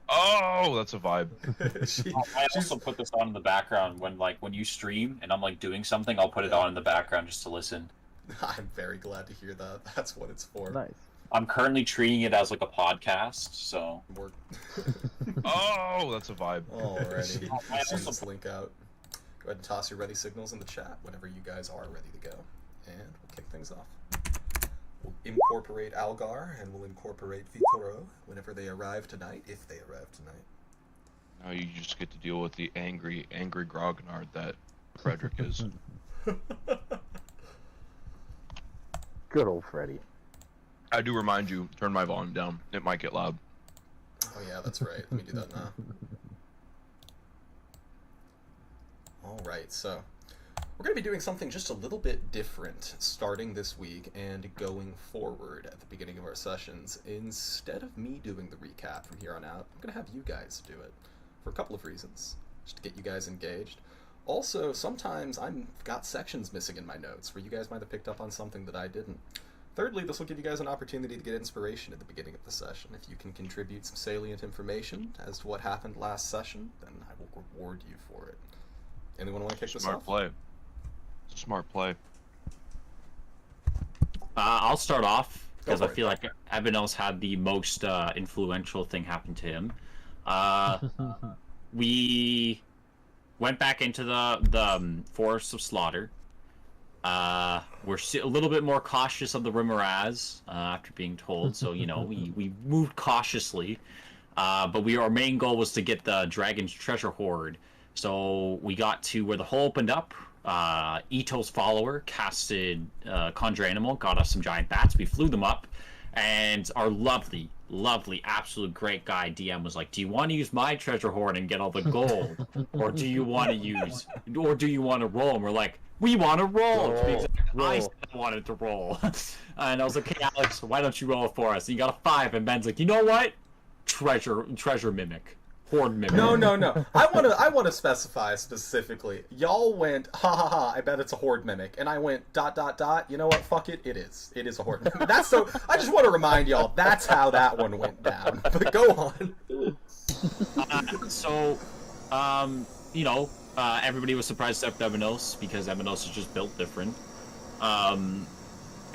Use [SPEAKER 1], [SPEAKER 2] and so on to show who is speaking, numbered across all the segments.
[SPEAKER 1] Oh, that's a vibe.
[SPEAKER 2] I also put this on in the background when you stream and I'm like doing something. I'll put it on in the background just to listen.
[SPEAKER 3] I'm very glad to hear that. That's what it's for.
[SPEAKER 4] Nice.
[SPEAKER 2] I'm currently treating it as like a podcast, so.
[SPEAKER 1] Oh, that's a vibe.
[SPEAKER 3] Alrighty.
[SPEAKER 2] I
[SPEAKER 3] See
[SPEAKER 2] also-
[SPEAKER 3] this link out. Go ahead and toss your ready signals in the chat whenever you guys are ready to go. And we'll kick things off. We'll incorporate Algar and we'll incorporate Vitoro whenever they arrive tonight, if they arrive tonight.
[SPEAKER 1] Now you just get to deal with the angry grognard that Frederick is.
[SPEAKER 4] Good old Freddy.
[SPEAKER 1] I do remind you, turn my volume down. It might get loud.
[SPEAKER 3] Oh yeah, that's right. Let me do that now. Alright, so we're going to be doing something just a little bit different starting this week and going forward at the beginning of our sessions. Instead of me doing the recap from here on out, I'm going to have you guys do it for a couple of reasons, just to get you guys engaged. Also, sometimes I've got sections missing in my notes where you guys might have picked up on something that I didn't. Thirdly, this will give you guys an opportunity to get inspiration at the beginning of the session. If you can contribute some salient information as to what happened last session, then I will reward you for it. Anyone want to kick this off?
[SPEAKER 1] Smart play. Smart play.
[SPEAKER 2] I'll start off because
[SPEAKER 3] Go
[SPEAKER 2] I
[SPEAKER 3] for it.
[SPEAKER 2] feel like Evanos had the most influential thing happen to him. We went back into the Forest of Slaughter. We're a little bit more cautious of the Rimaraz after being told, so you know we moved cautiously. But our main goal was to get the Dragon's Treasure Hoard. So we got to where the hole opened up. Ito's follower casted Conjure Animal, got us some giant bats. We flew them up, and our lovely, absolute great guy DM was like, "Do you want to use my treasure hoard and get all the gold, or do you want to roll?" And we're like, "We want to roll." To be exact, I said I wanted to roll, and I was like, "Hey Alex, why don't you roll it for us?" And you got a 5, and Ben's like, "You know what? Treasure mimic." Horde mimic.
[SPEAKER 3] No. I want to specify specifically. Y'all went, ha ha ha, I bet it's a horde mimic. And I went, ... You know what? Fuck it. It is. It is a horde mimic. That's so. I just want to remind y'all, that's how that one went down. But go on.
[SPEAKER 2] Everybody was surprised except Evanos because Evanos is just built different.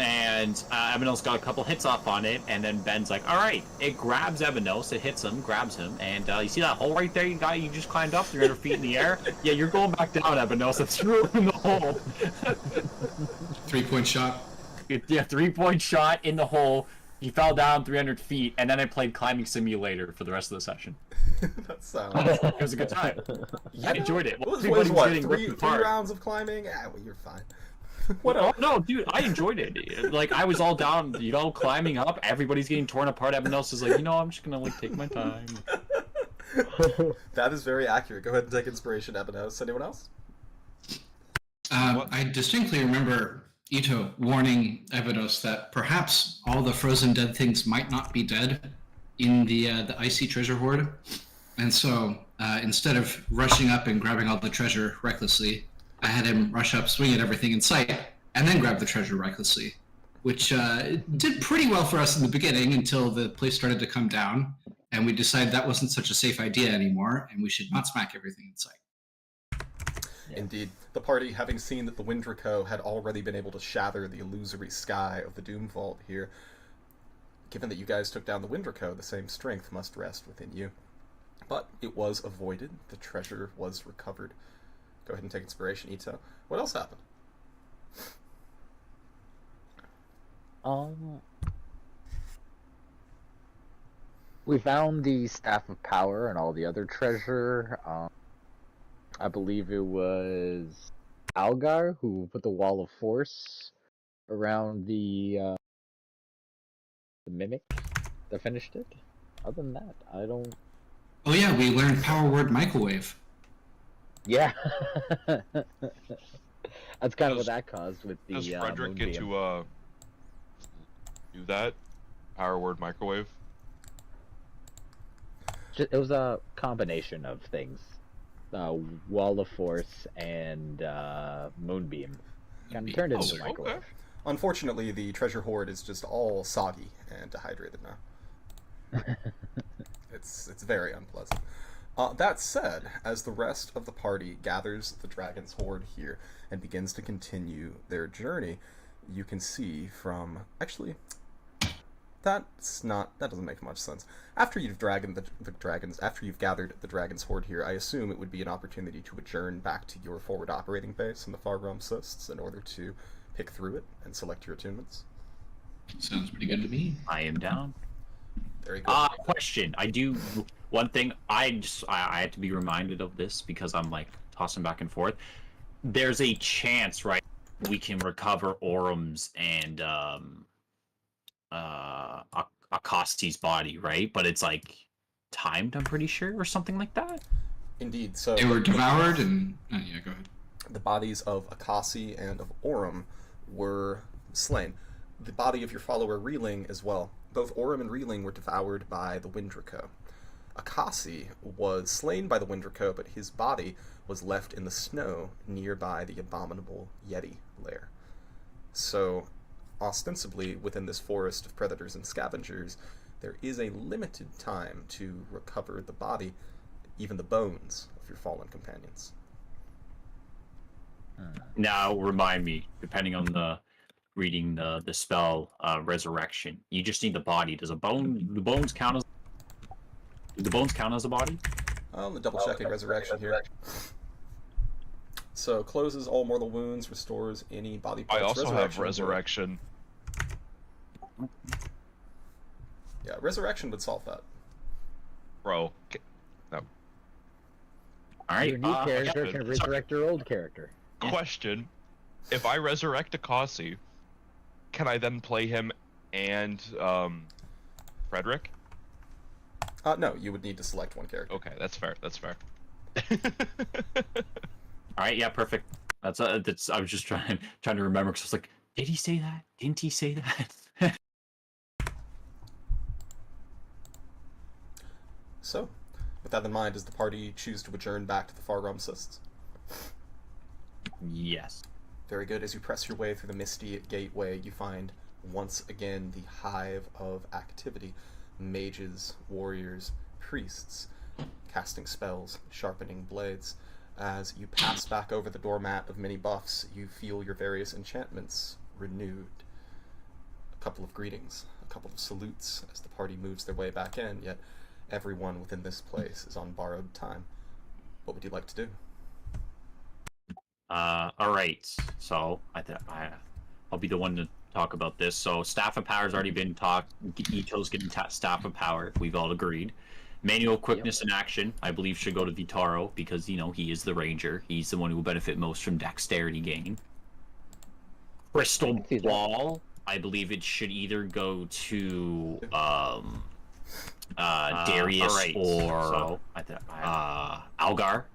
[SPEAKER 2] And Evanos got a couple hits off on it, and then Ben's like, "Alright," it grabs Evanos, it hits him, grabs him, and you see that hole right there, you just climbed up 300 feet in the air? Yeah, you're going back down, Evanos, and threw him in the hole.
[SPEAKER 5] 3-point shot.
[SPEAKER 2] Yeah, 3-point shot in the hole, he fell down 300 feet, and then I played Climbing Simulator for the rest of the session.
[SPEAKER 3] That sounds.
[SPEAKER 2] It was a good time. I enjoyed it.
[SPEAKER 3] What was
[SPEAKER 2] Everybody
[SPEAKER 3] what?
[SPEAKER 2] getting ripped
[SPEAKER 3] Three
[SPEAKER 2] apart.
[SPEAKER 3] rounds of climbing? Ah, well, you're fine. What
[SPEAKER 2] Oh,
[SPEAKER 3] else?
[SPEAKER 2] no, dude, I enjoyed it. Like, I was all down, climbing up. Everybody's getting torn apart. Everyone else is like, I'm just gonna, take my time.
[SPEAKER 3] That is very accurate. Go ahead and take inspiration, Ebanos. Anyone else?
[SPEAKER 5] I distinctly remember Ito warning Evanos that perhaps all the frozen dead things might not be dead in the icy treasure hoard. And so, instead of rushing up and grabbing all the treasure recklessly, I had him rush up, swing at everything in sight, and then grab the treasure recklessly, which did pretty well for us in the beginning until the place started to come down, and we decided that wasn't such a safe idea anymore, and we should not smack everything in sight.
[SPEAKER 3] Yeah. Indeed. The party, having seen that the Windraco had already been able to shatter the illusory sky of the Doom Vault here, given that you guys took down the Windraco, the same strength must rest within you. But it was avoided. The treasure was recovered. Go ahead and take inspiration, Ito. What else happened?
[SPEAKER 4] We found the Staff of Power and all the other treasure. I believe it was Algar who put the Wall of Force around the Mimic that finished it. Other than that, I don't...
[SPEAKER 5] Oh yeah, we learned power word microwave.
[SPEAKER 4] Yeah. That's kind of what that caused with the
[SPEAKER 1] Does Frederick get
[SPEAKER 4] Moonbeam.
[SPEAKER 1] to do that? Power word microwave?
[SPEAKER 4] It was a combination of things. Wall of Force and Moonbeam. Kind of turned into a microwave.
[SPEAKER 1] Okay.
[SPEAKER 3] Unfortunately, the treasure hoard is just all soggy and dehydrated now. It's very unpleasant. That said, as the rest of the party gathers the dragon's horde here and begins to continue their journey, you can see from that doesn't make much sense. After you've gathered the dragon's horde here, I assume it would be an opportunity to adjourn back to your forward operating base in the Far Realm Cysts in order to pick through it and select your attunements.
[SPEAKER 5] Sounds pretty good to me.
[SPEAKER 2] I am down.
[SPEAKER 3] Very good.
[SPEAKER 2] Question. One thing, I had to be reminded of this because I'm like tossing back and forth. There's a chance, right, we can recover Orum's and Akasti's body, right? But it's like timed, I'm pretty sure, or something like that.
[SPEAKER 3] Indeed. So
[SPEAKER 5] They were devoured, and yeah, go ahead.
[SPEAKER 3] the bodies of Akasi and of Orum were slain. The body of your follower Reeling as well. Both Orum and Reeling were devoured by the Windraco. Akasi was slain by the Windraco, but his body was left in the snow nearby the abominable Yeti lair. So, ostensibly, within this forest of predators and scavengers, there is a limited time to recover the body, even the bones of your fallen companions.
[SPEAKER 2] Now, remind me, depending on the reading the spell resurrection, you just need the body. Does the bones count as a body?
[SPEAKER 3] I'm double checking resurrection here. So closes all mortal wounds, restores any body parts.
[SPEAKER 1] I also have
[SPEAKER 3] would-
[SPEAKER 1] resurrection.
[SPEAKER 3] Yeah, resurrection would solve that.
[SPEAKER 1] Bro. No.
[SPEAKER 2] All right.
[SPEAKER 4] Your new character
[SPEAKER 2] yeah,
[SPEAKER 4] can resurrect your old character.
[SPEAKER 1] Question. If I resurrect Akasi, can I then play him and Frederick?
[SPEAKER 3] No, you would need to select one character.
[SPEAKER 1] Okay, that's fair. That's fair.
[SPEAKER 2] All right. Yeah. Perfect. That's. I was just trying to remember because I was like, did he say that? Didn't he say that?
[SPEAKER 3] So, with that in mind, does the party choose to adjourn back to the Far Realm Cysts?
[SPEAKER 2] Yes.
[SPEAKER 3] Very good. As you press your way through the misty gateway, you find once again the hive of activity. Mages, warriors, priests, casting spells, sharpening blades. As you pass back over the doormat of many buffs, you feel your various enchantments renewed. A couple of greetings, a couple of salutes as the party moves their way back in, yet everyone within this place is on borrowed time. What would you like to do?
[SPEAKER 2] All right. So I'll be the one to talk about this. So Staff of Power's already been talked. Ito's getting Staff of Power. We've all agreed. Manual Quickness in Action, I believe, should go to Vitaro because, he is the Ranger. He's the one who will benefit most from Dexterity gain. Crystal Ball, I believe it should either go to Darius or Algar,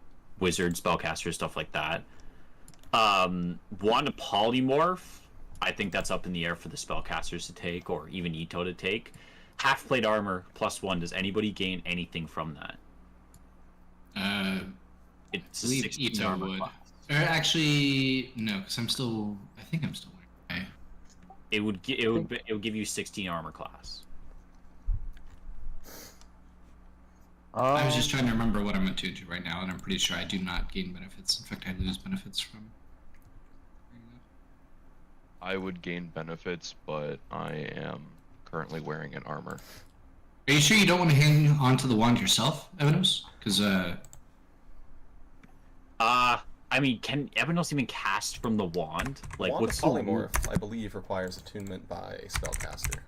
[SPEAKER 2] Wizard, Spellcaster, stuff like that. Wand of Polymorph, I think that's up in the air for the Spellcasters to take, or even Ito to take. Half-plate armor +1. Does anybody gain anything from that? It's a
[SPEAKER 5] I believe
[SPEAKER 2] 16
[SPEAKER 5] Ito
[SPEAKER 2] armor
[SPEAKER 5] would.
[SPEAKER 2] class.
[SPEAKER 5] Or actually, no, because I think I'm still wearing. Okay.
[SPEAKER 2] It would give you 16 armor class.
[SPEAKER 5] I was just trying to remember what I'm attuned to right now, and I'm pretty sure I do not gain benefits. In fact, I lose benefits from.
[SPEAKER 1] I would gain benefits, but I am currently wearing an armor.
[SPEAKER 5] Are you sure you don't want to hang on to the wand yourself, Evanos? Because
[SPEAKER 2] I mean, can Evanos even cast from the wand? Like,
[SPEAKER 3] Wand
[SPEAKER 2] what's
[SPEAKER 3] of Polymorph, I believe, requires attunement by a spellcaster.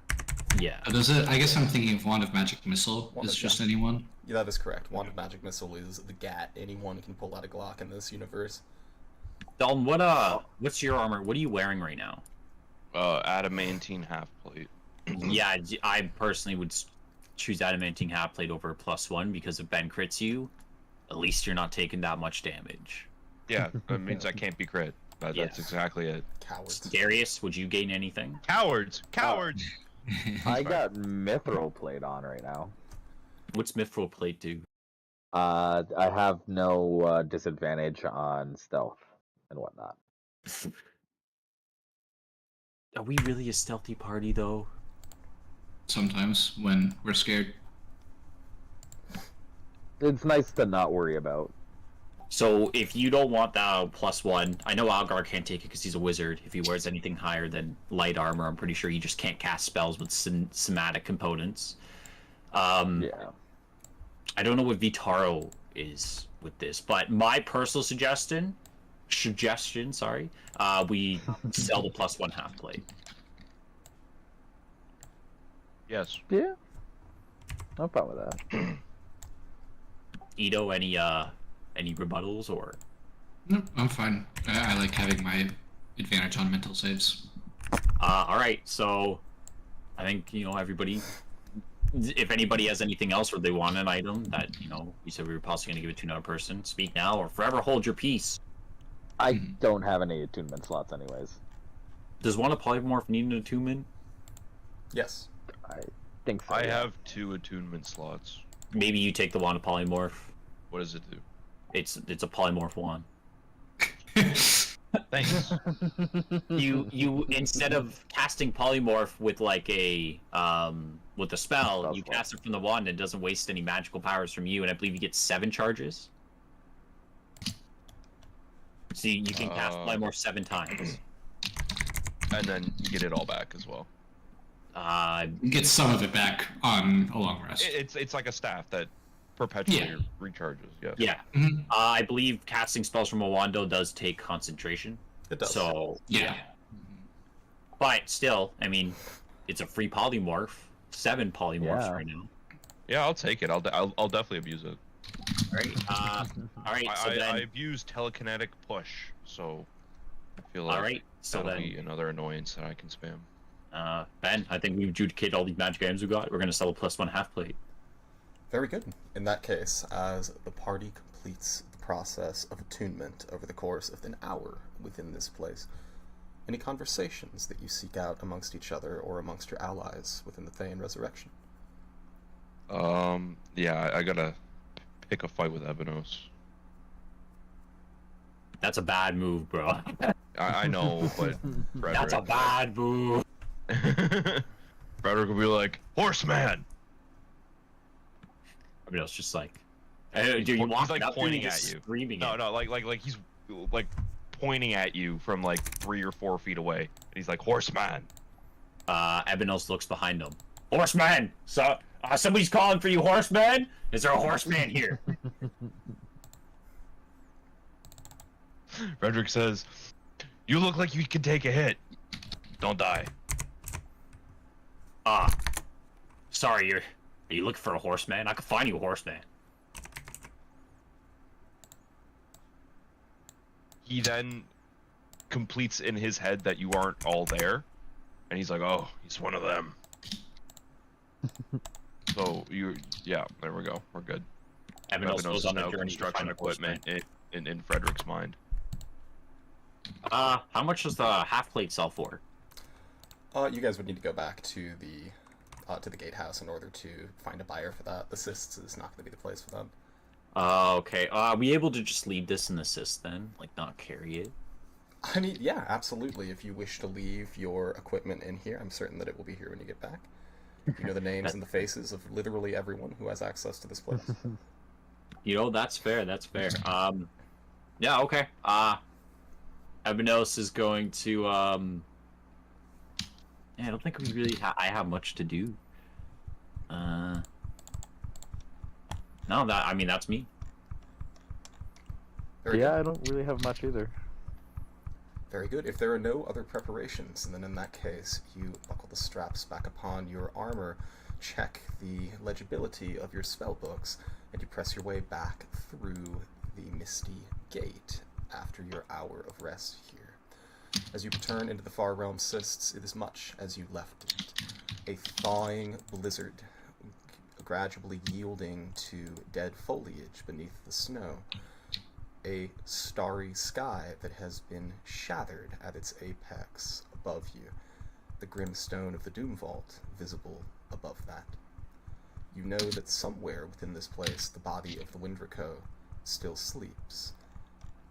[SPEAKER 2] Yeah.
[SPEAKER 5] does it? I guess I'm thinking of Wand of Magic Missile.
[SPEAKER 3] Wand
[SPEAKER 5] It's
[SPEAKER 3] of-
[SPEAKER 5] just anyone.
[SPEAKER 3] Yeah, that is correct. Wand of Magic Missile is the GAT. Anyone can pull out a Glock in this universe.
[SPEAKER 2] Dalton, what's your armor? What are you wearing right now?
[SPEAKER 1] Adamantine half plate.
[SPEAKER 2] Yeah, I personally would choose Adamantine half plate over +1 because if Ben crits you, at least you're not taking that much damage.
[SPEAKER 1] Yeah, that means I can't be crit. That's
[SPEAKER 2] Yeah.
[SPEAKER 1] exactly it.
[SPEAKER 3] Cowards.
[SPEAKER 2] Darius, would you gain anything?
[SPEAKER 1] Cowards! Cowards!
[SPEAKER 4] I got mithril plate on right now.
[SPEAKER 2] What's Mithril plate do?
[SPEAKER 4] I have no disadvantage on stealth and whatnot.
[SPEAKER 2] Are we really a stealthy party though?
[SPEAKER 5] Sometimes when we're scared.
[SPEAKER 4] It's nice to not worry about.
[SPEAKER 2] So if you don't want the +1, I know Algar can't take it because he's a wizard. If he wears anything higher than light armor, I'm pretty sure he just can't cast spells with somatic components.
[SPEAKER 4] Yeah.
[SPEAKER 2] I don't know what Vitaro is with this, but my personal suggestion, we sell the +1 half plate.
[SPEAKER 1] Yes.
[SPEAKER 4] Yeah. No problem with that.
[SPEAKER 2] Ito, any rebuttals or?
[SPEAKER 5] No, I'm fine. I like having my advantage on mental saves.
[SPEAKER 2] All right, so I think everybody. If anybody has anything else or they want an item that we said we were possibly going to give it to another person, speak now or forever hold your peace.
[SPEAKER 4] I don't have any attunement slots, anyways.
[SPEAKER 2] Does one a polymorph need an attunement?
[SPEAKER 3] Yes.
[SPEAKER 4] I think so.
[SPEAKER 1] I
[SPEAKER 4] yeah.
[SPEAKER 1] have 2 attunement slots.
[SPEAKER 2] Maybe you take the wand of polymorph.
[SPEAKER 1] What does it do?
[SPEAKER 2] It's a polymorph wand.
[SPEAKER 1] Thanks.
[SPEAKER 2] You instead of casting polymorph with like a with a spell, you cast it from the wand and it doesn't waste any magical powers from you, and I believe you get 7 charges. So you can cast polymorph 7 times.
[SPEAKER 1] And then you get it all back as well.
[SPEAKER 5] Get some of it back on a long rest.
[SPEAKER 1] It's like a staff that perpetually
[SPEAKER 5] Yeah.
[SPEAKER 1] recharges. Yes.
[SPEAKER 2] Yeah.
[SPEAKER 5] Mhm.
[SPEAKER 2] I believe casting spells from a wando does take concentration.
[SPEAKER 3] It does.
[SPEAKER 2] So
[SPEAKER 5] Yeah.
[SPEAKER 2] but still, I mean, it's a free polymorph. 7 polymorphs
[SPEAKER 4] Yeah.
[SPEAKER 2] right now.
[SPEAKER 1] Yeah, I'll take it. I'll definitely abuse it.
[SPEAKER 2] All right. All right. So
[SPEAKER 1] I
[SPEAKER 2] then.
[SPEAKER 1] abuse telekinetic push, so I feel like
[SPEAKER 2] All right. So
[SPEAKER 1] that'll
[SPEAKER 2] then.
[SPEAKER 1] be another annoyance that I can spam.
[SPEAKER 2] Ben, I think we've adjudicated all these magic items we got. We're gonna sell a +1 half plate.
[SPEAKER 3] Very good. In that case, as the party completes the process of attunement over the course of an hour within this place, any conversations that you seek out amongst each other or amongst your allies within the Thay and Resurrection?
[SPEAKER 1] Yeah, I gotta pick a fight with Ebenos.
[SPEAKER 2] That's a bad move, bro.
[SPEAKER 1] I know, but
[SPEAKER 2] That's a
[SPEAKER 1] Frederick.
[SPEAKER 2] bad move.
[SPEAKER 1] Frederick will be like, Horseman!
[SPEAKER 2] I mean, it's just like, dude, you walk
[SPEAKER 1] like
[SPEAKER 2] up to
[SPEAKER 1] pointing
[SPEAKER 2] him,
[SPEAKER 1] at
[SPEAKER 2] just
[SPEAKER 1] you.
[SPEAKER 2] screaming.
[SPEAKER 1] No,
[SPEAKER 2] it.
[SPEAKER 1] no, like he's like pointing at you from like 3 or 4 feet away. And he's like, Horseman!
[SPEAKER 2] Ebenos looks behind him. Horseman! So, somebody's calling for you, horseman? Is there a horseman here?
[SPEAKER 1] Frederick says, you look like you can take a hit. Don't die.
[SPEAKER 2] Sorry, are you looking for a horseman? I could find you a horseman.
[SPEAKER 1] He then completes in his head that you aren't all there. And he's like, oh, he's one of them. So, yeah, there we go. We're good.
[SPEAKER 2] Ebenos
[SPEAKER 1] Ebenos
[SPEAKER 2] goes
[SPEAKER 1] is
[SPEAKER 2] on
[SPEAKER 1] now
[SPEAKER 2] a journey to
[SPEAKER 1] construction
[SPEAKER 2] find a horseman.
[SPEAKER 1] equipment in Frederick's mind.
[SPEAKER 2] How much does the half plate sell for?
[SPEAKER 3] You guys would need to go back to the gatehouse in order to find a buyer for that. Assists is not going to be the place for that.
[SPEAKER 2] Okay. Are we able to just leave this in assist then? Like, not carry it?
[SPEAKER 3] I mean, yeah, absolutely. If you wish to leave your equipment in here, I'm certain that it will be here when you get back. You know the names and the faces of literally everyone who has access to this place.
[SPEAKER 2] That's fair. That's fair. Yeah, okay. Ebenos is going to, yeah, I don't think we really I have much to do. No, that's me.
[SPEAKER 3] Very
[SPEAKER 4] Yeah,
[SPEAKER 3] good.
[SPEAKER 4] I don't really have much either.
[SPEAKER 3] Very good. If there are no other preparations, then in that case, you buckle the straps back upon your armor, check the legibility of your spell books, and you press your way back through the misty gate after your hour of rest here. As you return into the far realm cysts, it is much as you left it. A thawing blizzard, gradually yielding to dead foliage beneath the snow. A starry sky that has been shattered at its apex above you. The grim stone of the Doom Vault visible above that. You know that somewhere within this place the body of the Windraco still sleeps.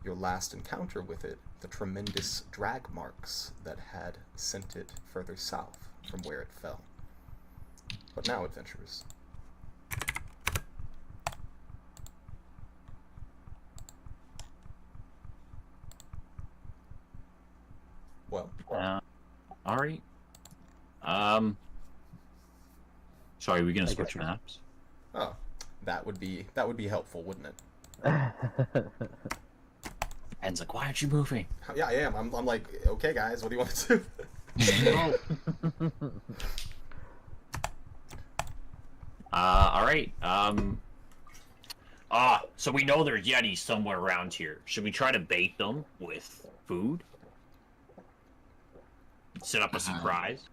[SPEAKER 3] Your last encounter with it, the tremendous drag marks that had sent it further south from where it fell. But now, adventurers, well.
[SPEAKER 2] All right. Sorry, are we gonna switch maps?
[SPEAKER 3] Oh, that would be helpful, wouldn't it?
[SPEAKER 2] Anne's like, why aren't you moving?
[SPEAKER 3] Yeah, I am. I'm like, okay, guys, what do you want to do?
[SPEAKER 2] All right. So we know there's Yetis somewhere around here. Should we try to bait them with food? Set up a surprise?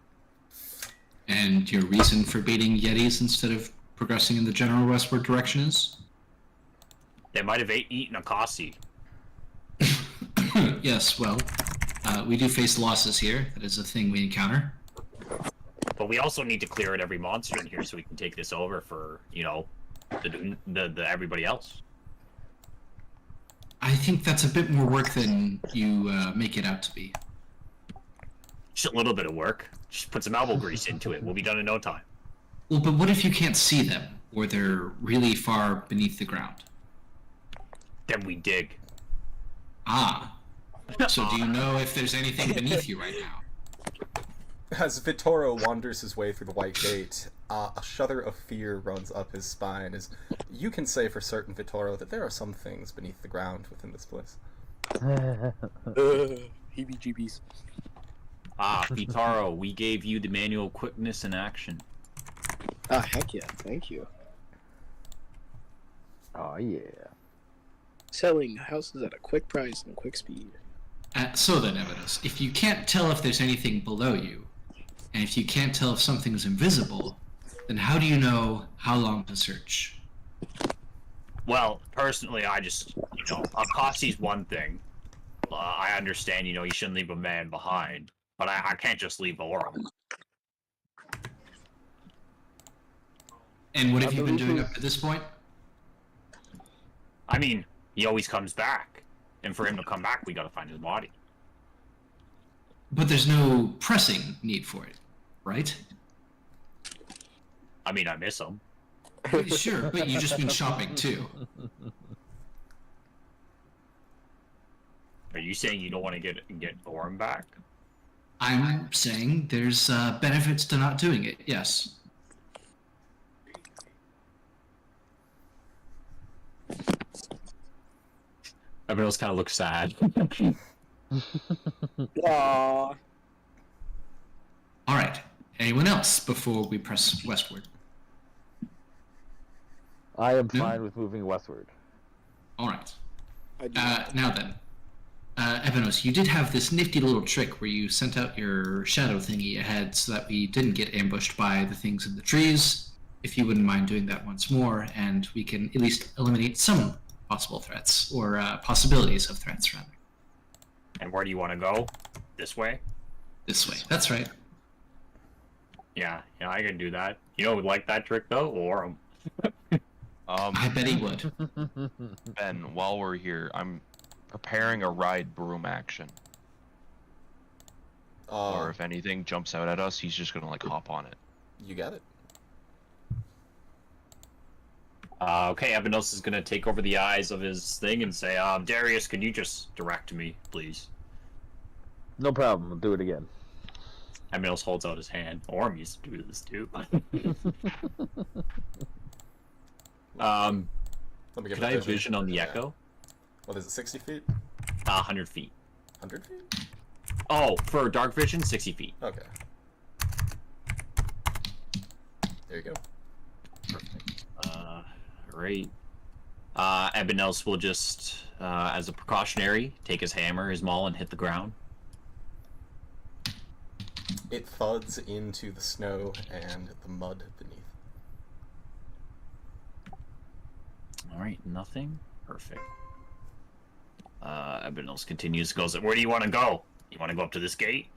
[SPEAKER 5] And your reason for baiting Yetis instead of progressing in the general westward direction is?
[SPEAKER 2] They might have eaten a Kasi.
[SPEAKER 5] Yes, well, we do face losses here. That is a thing we encounter.
[SPEAKER 2] But we also need to clear out every monster in here so we can take this over for, you know, the everybody else.
[SPEAKER 5] I think that's a bit more work than you make it out to be.
[SPEAKER 2] Just a little bit of work. Just put some elbow grease into it. We'll be done in no time.
[SPEAKER 5] Well, but what if you can't see them, or they're really far beneath the ground?
[SPEAKER 2] Then we dig.
[SPEAKER 5] Ah. So do you know if there's anything beneath you right now?
[SPEAKER 3] As Vittorio wanders his way through the White Gate, a shudder of fear runs up his spine as you can say for certain, Vittorio, that there are some things beneath the ground within this place.
[SPEAKER 6] Heebie-jeebies.
[SPEAKER 2] Vitaro, we gave you the manual quickness in action.
[SPEAKER 6] Heck yeah, thank you.
[SPEAKER 4] Oh yeah.
[SPEAKER 6] Selling houses at a quick price and quick speed.
[SPEAKER 5] So then, Evidence, if you can't tell if there's anything below you, and if you can't tell if something's invisible, then how do you know how long to search?
[SPEAKER 2] Well, personally, I just, you know, Akasi's one thing. I understand, you know, you shouldn't leave a man behind, but I can't just leave Orum.
[SPEAKER 5] And what have you been doing up to this point?
[SPEAKER 2] I mean, he always comes back, and for him to come back, we gotta find his body.
[SPEAKER 5] But there's no pressing need for it, right?
[SPEAKER 2] I mean, I miss him.
[SPEAKER 5] Sure, but you've just been shopping too.
[SPEAKER 2] Are you saying you don't want to get Orum back?
[SPEAKER 5] I'm saying there's benefits to not doing it, yes.
[SPEAKER 2] Everyone else kind of looks sad.
[SPEAKER 6] Aww.
[SPEAKER 5] Alright, anyone else before we press westward?
[SPEAKER 4] I am
[SPEAKER 5] No?
[SPEAKER 4] fine with moving westward.
[SPEAKER 5] Alright.
[SPEAKER 6] I do.
[SPEAKER 5] Now then, Evanos, you did have this nifty little trick where you sent out your shadow thingy ahead so that we didn't get ambushed by the things in the trees. If you wouldn't mind doing that once more, and we can at least eliminate some possible threats, or possibilities of threats, rather.
[SPEAKER 2] And where do you want to go? This way?
[SPEAKER 5] This way. That's right.
[SPEAKER 2] Yeah, I can do that. You don't like that trick though, or
[SPEAKER 5] I bet he would.
[SPEAKER 1] Ben, while we're here, I'm preparing a ride broom action. Or if anything jumps out at us, he's just gonna like hop on it.
[SPEAKER 3] You got it.
[SPEAKER 2] Okay, Evanos is gonna take over the eyes of his thing and say, Darius, can you just direct me, please?
[SPEAKER 4] No problem. We'll do it again.
[SPEAKER 2] Evanos holds out his hand. Orm used to do this too.
[SPEAKER 3] Let me get
[SPEAKER 2] Could I have vision on the echo?
[SPEAKER 3] What is it, 60 feet?
[SPEAKER 2] 100 feet.
[SPEAKER 3] 100 feet?
[SPEAKER 2] Oh, for dark vision, 60 feet.
[SPEAKER 3] Okay. There you go.
[SPEAKER 2] Right. Ebenos will just, as a precautionary, take his hammer, his maul, and hit the ground.
[SPEAKER 3] It thuds into the snow and the mud beneath.
[SPEAKER 2] Alright, nothing. Perfect. Ebenos continues, goes, where do you want to go? You want to go up to this gate?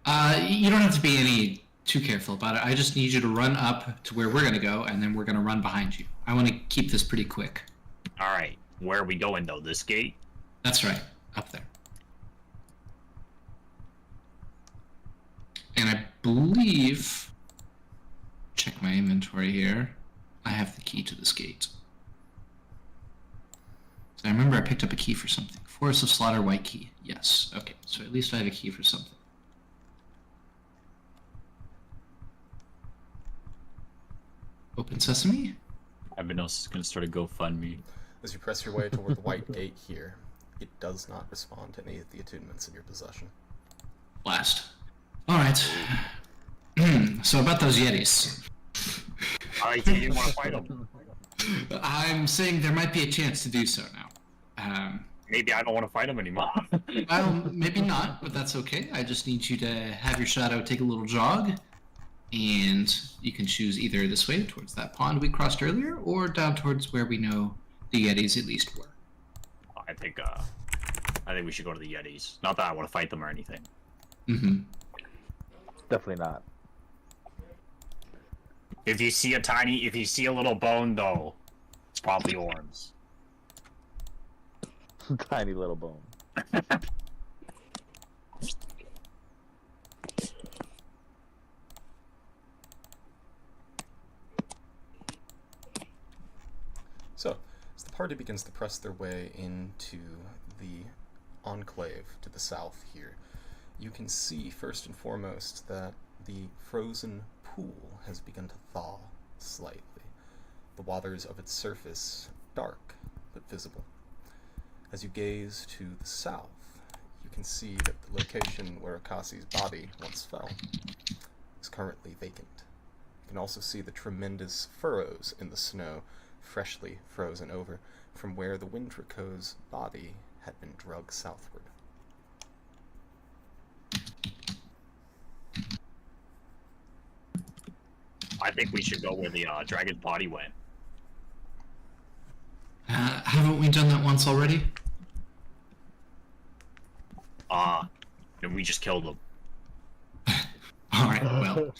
[SPEAKER 5] You don't have to be any too careful about it. I just need you to run up to where we're going to go, and then we're going to run behind you. I want to keep this pretty quick.
[SPEAKER 2] Alright, where are we going though? This gate?
[SPEAKER 5] That's right, up there. And I believe, check my inventory here, I have the key to this gate. So I remember I picked up a key for something. Forest of Slaughter, white key. Yes. Okay. So at least I have a key for something. Open sesame.
[SPEAKER 2] Ebenos is gonna start a GoFundMe.
[SPEAKER 3] As you press your way toward the white gate here, it does not respond to any of the attunements in your possession.
[SPEAKER 5] Blast. All right. So about those Yetis.
[SPEAKER 2] I didn't want to fight them.
[SPEAKER 5] I'm saying there might be a chance to do so now.
[SPEAKER 2] Maybe I don't want to fight them anymore.
[SPEAKER 5] Well, maybe not, but that's okay. I just need you to have your shadow take a little jog, and you can choose either this way, towards that pond we crossed earlier, or down towards where we know the Yetis at least were.
[SPEAKER 2] I think we should go to the Yetis. Not that I want to fight them or anything.
[SPEAKER 5] Mm-hmm.
[SPEAKER 4] Definitely not.
[SPEAKER 2] If you see a little bone though, it's probably Orm's.
[SPEAKER 4] Tiny little bone.
[SPEAKER 3] So, as the party begins to press their way into the enclave to the south here, you can see first and foremost that the frozen pool has begun to thaw slightly. The waters of its surface dark but visible. As you gaze to the south, you can see that the location where Akasi's body once fell is currently vacant. You can also see the tremendous furrows in the snow, freshly frozen over from where the Wintrico's body had been dragged southward.
[SPEAKER 2] I think we should go where the dragon's body went.
[SPEAKER 5] Haven't we done that once already?
[SPEAKER 2] And we just killed him.
[SPEAKER 5] All right. Well,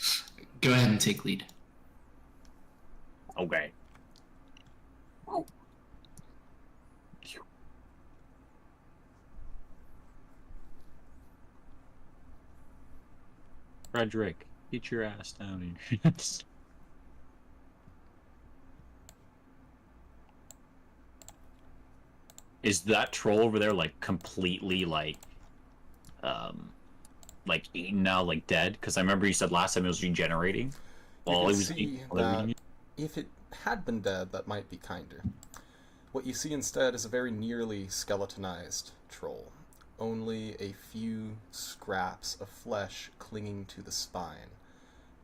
[SPEAKER 5] go ahead and take lead.
[SPEAKER 2] Okay. Frederick, get your ass down here. Is that troll over there like completely like eaten now, like dead? Because I remember you said last time it was regenerating.
[SPEAKER 3] You can see that if it had been dead, that might be kinder. What you see instead is a very nearly skeletonized troll. Only a few scraps of flesh clinging to the spine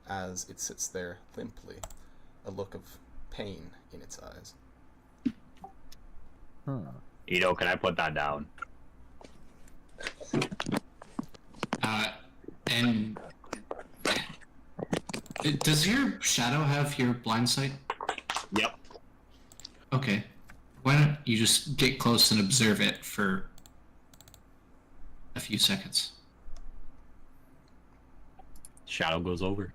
[SPEAKER 3] as it sits there limply, a look of pain in its eyes.
[SPEAKER 2] Ito, can I put that down?
[SPEAKER 5] And does your shadow have your blind sight?
[SPEAKER 2] Yep.
[SPEAKER 5] Okay. Why don't you just get close and observe it for a few seconds?
[SPEAKER 2] Shadow goes over.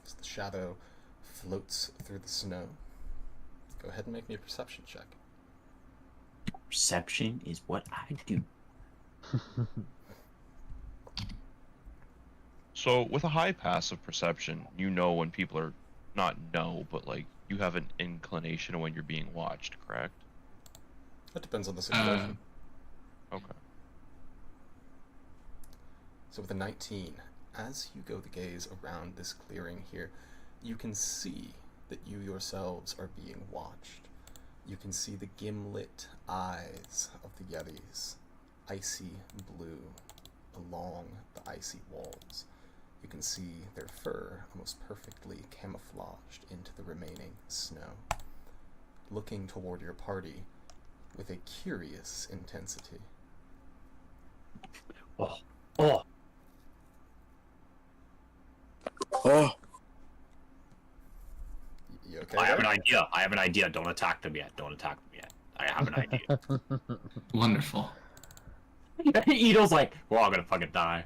[SPEAKER 3] As the shadow floats through the snow, go ahead and make me a perception check.
[SPEAKER 2] Perception is what I do.
[SPEAKER 1] So with a high passive perception, you know when people are not but like you have an inclination of when you're being watched, correct?
[SPEAKER 3] That depends on the situation.
[SPEAKER 1] Okay.
[SPEAKER 3] So with a 19, as you go to gaze around this clearing here, you can see that you yourselves are being watched. You can see the gimlet eyes of the Yetis, icy blue, along the icy walls. You can see their fur almost perfectly camouflaged into the remaining snow, looking toward your party with a curious intensity.
[SPEAKER 2] Oh.
[SPEAKER 3] You okay?
[SPEAKER 2] I have an idea. Don't attack them yet. I have an idea.
[SPEAKER 5] Wonderful.
[SPEAKER 2] Ito's like, we're all gonna fucking die.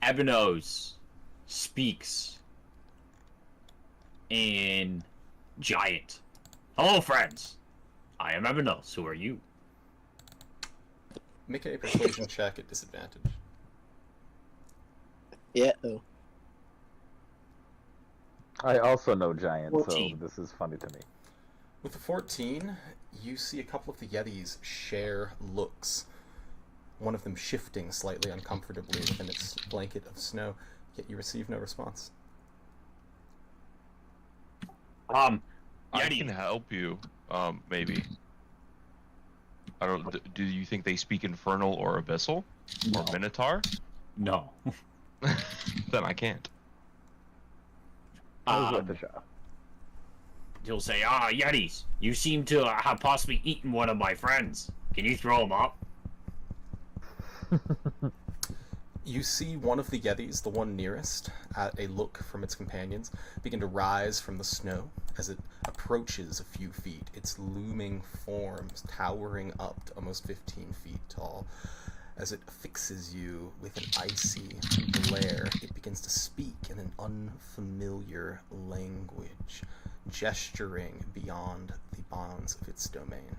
[SPEAKER 2] Ebenos speaks in giant. Hello, friends. I am Ebenos. Who are you?
[SPEAKER 3] Make a persuasion check at disadvantage.
[SPEAKER 6] Yeah.
[SPEAKER 4] I also know giant,
[SPEAKER 2] 14.
[SPEAKER 4] so this is funny to me.
[SPEAKER 3] With the 14, you see a couple of the Yetis share looks. One of them shifting slightly uncomfortably within its blanket of snow, yet you receive no response.
[SPEAKER 1] I
[SPEAKER 2] Yeti.
[SPEAKER 1] can help you, maybe. I don't. Do you think they speak Infernal or Abyssal or Minotaur?
[SPEAKER 2] No.
[SPEAKER 1] Then I can't.
[SPEAKER 4] That was worth a shot.
[SPEAKER 2] He'll say, Yetis, you seem to have possibly eaten one of my friends. Can you throw him up?
[SPEAKER 3] You see one of the Yetis, the one nearest, at a look from its companions, begin to rise from the snow as it approaches a few feet, its looming forms towering up to almost 15 feet tall. As it fixes you with an icy glare, it begins to speak in an unfamiliar language, gesturing beyond the bounds of its domain.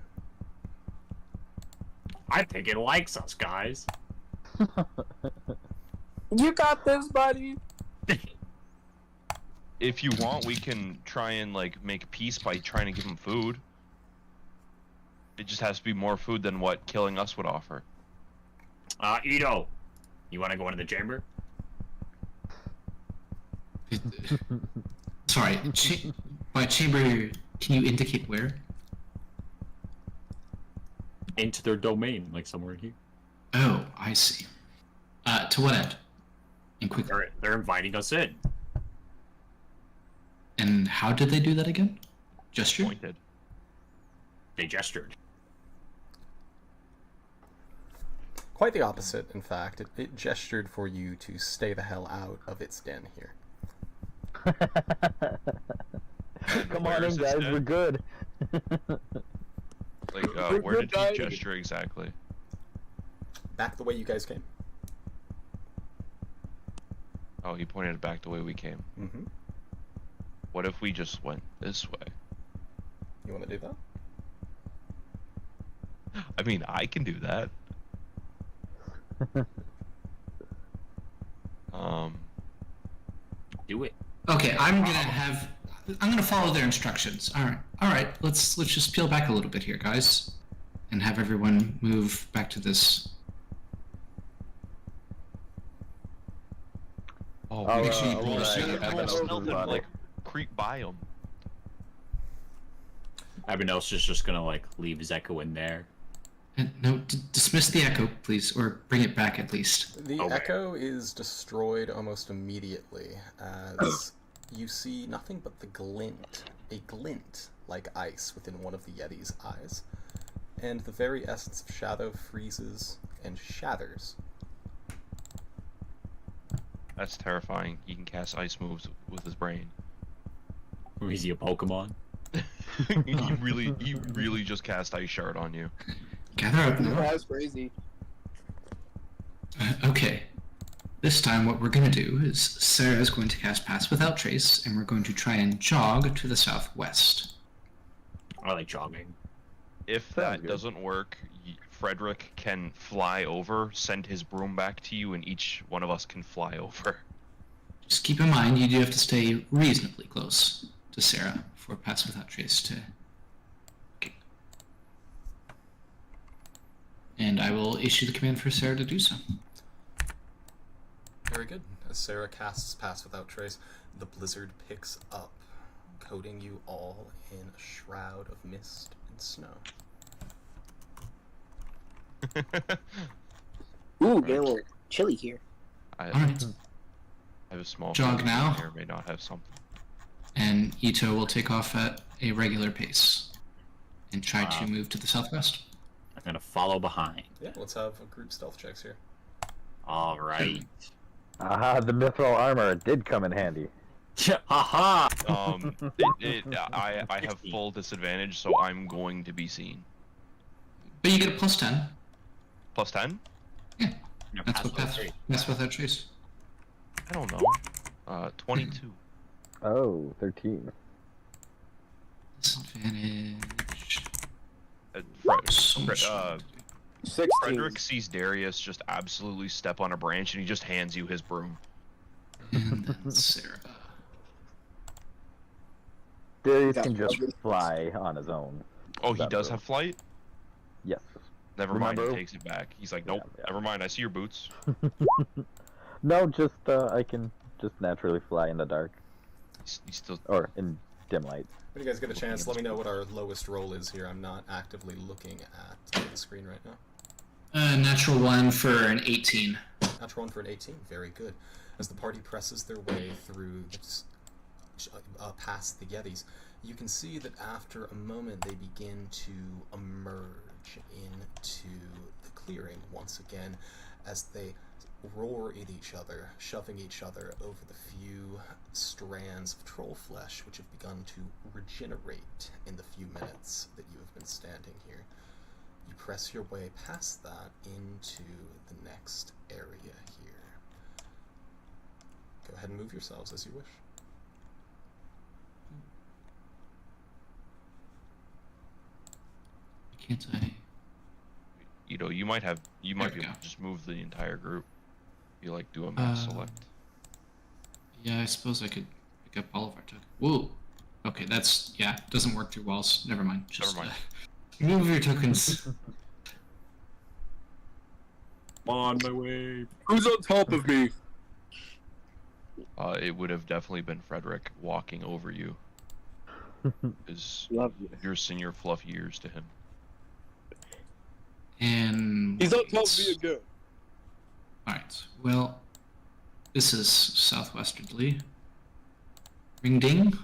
[SPEAKER 2] I think it likes us, guys.
[SPEAKER 6] You got this, buddy.
[SPEAKER 1] If you want, we can try and like make peace by trying to give them food. It just has to be more food than what killing us would offer.
[SPEAKER 2] Ito, you want to go into the chamber?
[SPEAKER 5] Sorry, by chamber, can you indicate where?
[SPEAKER 2] Into their domain, like somewhere here.
[SPEAKER 5] Oh, I see. To what end? And quickly.
[SPEAKER 2] They're inviting us in.
[SPEAKER 5] And how did they do that again? Gesture?
[SPEAKER 1] Pointed.
[SPEAKER 2] They gestured.
[SPEAKER 3] Quite the opposite, in fact. It gestured for you to stay the hell out of its den here.
[SPEAKER 4] Come
[SPEAKER 1] where
[SPEAKER 4] on in,
[SPEAKER 1] is this
[SPEAKER 4] guys.
[SPEAKER 1] den?
[SPEAKER 4] We're good.
[SPEAKER 1] Like,
[SPEAKER 6] We're
[SPEAKER 1] where
[SPEAKER 6] good,
[SPEAKER 1] did he
[SPEAKER 6] guys.
[SPEAKER 1] gesture exactly?
[SPEAKER 3] Back the way you guys came.
[SPEAKER 1] Oh, he pointed back the way we came.
[SPEAKER 3] Mm-hmm.
[SPEAKER 1] What if we just went this way?
[SPEAKER 3] You want to do that?
[SPEAKER 1] I mean, I can do that.
[SPEAKER 2] Do it.
[SPEAKER 5] Okay, I'm gonna follow their instructions. All right. Let's just peel back a little bit here, guys, and have everyone move back to this.
[SPEAKER 1] Oh,
[SPEAKER 4] I'll,
[SPEAKER 1] we
[SPEAKER 5] Make sure you
[SPEAKER 1] should
[SPEAKER 5] roll
[SPEAKER 1] roll
[SPEAKER 5] a
[SPEAKER 1] shit.
[SPEAKER 5] shot.
[SPEAKER 1] And then
[SPEAKER 4] I'll
[SPEAKER 1] stealth
[SPEAKER 4] roll
[SPEAKER 1] and
[SPEAKER 4] a
[SPEAKER 1] like creep by him.
[SPEAKER 2] Abinose is just gonna like leave his echo in there.
[SPEAKER 5] And no, dismiss the echo, please, or bring it back at least.
[SPEAKER 3] The
[SPEAKER 2] Okay.
[SPEAKER 3] echo is destroyed almost immediately as you see nothing but the glint, a glint like ice within one of the Yeti's eyes, and the very essence of shadow freezes and shatters.
[SPEAKER 1] That's terrifying. He can cast ice moves with his brain.
[SPEAKER 2] Is he a Pokemon?
[SPEAKER 1] he really just cast ice shard on you.
[SPEAKER 5] Gather up now.
[SPEAKER 6] That's crazy.
[SPEAKER 5] Okay. This time what we're going to do is Sarah is going to cast Pass Without Trace, and we're going to try and jog to the southwest.
[SPEAKER 2] I like jogging.
[SPEAKER 1] If
[SPEAKER 4] Sounds
[SPEAKER 1] that
[SPEAKER 4] good.
[SPEAKER 1] doesn't work, Frederick can fly over, send his broom back to you, and each one of us can fly over.
[SPEAKER 5] Just keep in mind you do have to stay reasonably close to Sarah for Pass Without Trace to... Okay. And I will issue the command for Sarah to do so.
[SPEAKER 3] Very good. As Sarah casts Pass Without Trace, the blizzard picks up, coating you all in a shroud of mist and snow.
[SPEAKER 6] Ooh, getting a little chilly here.
[SPEAKER 1] I
[SPEAKER 5] Alright.
[SPEAKER 1] have a small
[SPEAKER 5] Jog
[SPEAKER 1] feeling
[SPEAKER 5] now.
[SPEAKER 1] May or may not have something.
[SPEAKER 5] And Ito will take off at a regular pace and try to move to the southwest.
[SPEAKER 2] I'm gonna follow behind.
[SPEAKER 3] Yeah, let's have a group stealth checks here.
[SPEAKER 2] All right.
[SPEAKER 4] Aha, the mithril armor did come in handy.
[SPEAKER 2] Haha!
[SPEAKER 1] I have full disadvantage, so I'm going to be seen.
[SPEAKER 5] But you get a plus 10.
[SPEAKER 1] Plus 10?
[SPEAKER 5] Yeah, that's what Pass Without Trace.
[SPEAKER 1] I don't know. 22.
[SPEAKER 4] Oh, 13.
[SPEAKER 5] Disadvantage.
[SPEAKER 1] Frederick,
[SPEAKER 6] 16.
[SPEAKER 1] Frederick sees Darius just absolutely step on a branch, and he just hands you his broom.
[SPEAKER 5] And then Sarah.
[SPEAKER 4] Darius Darius
[SPEAKER 6] got
[SPEAKER 4] can just
[SPEAKER 6] lovely.
[SPEAKER 4] fly on his own.
[SPEAKER 1] Oh, he
[SPEAKER 4] That's
[SPEAKER 1] does
[SPEAKER 4] true.
[SPEAKER 1] have flight?
[SPEAKER 4] Yes.
[SPEAKER 1] Never mind, he
[SPEAKER 4] Remember-
[SPEAKER 1] takes it back. He's like, nope,
[SPEAKER 4] Yeah.
[SPEAKER 1] never mind, I see your boots.
[SPEAKER 4] No, just I can just naturally fly in the dark
[SPEAKER 1] He's still...
[SPEAKER 4] or in dim light.
[SPEAKER 3] When you guys get a
[SPEAKER 1] Looking
[SPEAKER 3] chance,
[SPEAKER 1] at
[SPEAKER 3] let me
[SPEAKER 1] the
[SPEAKER 3] know what our lowest roll is here. I'm not actively looking at the screen right now.
[SPEAKER 5] Natural 1 for an 18.
[SPEAKER 3] Natural 1 for an 18. Very good. As the party presses their way through past the Yetis, you can see that after a moment they begin to emerge into the clearing once again as they roar at each other, shoving each other over the few strands of troll flesh which have begun to regenerate in the few minutes that you have been standing here. You press your way past that into the next area here. Go ahead and move yourselves as you wish.
[SPEAKER 5] Can't I?
[SPEAKER 1] You know, you might be
[SPEAKER 5] we
[SPEAKER 1] able
[SPEAKER 5] go.
[SPEAKER 1] to just move the entire group. You like do a mass
[SPEAKER 5] Uh,
[SPEAKER 1] select.
[SPEAKER 5] Yeah, I suppose I could pick up all of our tokens. Whoa. Okay, that's yeah. Doesn't work through walls. Never mind. Just
[SPEAKER 1] Never mind.
[SPEAKER 5] move your tokens.
[SPEAKER 2] On my way.
[SPEAKER 6] Who's on top of me?
[SPEAKER 1] It would have definitely been Frederick walking over you. Is
[SPEAKER 6] Love you.
[SPEAKER 1] your senior fluffy years to him.
[SPEAKER 5] And
[SPEAKER 6] He's on top of me again.
[SPEAKER 5] all right. Well, this is southwesterly. Ring ding.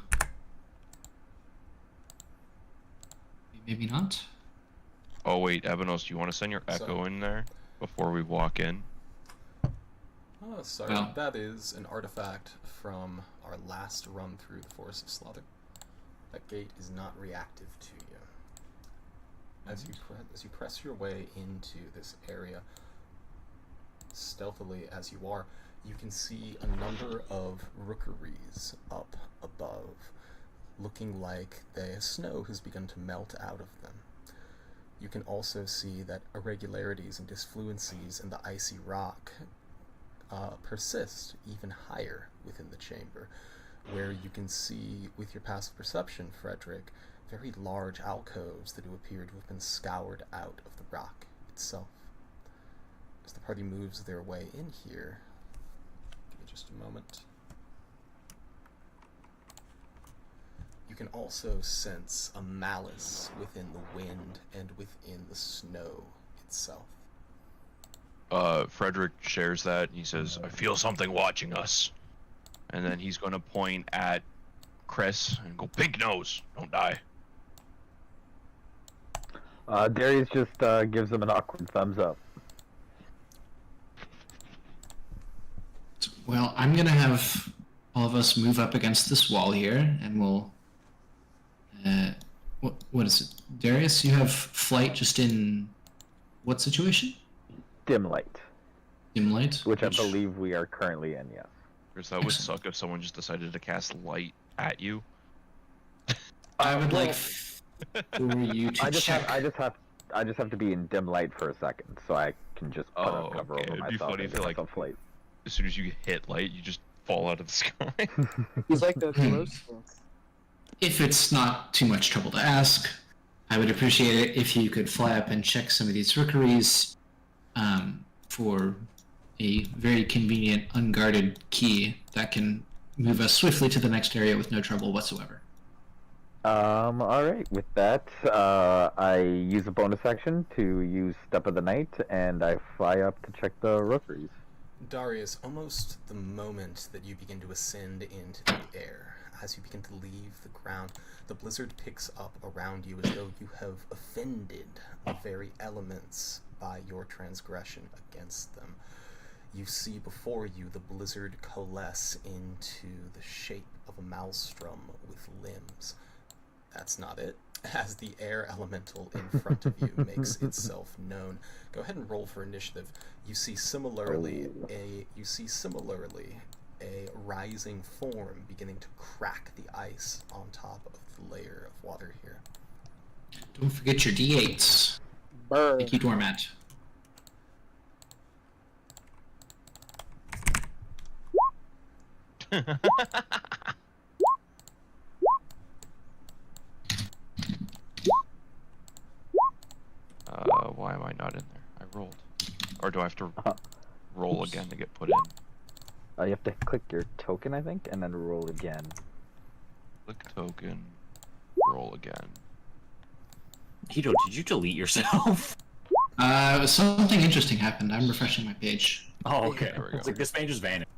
[SPEAKER 5] Maybe not.
[SPEAKER 1] Oh wait, Ebenos, do you want to send your echo in there before we walk in?
[SPEAKER 3] Oh, sorry.
[SPEAKER 5] Well.
[SPEAKER 3] That is an artifact from our last run through the Forest of Slaughter. That gate is not reactive to you. As you press your way into this area, stealthily as you are, you can see a number of rookeries up above, looking like the snow has begun to melt out of them. You can also see that irregularities and disfluencies in the icy rock persist even higher within the chamber, where you can see, with your passive perception, Frederick, very large alcoves that do appear to have been scoured out of the rock itself. As the party moves their way in here, give me just a moment. You can also sense a malice within the wind and within the snow itself.
[SPEAKER 1] Frederick shares that. He says, I feel something watching us. And then he's going to point at Chris and go, pink nose, don't die.
[SPEAKER 4] Darius just gives him an awkward thumbs up.
[SPEAKER 5] Well, I'm gonna have all of us move up against this wall here, and we'll. What is it, Darius? You have flight just in what situation?
[SPEAKER 4] Dim light,
[SPEAKER 5] Dim light,
[SPEAKER 4] which I believe we are currently in, yes.
[SPEAKER 1] Chris, that would suck if someone just decided to cast light at you.
[SPEAKER 5] I would like for you to
[SPEAKER 4] I just
[SPEAKER 5] check.
[SPEAKER 4] have to be in dim light for a second, so I can just put
[SPEAKER 1] Oh,
[SPEAKER 4] a cover
[SPEAKER 1] okay.
[SPEAKER 4] over
[SPEAKER 1] It'd be
[SPEAKER 4] myself
[SPEAKER 1] funny
[SPEAKER 4] and
[SPEAKER 1] if
[SPEAKER 4] give
[SPEAKER 1] it,
[SPEAKER 4] myself flight.
[SPEAKER 1] As soon as you hit light, you just fall out of the sky.
[SPEAKER 6] He's like that glow stick.
[SPEAKER 5] If it's not too much trouble to ask, I would appreciate it if you could fly up and check some of these rookeries for a very convenient, unguarded key that can move us swiftly to the next area with no trouble whatsoever.
[SPEAKER 4] Alright, with that, I use a bonus action to use Step of the Night, and I fly up to check the rookeries.
[SPEAKER 3] Darius, almost the moment that you begin to ascend into the air, as you begin to leave the ground, the blizzard picks up around you as though you have offended the very elements by your transgression against them. You see before you the blizzard coalesce into the shape of a maelstrom with limbs. That's not it, as the air elemental in front of you makes itself known. Go ahead and roll for initiative. You see similarly a rising form beginning to crack the ice on top of the layer of water here.
[SPEAKER 5] Don't forget your D8s.
[SPEAKER 6] Burr.
[SPEAKER 5] Thank you, Doormat.
[SPEAKER 1] not in there. I rolled. Or do I have to roll
[SPEAKER 4] Oops.
[SPEAKER 1] again to get put in?
[SPEAKER 4] You have to click your token, I think, and then roll again.
[SPEAKER 1] Click token. Roll again.
[SPEAKER 2] Hito, did you delete yourself?
[SPEAKER 5] Something interesting happened. I'm refreshing my page.
[SPEAKER 2] Oh, okay.
[SPEAKER 1] There we go.
[SPEAKER 2] It's like this man just vanished.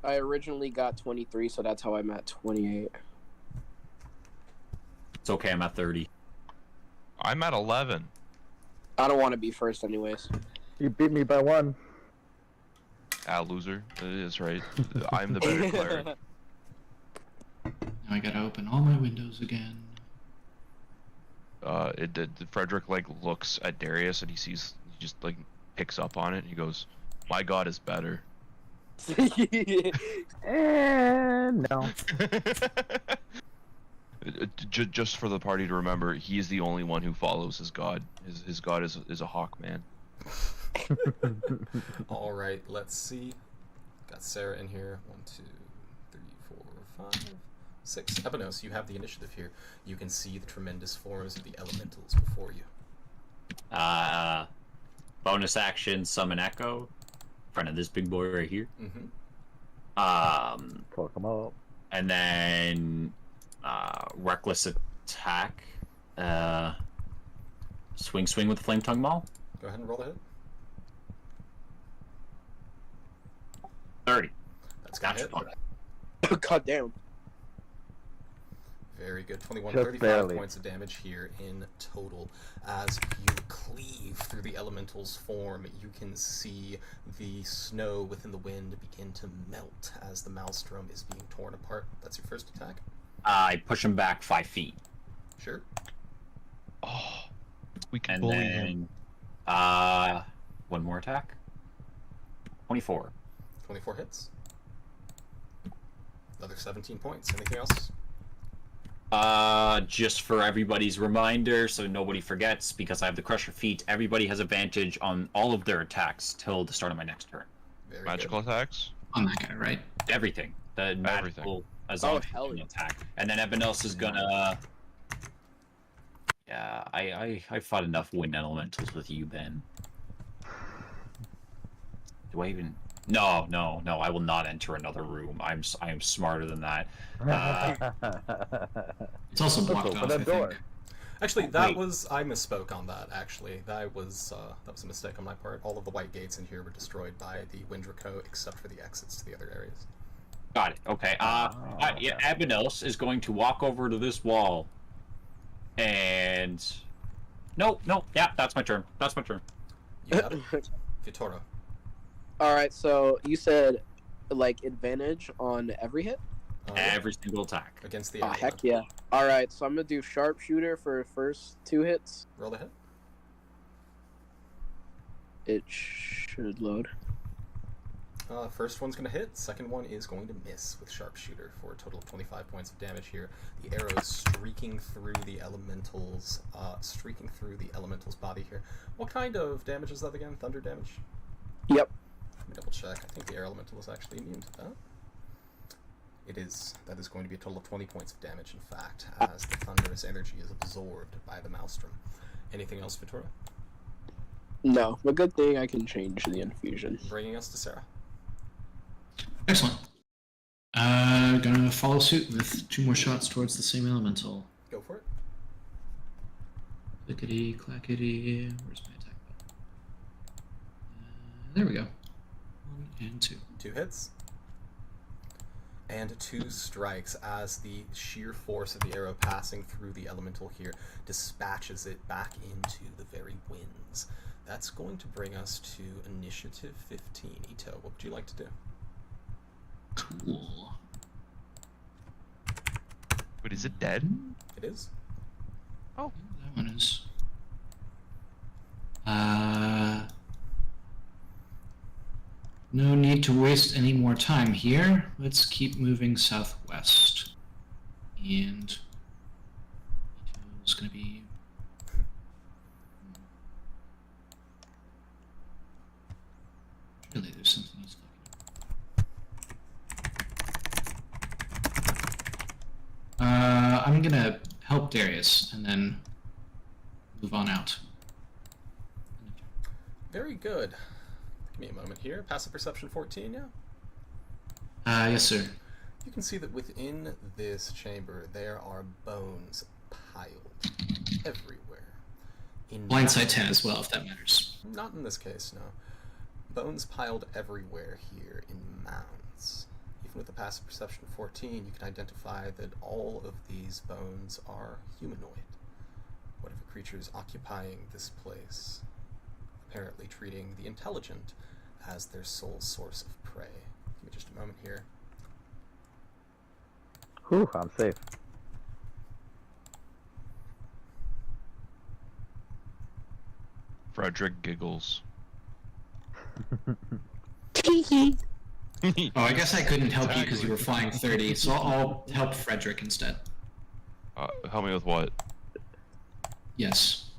[SPEAKER 6] I originally got 23, so that's how I'm at 28.
[SPEAKER 2] It's okay, I'm at 30.
[SPEAKER 1] I'm at 11.
[SPEAKER 6] I don't want to be first, anyways.
[SPEAKER 4] You beat me by 1.
[SPEAKER 1] Ah, loser. It is right. I'm the better cleric.
[SPEAKER 5] Now I gotta open all my windows again.
[SPEAKER 1] Frederick like looks at Darius and he just like picks up on it and he goes, "My God is better."
[SPEAKER 4] And no.
[SPEAKER 1] Just for the party to remember, he is the only one who follows his god. His god is a hawk man.
[SPEAKER 3] All right, let's see. Got Sarah in here. 1, 2, 3, 4, 5, 6. Epinos, you have the initiative here. You can see the tremendous forms of the elementals before you.
[SPEAKER 2] Bonus action, summon Echo. In front of this big boy right here.
[SPEAKER 3] Mm-hmm.
[SPEAKER 4] Fuck 'em up.
[SPEAKER 2] And then reckless attack. Swing with the flame tongue maul.
[SPEAKER 3] Go ahead and roll the hit.
[SPEAKER 2] 30.
[SPEAKER 3] That's gonna hit.
[SPEAKER 6] God damn.
[SPEAKER 3] Very good. 21,
[SPEAKER 4] Just
[SPEAKER 3] 35
[SPEAKER 4] barely.
[SPEAKER 3] points of damage here in total. As you cleave through the elemental's form, you can see the snow within the wind begin to melt as the maelstrom is being torn apart. That's your first attack.
[SPEAKER 2] I push him back 5 feet.
[SPEAKER 3] Sure.
[SPEAKER 1] Oh, we can
[SPEAKER 2] And
[SPEAKER 1] bully him.
[SPEAKER 2] then, one more attack. 24.
[SPEAKER 3] 24 hits. Another 17 points. Anything else?
[SPEAKER 2] Just for everybody's reminder, so nobody forgets, because I have the Crusher feat, everybody has advantage on all of their attacks till the start of my next turn.
[SPEAKER 3] Very
[SPEAKER 1] Magical attacks.
[SPEAKER 5] On that guy, right?
[SPEAKER 2] Everything. The magical, as
[SPEAKER 6] Oh,
[SPEAKER 2] long as
[SPEAKER 6] hell
[SPEAKER 2] you can
[SPEAKER 6] yeah.
[SPEAKER 2] attack. And then Ebenos is gonna... Yeah, I fought enough wind elementals with you, Ben. Do I even... No, I will not enter another room. I am smarter than that.
[SPEAKER 5] It's also blocked
[SPEAKER 4] open
[SPEAKER 5] off,
[SPEAKER 4] the
[SPEAKER 5] I
[SPEAKER 4] door.
[SPEAKER 5] think.
[SPEAKER 3] Actually, that
[SPEAKER 2] Wait.
[SPEAKER 3] was... I misspoke on that, actually. That was a mistake on my part. All of the white gates in here were destroyed by the Windraco, except for the exits to the other areas.
[SPEAKER 2] Got it. Okay. Yeah, Ebenos is going to walk over to this wall. And... No. Yeah, that's my turn.
[SPEAKER 3] You got it? Vitoro.
[SPEAKER 6] Alright, so you said, like, advantage on every hit?
[SPEAKER 2] Every single attack.
[SPEAKER 3] Against the
[SPEAKER 6] Oh,
[SPEAKER 3] area.
[SPEAKER 6] heck yeah. Alright, so I'm gonna do sharpshooter for first 2 hits.
[SPEAKER 3] Roll the hit.
[SPEAKER 6] It should load.
[SPEAKER 3] First one's going to hit. Second one is going to miss with sharpshooter for a total of 25 points of damage here. The arrow is streaking through the elemental's body here. What kind of damage is that again? Thunder damage?
[SPEAKER 6] Yep.
[SPEAKER 3] Let me double check. I think the air elemental is actually immune to that. It is. That is going to be a total of 20 points of damage, in fact, as the thunderous energy is absorbed by the maelstrom. Anything else, Vittoria?
[SPEAKER 6] No, but good thing I can change the infusion.
[SPEAKER 3] Bringing us to Sarah.
[SPEAKER 5] Excellent. Gonna follow suit with 2 more shots towards the same elemental.
[SPEAKER 3] Go for it.
[SPEAKER 5] Clickety clackety. Where's my attack button? There we go. 1 and 2.
[SPEAKER 3] 2 hits. And 2 strikes as the sheer force of the arrow passing through the elemental here dispatches it back into the very winds. That's going to bring us to initiative 15. Ito, what would you like to do?
[SPEAKER 5] Cool.
[SPEAKER 1] Wait, is it dead?
[SPEAKER 3] It is.
[SPEAKER 5] That one is. No need to waste any more time here. Let's keep moving southwest. And it's gonna be. Surely there's something he's looking. I'm gonna help Darius and then move on out.
[SPEAKER 3] Very good. Give me a moment here. Passive perception 14, yeah?
[SPEAKER 5] Yes, sir.
[SPEAKER 3] You can see that within this chamber there are bones piled everywhere.
[SPEAKER 5] Blindside 10 as well, if that matters.
[SPEAKER 3] Not in this case, no. Bones piled everywhere here in mounds. Even with a passive perception of 14, you can identify that all of these bones are humanoid. Whatever creatures occupying this place, apparently treating the intelligent as their sole source of prey. Give me just a moment here.
[SPEAKER 4] Whew, I'm safe.
[SPEAKER 1] Frederick giggles.
[SPEAKER 5] Oh, I guess I couldn't help you because you were flying 30, so I'll help Frederick instead.
[SPEAKER 1] Help me with what?
[SPEAKER 5] Yes.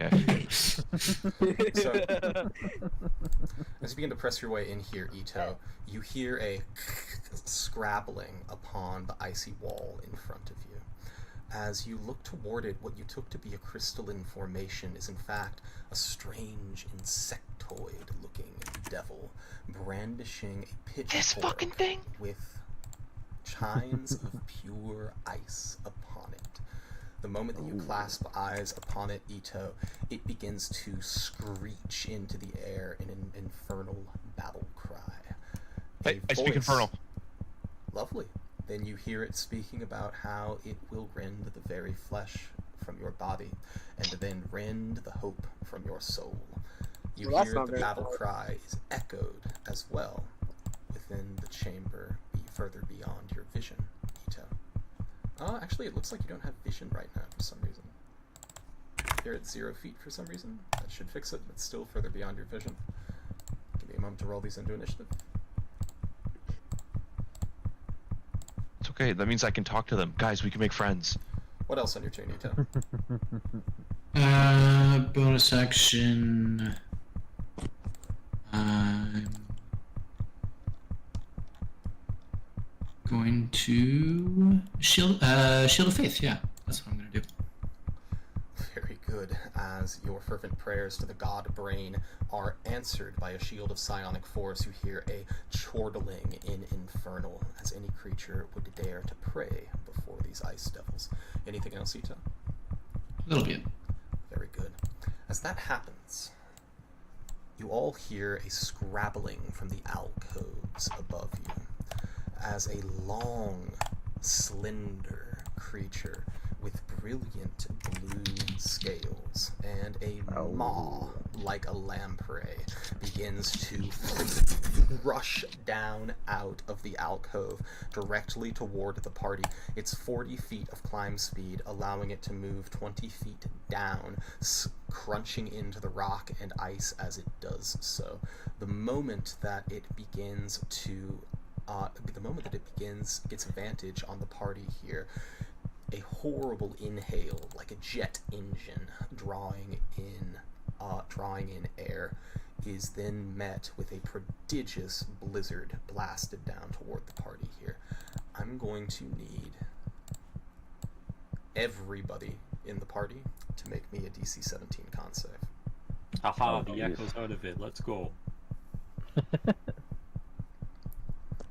[SPEAKER 1] Okay.
[SPEAKER 3] So, as you begin to press your way in here, Ito, you hear a scrabbling upon the icy wall in front of you. As you look toward it, what you took to be a crystalline formation is in fact a strange insectoid-looking devil brandishing a pitchfork with chimes of pure ice upon it. The moment that you clasp eyes upon it, Ito, it begins to screech into the air in an infernal battle cry.
[SPEAKER 1] Hey, I speak infernal.
[SPEAKER 3] Lovely. Then you hear it speaking about how it will rend the very flesh from your body, and then rend the hope from your soul. You hear the battle cry is echoed as well within the chamber, further beyond your vision, Ito. Actually, it looks like you don't have vision right now for some reason. You're at 0 feet for some reason. That should fix it, but still further beyond your vision. Give me a moment to roll these into initiative.
[SPEAKER 1] It's okay. That means I can talk to them. Guys, we can make friends.
[SPEAKER 3] What else on your turn, Ito?
[SPEAKER 5] Bonus action. I'm going to shield of faith. Yeah, that's what I'm gonna do.
[SPEAKER 3] Very good, as your fervent prayers to the god brain are answered by a shield of psionic force. You hear a chortling in infernal, as any creature would dare to pray before these ice devils. Anything else, Ito?
[SPEAKER 5] A little bit.
[SPEAKER 3] Very good. As that happens, you all hear a scrabbling from the alcoves above you, as a long, slender creature with brilliant blue scales and a maw like a lamprey begins to rush down out of the alcove directly toward the party. It's 40 feet of climb speed, allowing it to move 20 feet down, crunching into the rock and ice as it does so. The moment that it begins to gets advantage on the party here, a horrible inhale, like a jet engine drawing in air, is then met with a prodigious blizzard blasted down toward the party here. I'm going to need everybody in the party to make me a DC 17 con save.
[SPEAKER 2] Haha, the echo's out of it. Let's go.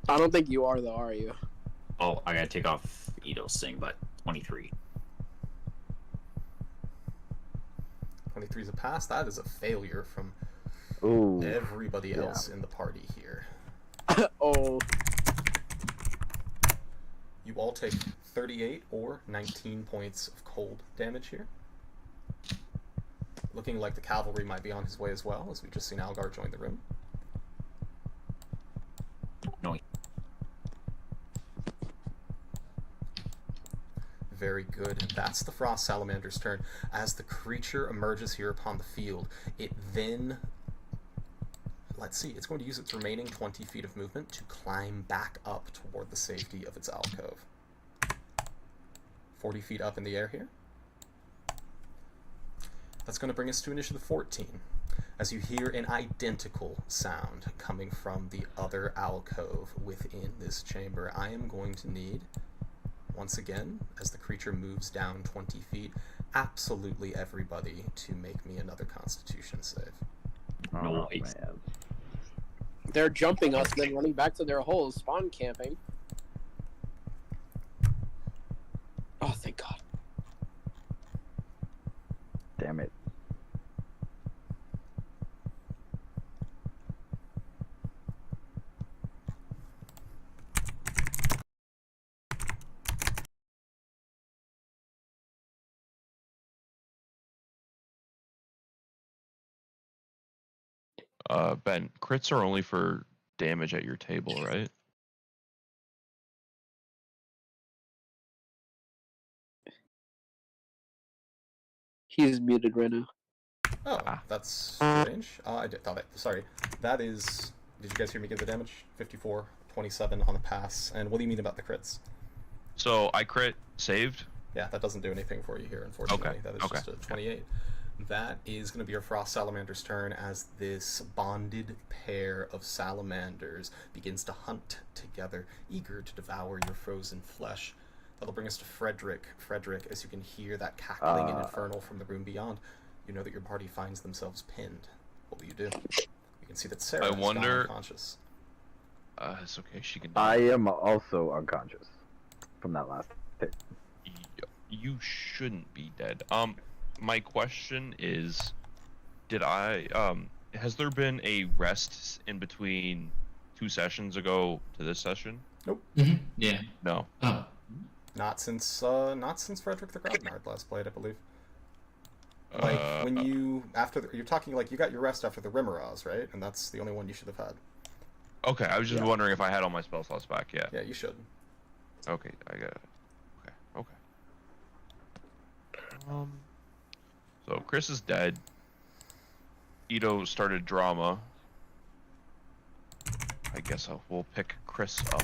[SPEAKER 6] I don't think you are, though, are you?
[SPEAKER 2] Oh, I gotta take off Ito's thing, but 23.
[SPEAKER 3] 23 is a pass. That is a failure from everybody else in the party here.
[SPEAKER 6] Oh.
[SPEAKER 3] You all take 38 or 19 points of cold damage here. Looking like the cavalry might be on his way as well, as we've just seen Algar join the room.
[SPEAKER 2] No.
[SPEAKER 3] Very good. That's the Frost Salamander's turn. As the creature emerges here upon the field, it then... Let's see, it's going to use its remaining 20 feet of movement to climb back up toward the safety of its alcove. 40 feet up in the air here. That's going to bring us to initiative 14. As you hear an identical sound coming from the other alcove within this chamber, I am going to need, once again, as the creature moves down 20 feet, absolutely everybody to make me another Constitution save.
[SPEAKER 4] Oh,
[SPEAKER 2] Nice.
[SPEAKER 4] man.
[SPEAKER 6] They're jumping us, then running back to their holes, spawn camping. Oh, thank God.
[SPEAKER 4] Damn it.
[SPEAKER 1] Ben, crits are only for damage at your table, right?
[SPEAKER 6] He's muted right now.
[SPEAKER 3] Oh,
[SPEAKER 1] Ah.
[SPEAKER 3] that's strange. I thought it. Sorry. That is. Did you guys hear me give the damage? 54, 27 on the pass. And what do you mean about the crits?
[SPEAKER 1] So I crit saved.
[SPEAKER 3] Yeah, that doesn't do anything for you here, unfortunately.
[SPEAKER 1] Okay,
[SPEAKER 3] That is
[SPEAKER 1] okay.
[SPEAKER 3] just a 28. That is going to be your Frost Salamander's turn as this bonded pair of salamanders begins to hunt together, eager to devour your frozen flesh. That'll bring us to Frederick. Frederick, as you can hear that cackling and infernal from the room beyond, you know that your party finds themselves pinned. What will you do? You can see that Sarah has gone unconscious.
[SPEAKER 1] It's okay. She can.
[SPEAKER 4] I am also unconscious from that last hit.
[SPEAKER 1] You shouldn't be dead. My question is, has there been a rest in between 2 sessions ago to this session?
[SPEAKER 5] Mm-hmm. Yeah.
[SPEAKER 1] No.
[SPEAKER 5] Oh.
[SPEAKER 3] Not since Frederick the Grognard last played, I believe. Like when you you're talking like you got your rest after the Rimmeraz, right? And that's the only one you should have had.
[SPEAKER 1] Okay, I was just wondering if I had all my spell slots back. Yeah.
[SPEAKER 3] Yeah, you should.
[SPEAKER 1] Okay, I got it. Okay. So Chris is dead. Ito started drama. I guess we'll pick Chris up.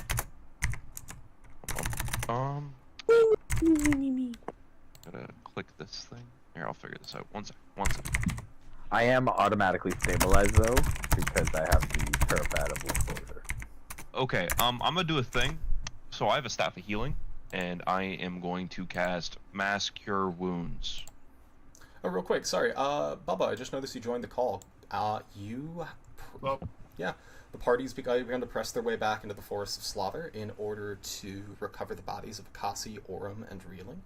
[SPEAKER 1] Gotta click this thing. Here, I'll figure this out. One sec.
[SPEAKER 4] I am automatically stabilized though, because I have the Paraphat of Exposure.
[SPEAKER 1] Okay, I'm gonna do a thing. So I have a staff of healing, and I am going to cast Mass Cure Wounds.
[SPEAKER 3] Oh, real quick, sorry. Bubba, I just noticed you joined the call. Yeah, the party's begun to press their way back into the Forest of Slaughter in order to recover the bodies of Akasi, Orim, and Reeling.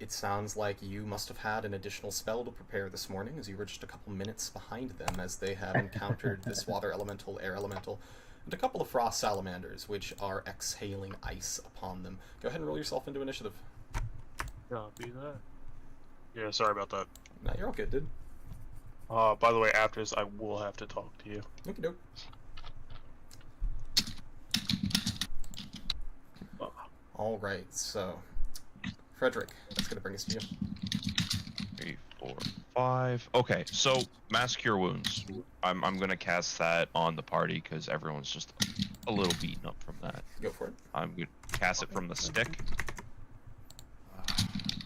[SPEAKER 3] It sounds like you must have had an additional spell to prepare this morning, as you were just a couple minutes behind them as they have encountered this water elemental, air elemental, and a couple of frost salamanders, which are exhaling ice upon them. Go ahead and roll yourself into initiative.
[SPEAKER 7] Copy that. Yeah, sorry about that.
[SPEAKER 3] No, you're all good, dude.
[SPEAKER 7] By the way, after this, I will have to talk to you.
[SPEAKER 3] Okie doke. All right, so Frederick, that's gonna bring us to you.
[SPEAKER 1] 3, 4, 5. Okay, so Mass Cure Wounds. I'm gonna cast that on the party because everyone's just a little beaten up from that.
[SPEAKER 3] Go for it.
[SPEAKER 1] I'm gonna cast it from the stick.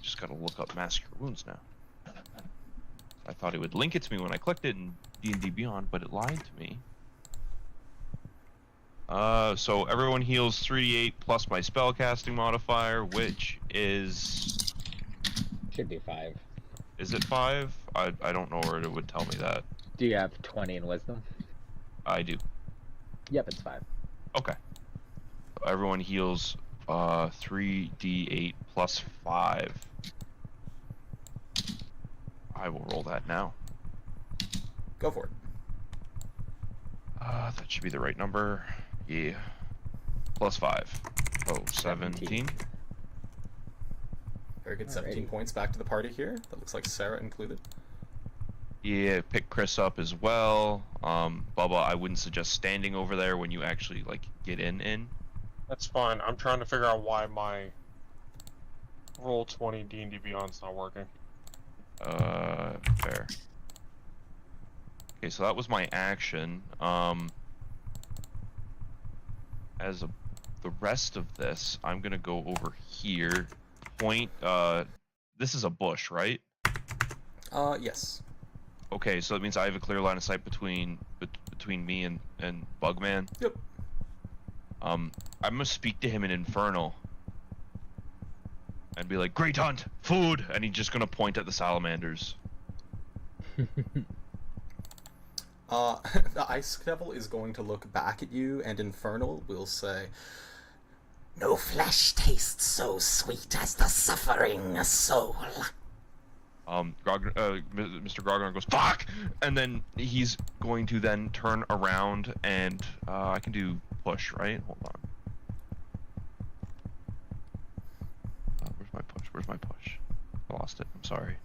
[SPEAKER 1] Just gotta look up Mass Cure Wounds now. I thought it would link it to me when I clicked it in D&D Beyond, but it lied to me. So everyone heals 3d8 plus my spellcasting modifier, which is...
[SPEAKER 4] Should be 5.
[SPEAKER 1] Is it 5? I don't know where it would tell me that.
[SPEAKER 4] Do you have 20 in Wisdom?
[SPEAKER 1] I do.
[SPEAKER 4] Yep, it's 5.
[SPEAKER 1] Okay. Everyone heals 3d8 plus 5. I will roll that now.
[SPEAKER 3] Go for it.
[SPEAKER 1] That should be the right number. Yeah. Plus 5. Oh, 17.
[SPEAKER 3] Very good. 17 points back to the party here. That looks like Sarah included.
[SPEAKER 1] Yeah, pick Chris up as well. Bubba, I wouldn't suggest standing over there when you actually, like, get in.
[SPEAKER 7] That's fine. I'm trying to figure out why my Roll20 D&D Beyond's not working.
[SPEAKER 1] Fair. Okay, so that was my action. The rest of this, I'm gonna go over here. Point, this is a bush, right?
[SPEAKER 3] Yes.
[SPEAKER 1] Okay, so that means I have a clear line of sight between me and Bugman.
[SPEAKER 3] Yep.
[SPEAKER 1] I'm gonna speak to him in Infernal. And be like, "Great hunt! Food!" And he's just gonna point at the salamanders.
[SPEAKER 3] The Ice Devil is going to look back at you, and Infernal will say, "No flesh tastes so sweet as the suffering soul."
[SPEAKER 1] Mr. Grognar goes, "Fuck!" And then he's going to then turn around and, I can do push, right? Hold on. Where's my push? Where's my push? I lost it. I'm sorry.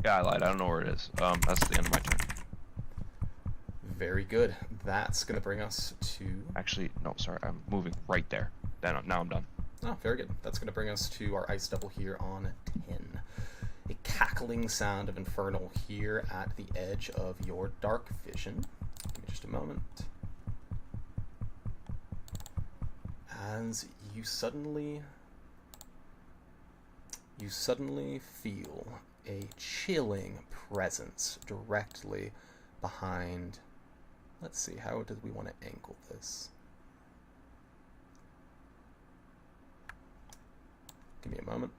[SPEAKER 1] Yeah, I lied. I don't know where it is. That's the end of my turn.
[SPEAKER 3] Very good. That's going to bring us to...
[SPEAKER 1] Actually, no, sorry. I'm moving right there. Now I'm done.
[SPEAKER 3] Oh, very good. That's going to bring us to our Ice Devil here on 10. A cackling sound of Infernal here at the edge of your dark vision. Give me just a moment. As you suddenly feel a chilling presence directly behind... Let's see, how do we want to angle this? Give me a moment.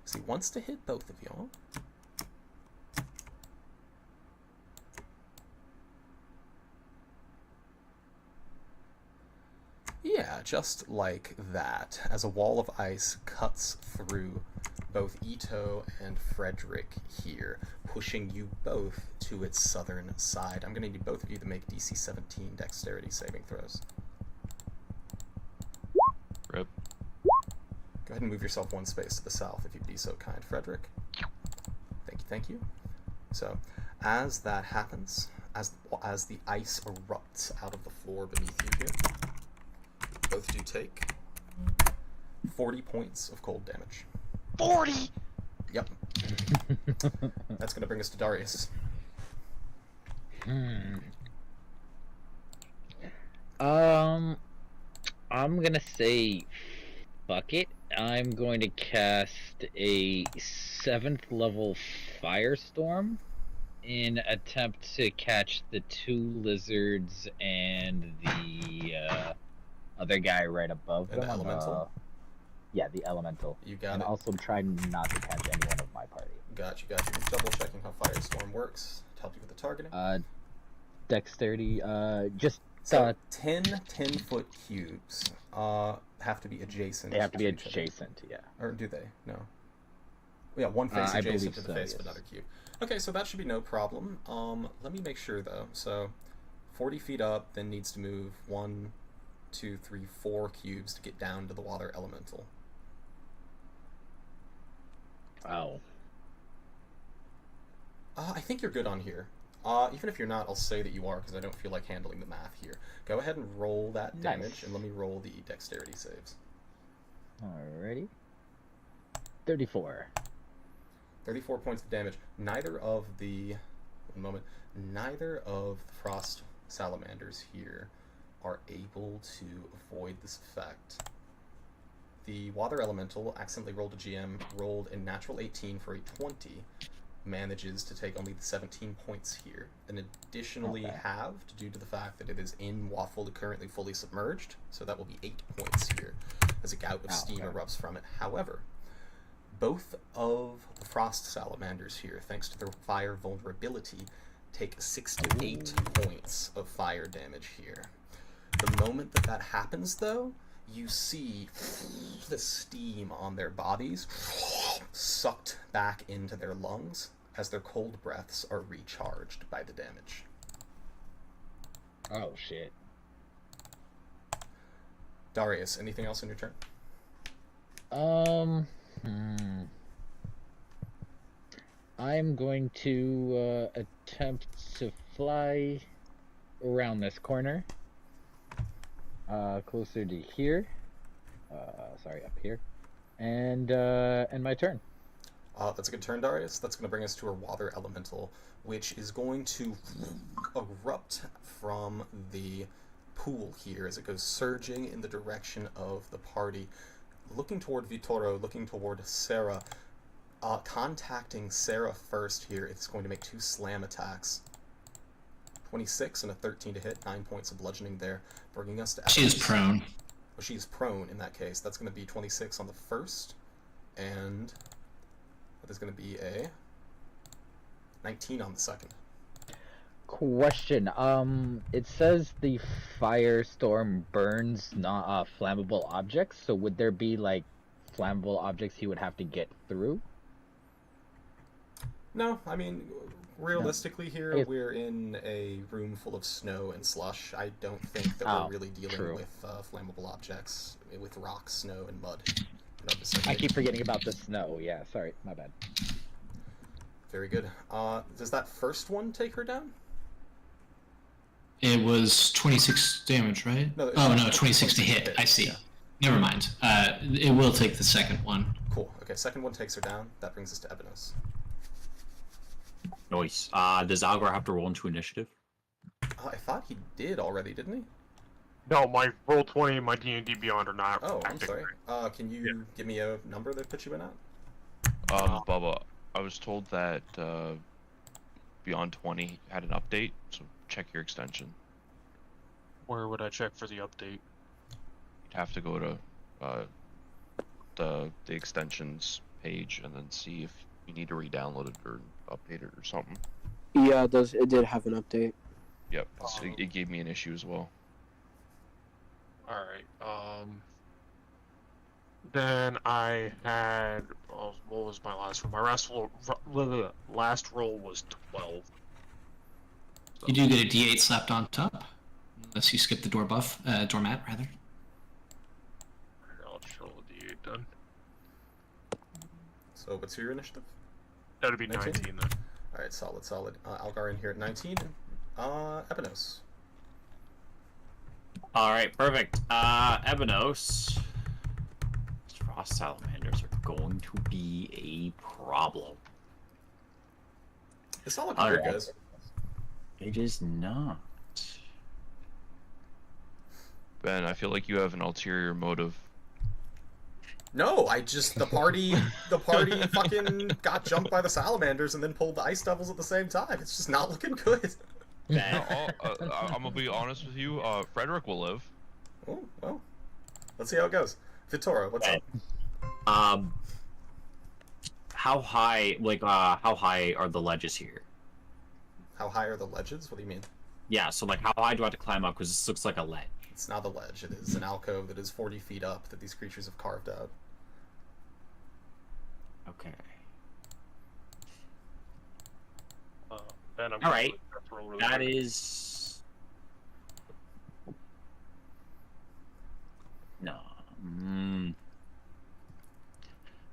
[SPEAKER 3] So he wants to hit both of y'all. Yeah, just like that, as a wall of ice cuts through both Ito and Frederick here, pushing you both to its southern side. I'm going to need both of you to make DC 17 dexterity saving throws.
[SPEAKER 1] Rip.
[SPEAKER 3] Go ahead and move yourself one space to the south if you'd be so kind, Frederick. Thank you. So, as that happens, as the ice erupts out of the floor beneath you here, both do take 40 points of cold damage.
[SPEAKER 1] 40!
[SPEAKER 3] Yep. That's going to bring us to Darius.
[SPEAKER 4] I'm gonna say fuck it. I'm going to cast a 7th level Firestorm in attempt to catch the 2 lizards and the other guy right above
[SPEAKER 3] And
[SPEAKER 4] them.
[SPEAKER 3] the elemental?
[SPEAKER 4] Yeah, the elemental.
[SPEAKER 3] You got
[SPEAKER 4] and
[SPEAKER 3] it.
[SPEAKER 4] also try not to catch anyone of my party.
[SPEAKER 3] Got you. Just double checking how Firestorm works to help you with the targeting.
[SPEAKER 4] Dexterity, just...
[SPEAKER 3] So 10 10-foot cubes have to be adjacent.
[SPEAKER 4] They have to be
[SPEAKER 3] each other.
[SPEAKER 4] adjacent, yeah.
[SPEAKER 3] Or do they? No. Yeah, one face
[SPEAKER 4] I
[SPEAKER 3] adjacent
[SPEAKER 4] believe
[SPEAKER 3] to the
[SPEAKER 4] so,
[SPEAKER 3] face
[SPEAKER 4] yes.
[SPEAKER 3] of another cube. Okay, so that should be no problem. Let me make sure though. So 40 feet up, then needs to move 1, 2, 3, 4 cubes to get down to the water elemental.
[SPEAKER 4] Oh.
[SPEAKER 3] I think you're good on here. Even if you're not, I'll say that you are because I don't feel like handling the math here. Go ahead and roll that damage,
[SPEAKER 4] Nice.
[SPEAKER 3] and let me roll the dexterity saves.
[SPEAKER 4] Alrighty. 34.
[SPEAKER 3] 34 points of damage. Neither of the frost salamanders here are able to avoid this effect. The water elemental accidentally rolled a natural 18 for a 20, manages to take only the 17 points here, and additionally halved due to the fact that it is currently fully submerged, so that will be 8 points here, as a gout of steam erupts from it. However, both of the frost salamanders here, thanks to their fire vulnerability, take 6 to 8 points of fire damage here. The moment that happens, though, you see the steam on their bodies sucked back into their lungs as their cold breaths are recharged by the damage.
[SPEAKER 4] Oh, shit.
[SPEAKER 3] Darius, anything else on your turn?
[SPEAKER 4] I'm going to attempt to fly around this corner. Closer to here. Sorry, up here. And my turn.
[SPEAKER 3] That's a good turn, Darius. That's going to bring us to our water elemental, which is going to erupt from the pool here as it goes surging in the direction of the party, looking toward Vittorio, looking toward Sarah, contacting Sarah first here. It's going to make 2 slam attacks. 26 and a 13 to hit, 9 points of bludgeoning there, bringing us to...
[SPEAKER 5] She is prone.
[SPEAKER 3] Well, she is prone in that case. That's going to be 26 on the first, and that is going to be a 19 on the second.
[SPEAKER 4] Question. It says the firestorm burns not flammable objects. So would there be like flammable objects he would have to get through?
[SPEAKER 3] No, I mean, realistically here, we're in a room full of snow and slush. I don't think that we're really dealing with flammable objects, with rocks, snow, and mud.
[SPEAKER 4] I keep forgetting about the snow. Yeah, sorry, my bad.
[SPEAKER 3] Very good. Does that first one take her down?
[SPEAKER 5] It was 26 damage, right?
[SPEAKER 3] No,
[SPEAKER 5] oh, no, 26 to hit. I see.
[SPEAKER 3] Yeah.
[SPEAKER 5] Never mind. It will take the second one.
[SPEAKER 3] Cool. Okay, second one takes her down. That brings us to Ebenos.
[SPEAKER 2] Nice. Does Algar have to roll into initiative?
[SPEAKER 3] I thought he did already, didn't he?
[SPEAKER 7] No, my roll 20 and my D&D Beyond are not.
[SPEAKER 3] Oh, I'm
[SPEAKER 7] acting.
[SPEAKER 3] sorry. Can you give me a number that puts you in at?
[SPEAKER 1] Bubba, I was told that Beyond 20 had an update, so check your extension.
[SPEAKER 7] Where would I check for the update?
[SPEAKER 1] You'd have to go to the extensions page and then see if you need to re-download it or update it or something.
[SPEAKER 6] Yeah, it does. It did have an update.
[SPEAKER 1] Yep, it gave me an issue as well.
[SPEAKER 7] Alright, then I had, what was my last roll? My last roll was 12. So.
[SPEAKER 5] You do get a D8 slapped on top, unless you skip the doormat, rather.
[SPEAKER 7] I'll just roll a D8 then.
[SPEAKER 3] So what's your initiative?
[SPEAKER 7] That'd be 19 then.
[SPEAKER 3] Alright, solid. Algar in here at 19. Ebenos.
[SPEAKER 2] Alright, perfect. Ebenos. Frost salamanders are going to be a problem.
[SPEAKER 3] It's not looking good, guys.
[SPEAKER 2] It is not.
[SPEAKER 1] Ben, I feel like you have an ulterior motive.
[SPEAKER 3] No, the party fucking got jumped by the salamanders and then pulled the ice devils at the same time. It's just not looking good.
[SPEAKER 1] I'm gonna be honest with you. Frederick will live.
[SPEAKER 3] Oh, well. Let's see how it goes. Vitora, what's up?
[SPEAKER 2] How high are the ledges here?
[SPEAKER 3] How high are the ledges? What do you mean?
[SPEAKER 2] Yeah, so like how high do I have to climb up? Because this looks like a ledge.
[SPEAKER 3] It's not a ledge. It is an alcove that is 40 feet up that these creatures have carved out.
[SPEAKER 2] Okay.
[SPEAKER 7] Ben, I'm
[SPEAKER 2] Alright.
[SPEAKER 7] Really
[SPEAKER 2] That
[SPEAKER 7] quick.
[SPEAKER 2] is... No.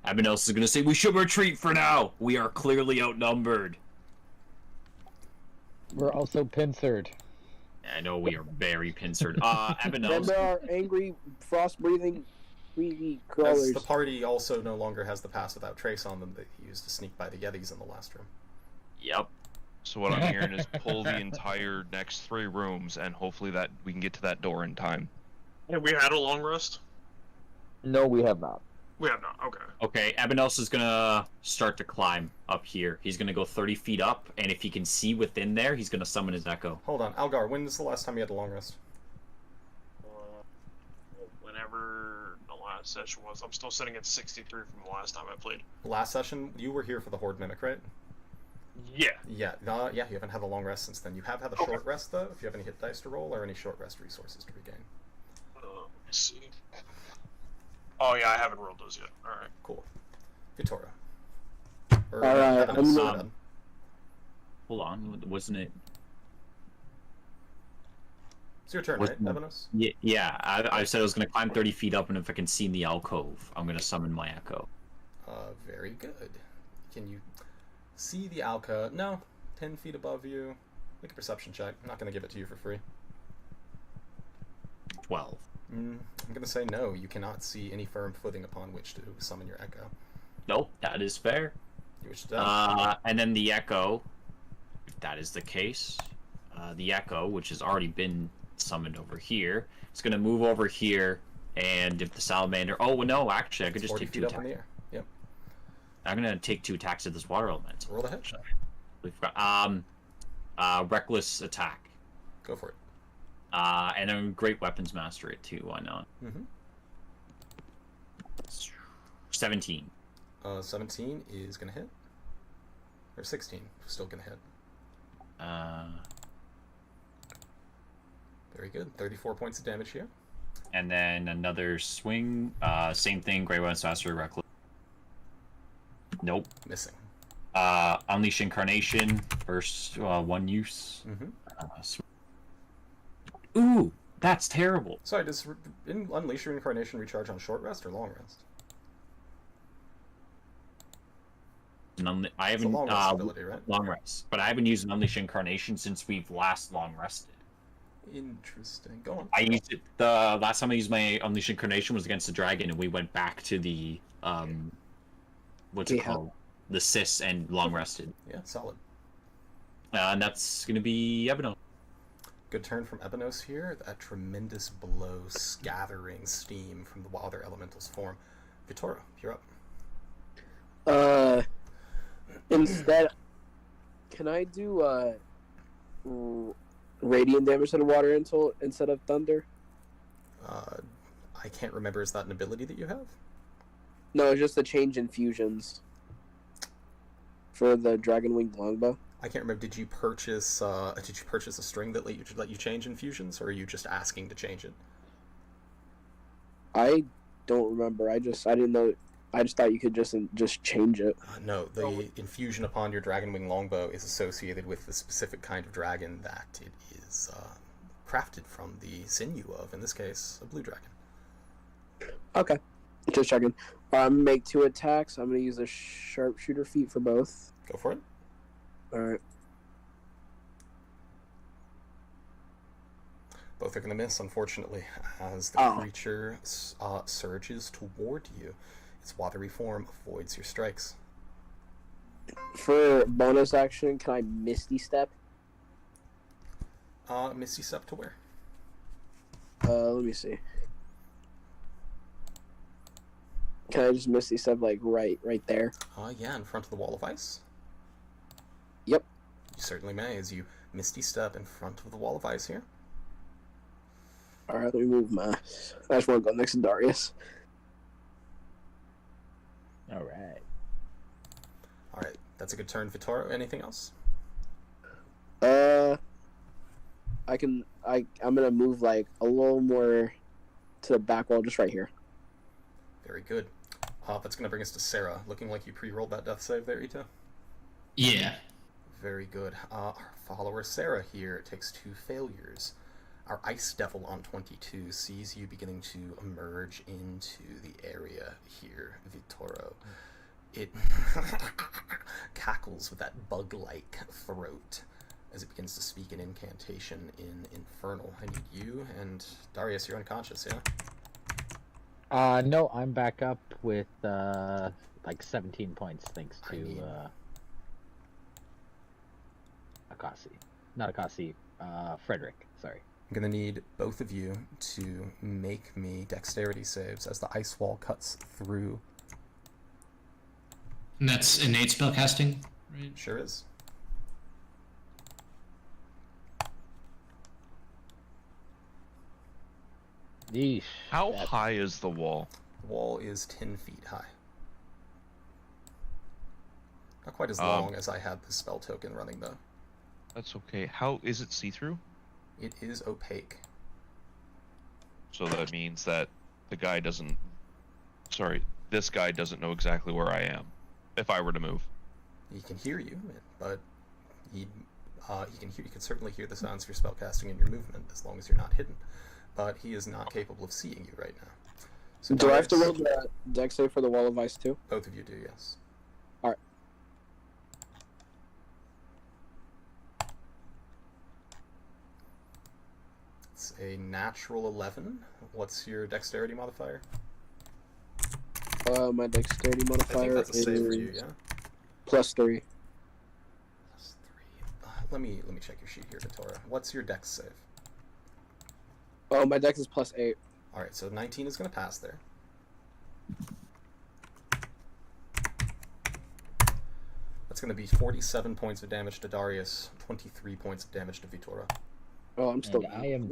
[SPEAKER 2] Abenos is going to say, we should retreat for now. We are clearly outnumbered.
[SPEAKER 4] We're also pincered.
[SPEAKER 2] I know we are very pincered. Abenos.
[SPEAKER 6] Remember our angry, frost-breathing, greedy
[SPEAKER 3] As
[SPEAKER 6] crawlers.
[SPEAKER 3] the party also no longer has the pass without trace on them that he used to sneak by the Yetis in the last room.
[SPEAKER 2] Yep.
[SPEAKER 1] So what I'm hearing is pull the entire next 3 rooms, and hopefully that we can get to that door in time.
[SPEAKER 7] Have we had a long rest?
[SPEAKER 4] No, we have not.
[SPEAKER 7] We have not. Okay.
[SPEAKER 2] Okay, Abenos is gonna start to climb up here. He's gonna go 30 feet up, and if he can see within there, he's gonna summon his echo.
[SPEAKER 3] Hold on, Algar, when was the last time you had a long rest?
[SPEAKER 7] Whenever the last session was. I'm still sitting at 63 from the last time I played.
[SPEAKER 3] Last session, you were here for the Horde Mimic, right?
[SPEAKER 7] Yeah.
[SPEAKER 3] Yeah, you haven't had a long rest since then. You have had a short rest, though, if you have any hit dice to roll or any short rest resources to regain.
[SPEAKER 7] Let's see. Oh, yeah, I haven't rolled those yet. Alright.
[SPEAKER 3] Cool. Vitora.
[SPEAKER 6] Alright, I'm
[SPEAKER 3] not.
[SPEAKER 2] Hold on, wasn't it?
[SPEAKER 3] It's your turn, right, Ebenos?
[SPEAKER 2] Yeah, I said I was gonna climb 30 feet up, and if I can see in the alcove, I'm gonna summon my echo.
[SPEAKER 3] Very good. Can you see the alcove? No. 10 feet above you. Make a perception check. I'm not gonna give it to you for free.
[SPEAKER 2] 12.
[SPEAKER 3] I'm gonna say no. You cannot see any firm footing upon which to summon your echo.
[SPEAKER 2] Nope, that is fair.
[SPEAKER 3] You wish to
[SPEAKER 2] And then the echo, if that is the case, the echo, which has already been summoned over here, is gonna move over here, and if the salamander... Oh, no, actually, I could just
[SPEAKER 3] 40
[SPEAKER 2] take
[SPEAKER 3] feet
[SPEAKER 2] 2
[SPEAKER 3] up in
[SPEAKER 2] attacks.
[SPEAKER 3] the air. Yep.
[SPEAKER 2] I'm gonna take 2 attacks at this water element.
[SPEAKER 3] Roll the hit.
[SPEAKER 2] We've got, reckless attack.
[SPEAKER 3] Go for it.
[SPEAKER 2] And I'm Great Weapons Master it too. Why not?
[SPEAKER 3] Mm-hmm.
[SPEAKER 2] 17.
[SPEAKER 3] 17 is gonna hit. Or 16, still gonna hit. Very good. 34 points of damage here.
[SPEAKER 2] And then another swing. Same thing. Great Weapons Master, Reckless. Nope.
[SPEAKER 3] Missing.
[SPEAKER 2] Unleash Incarnation. First one use.
[SPEAKER 3] Mm-hmm.
[SPEAKER 2] Ooh, that's terrible.
[SPEAKER 3] Sorry, does Unleash Your Incarnation recharge on short rest or long rest?
[SPEAKER 2] I
[SPEAKER 3] It's a
[SPEAKER 2] haven't
[SPEAKER 3] long rest ability, right?
[SPEAKER 2] long rest, but I haven't used an Unleash Incarnation since we've last long rested.
[SPEAKER 3] Interesting. Go on.
[SPEAKER 2] I used it the last time I used my Unleash Incarnation was against the dragon, and we went back to the what's it called? The Sis and long rested.
[SPEAKER 3] Yeah, solid.
[SPEAKER 2] And that's gonna be Ebenos.
[SPEAKER 3] Good turn from Ebenos here. That tremendous blow scattering steam from the wilder elemental's form. Vittorio, you're up.
[SPEAKER 6] Instead, can I do radiant damage to the water instead of thunder?
[SPEAKER 3] I can't remember. Is that an ability that you have?
[SPEAKER 6] No, it's just a change in fusions for the dragon winged longbow.
[SPEAKER 3] I can't remember. Did you purchase a string that let you change infusions, or are you just asking to change it?
[SPEAKER 6] I don't remember. I didn't know. I just thought you could just change it.
[SPEAKER 3] No, the infusion upon your dragon wing longbow is associated with the specific kind of dragon that it is crafted from the sinew of. In this case, a blue dragon.
[SPEAKER 6] Okay, just checking. I'm gonna make 2 attacks. I'm gonna use a sharpshooter feat for both.
[SPEAKER 3] Go for it.
[SPEAKER 6] All right.
[SPEAKER 3] Both are going to miss, unfortunately, as the creature surges toward you. Its watery form avoids your strikes.
[SPEAKER 6] For bonus action, can I Misty Step?
[SPEAKER 3] Misty Step to where?
[SPEAKER 6] Let me see. Can I just Misty Step like right there?
[SPEAKER 3] Yeah, in front of the wall of ice.
[SPEAKER 6] Yep.
[SPEAKER 3] You certainly may, as you Misty Step in front of the wall of ice here.
[SPEAKER 6] Alright, let me move my... I just want to go next to Darius.
[SPEAKER 4] Alright.
[SPEAKER 3] Alright, that's a good turn, Vittorio. Anything else?
[SPEAKER 6] I'm gonna move like a little more to the back wall, just right here.
[SPEAKER 3] Very good. That's gonna bring us to Sarah. Looking like you pre-rolled that death save there, Ito?
[SPEAKER 5] Yeah.
[SPEAKER 3] Very good. Our follower Sarah here takes 2 failures. Our Ice Devil on 22 sees you beginning to emerge into the area here, Vittorio. It cackles with that bug-like throat as it begins to speak an incantation in Infernal. I need you, and Darius, you're unconscious, yeah?
[SPEAKER 4] No, I'm back up with, like 17 points thanks to, Akasi. Not Akasi, Frederick, sorry.
[SPEAKER 3] I'm going to need both of you to make me dexterity saves as the ice wall cuts through.
[SPEAKER 5] And that's innate spellcasting, right?
[SPEAKER 3] Sure is.
[SPEAKER 4] Yeesh.
[SPEAKER 1] How high is the wall?
[SPEAKER 3] The wall is 10 feet high. Not quite as long as I had the spell token running, though.
[SPEAKER 1] That's okay. How is it see-through?
[SPEAKER 3] It is opaque.
[SPEAKER 1] So that means that the guy doesn't... Sorry, this guy doesn't know exactly where I am, if I were to move.
[SPEAKER 3] He can hear you, but he can certainly hear the sounds of your spellcasting and your movement, as long as you're not hidden. But he is not capable of seeing you right now. So
[SPEAKER 6] do I have to roll the dex save for the wall of ice too?
[SPEAKER 3] Both of you do, yes.
[SPEAKER 6] Alright.
[SPEAKER 3] It's a natural 11. What's your dexterity modifier?
[SPEAKER 6] My dexterity
[SPEAKER 3] I think
[SPEAKER 6] modifier
[SPEAKER 3] that's a
[SPEAKER 6] is
[SPEAKER 3] save for you, yeah?
[SPEAKER 6] +3.
[SPEAKER 3] Plus 3. Let me check your sheet here, Vittorio. What's your dex save?
[SPEAKER 6] Oh, my dex is +8.
[SPEAKER 3] Alright, so 19 is going to pass there. That's going to be 47 points of damage to Darius, 23 points of damage to Vittorio.
[SPEAKER 6] Oh, I'm still.
[SPEAKER 4] And I am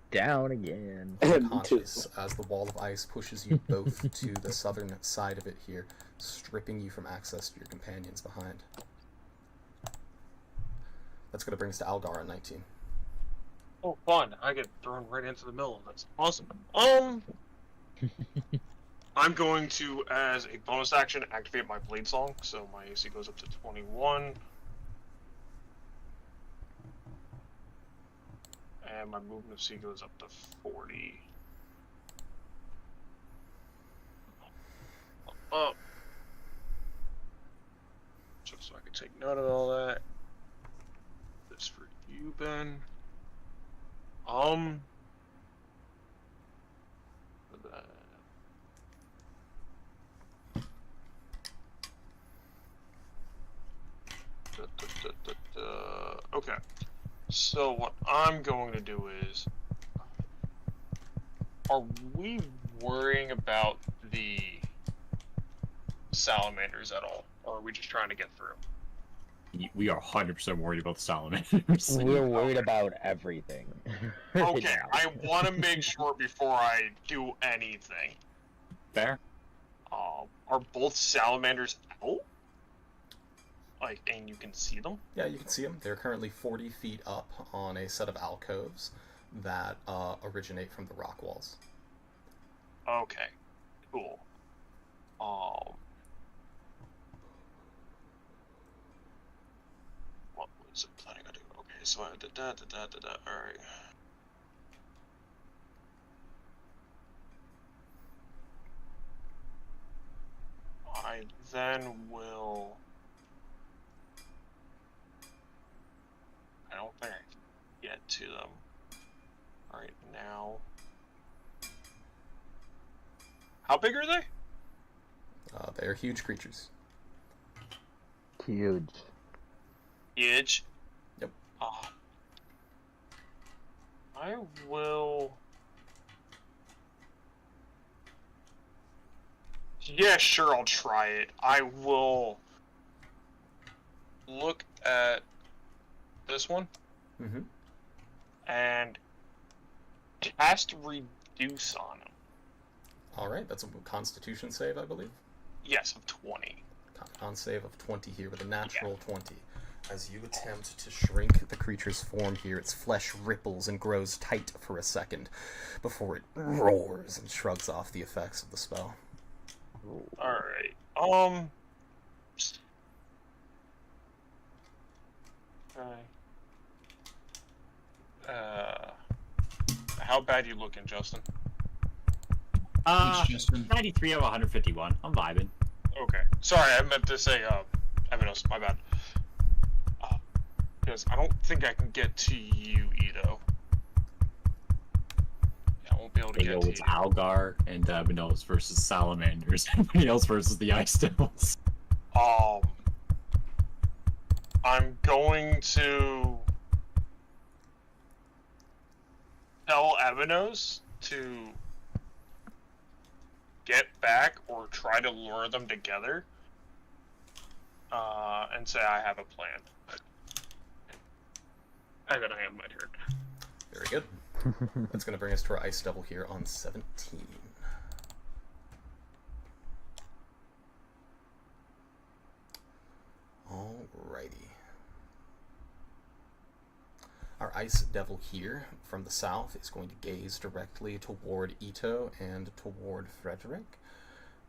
[SPEAKER 4] down again.
[SPEAKER 3] Unconscious as the wall of ice pushes you both to the southern side of it here, stripping you from access to your companions behind. That's going to bring us to Algar at 19.
[SPEAKER 7] Oh, fun! I get thrown right into the middle of this. Awesome. I'm going to, as a bonus action, activate my Blade Song, so my AC goes up to 21. And my movement C goes up to 40. Up. Just so I can take note of all that. This for you, Ben. Okay. So what I'm going to do is, are we worrying about the salamanders at all, or are we just trying to get through?
[SPEAKER 2] We are 100% worried about the salamanders.
[SPEAKER 4] We're worried about everything. right
[SPEAKER 7] Okay,
[SPEAKER 4] now.
[SPEAKER 7] I want to make sure before I do anything.
[SPEAKER 2] Fair.
[SPEAKER 7] Are both salamanders out? Like, and you can see them?
[SPEAKER 3] Yeah, you can see them. They're currently 40 feet up on a set of alcoves that originate from the rock walls.
[SPEAKER 7] Okay, cool. What was it planning to do? Okay, so I did that, alright. I then will... I don't think I can get to them right now. How big are they?
[SPEAKER 3] They are huge creatures.
[SPEAKER 4] Huge.
[SPEAKER 7] Huge.
[SPEAKER 3] Yep.
[SPEAKER 7] I will... Yeah, sure, I'll try it. I will look at this one
[SPEAKER 3] Mm-hmm.
[SPEAKER 7] and cast Reduce on him.
[SPEAKER 3] Alright, that's a Constitution save, I believe.
[SPEAKER 7] Yes, of 20.
[SPEAKER 3] Con save of 20 here with a natural 20. As you attempt to shrink the creature's form here, its flesh ripples and grows tight for a second before it roars and shrugs off the effects of the spell.
[SPEAKER 7] Alright, how bad you looking, Justin?
[SPEAKER 5] Thanks, Justin.
[SPEAKER 2] 93 out of 151. I'm vibing.
[SPEAKER 7] Okay. Sorry, I meant to say, Evanos, my bad. Because I don't think I can get to you, Ito. Yeah, I won't be able to
[SPEAKER 2] They
[SPEAKER 7] get
[SPEAKER 2] go
[SPEAKER 7] to
[SPEAKER 2] with
[SPEAKER 7] you.
[SPEAKER 2] Algar and Dabinos versus salamanders. Everybody else versus the Ice Devils.
[SPEAKER 7] I'm going to tell Evanos to get back or try to lure them together, and say I have a plan. And then I have my turn.
[SPEAKER 3] Very good. That's going to bring us to our Ice Devil here on 17. Alrighty. Our Ice Devil here from the south is going to gaze directly toward Ito and toward Frederick,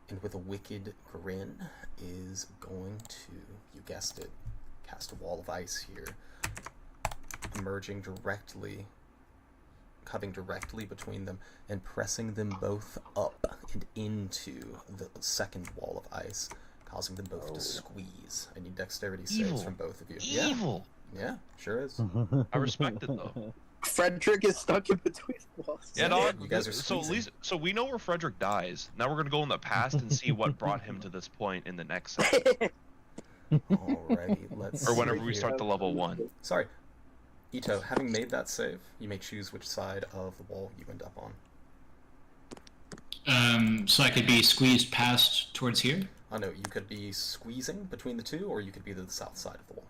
[SPEAKER 3] and with a wicked grin is going to, you guessed it, cast a wall of ice here, emerging directly, coming directly between them and pressing them both up and into the second wall of ice, causing them both to squeeze. I need dexterity saves from both of you.
[SPEAKER 1] Evil.
[SPEAKER 3] Yeah, sure is.
[SPEAKER 1] I respect it though.
[SPEAKER 6] Frederick is stuck in between walls.
[SPEAKER 1] Yeah, dog.
[SPEAKER 3] You guys are
[SPEAKER 1] so at
[SPEAKER 3] squeezing.
[SPEAKER 1] least we know where Frederick dies. Now we're gonna go in the past and see what brought him to this point in the next set,
[SPEAKER 3] Alrighty, let's
[SPEAKER 1] or
[SPEAKER 3] see
[SPEAKER 1] whenever we
[SPEAKER 3] here.
[SPEAKER 1] start the level 1.
[SPEAKER 3] Sorry. Ito, having made that save, you may choose which side of the wall you end up on.
[SPEAKER 5] So I could be squeezed past towards here?
[SPEAKER 3] Oh no, you could be squeezing between the two, or you could be the south side of the wall.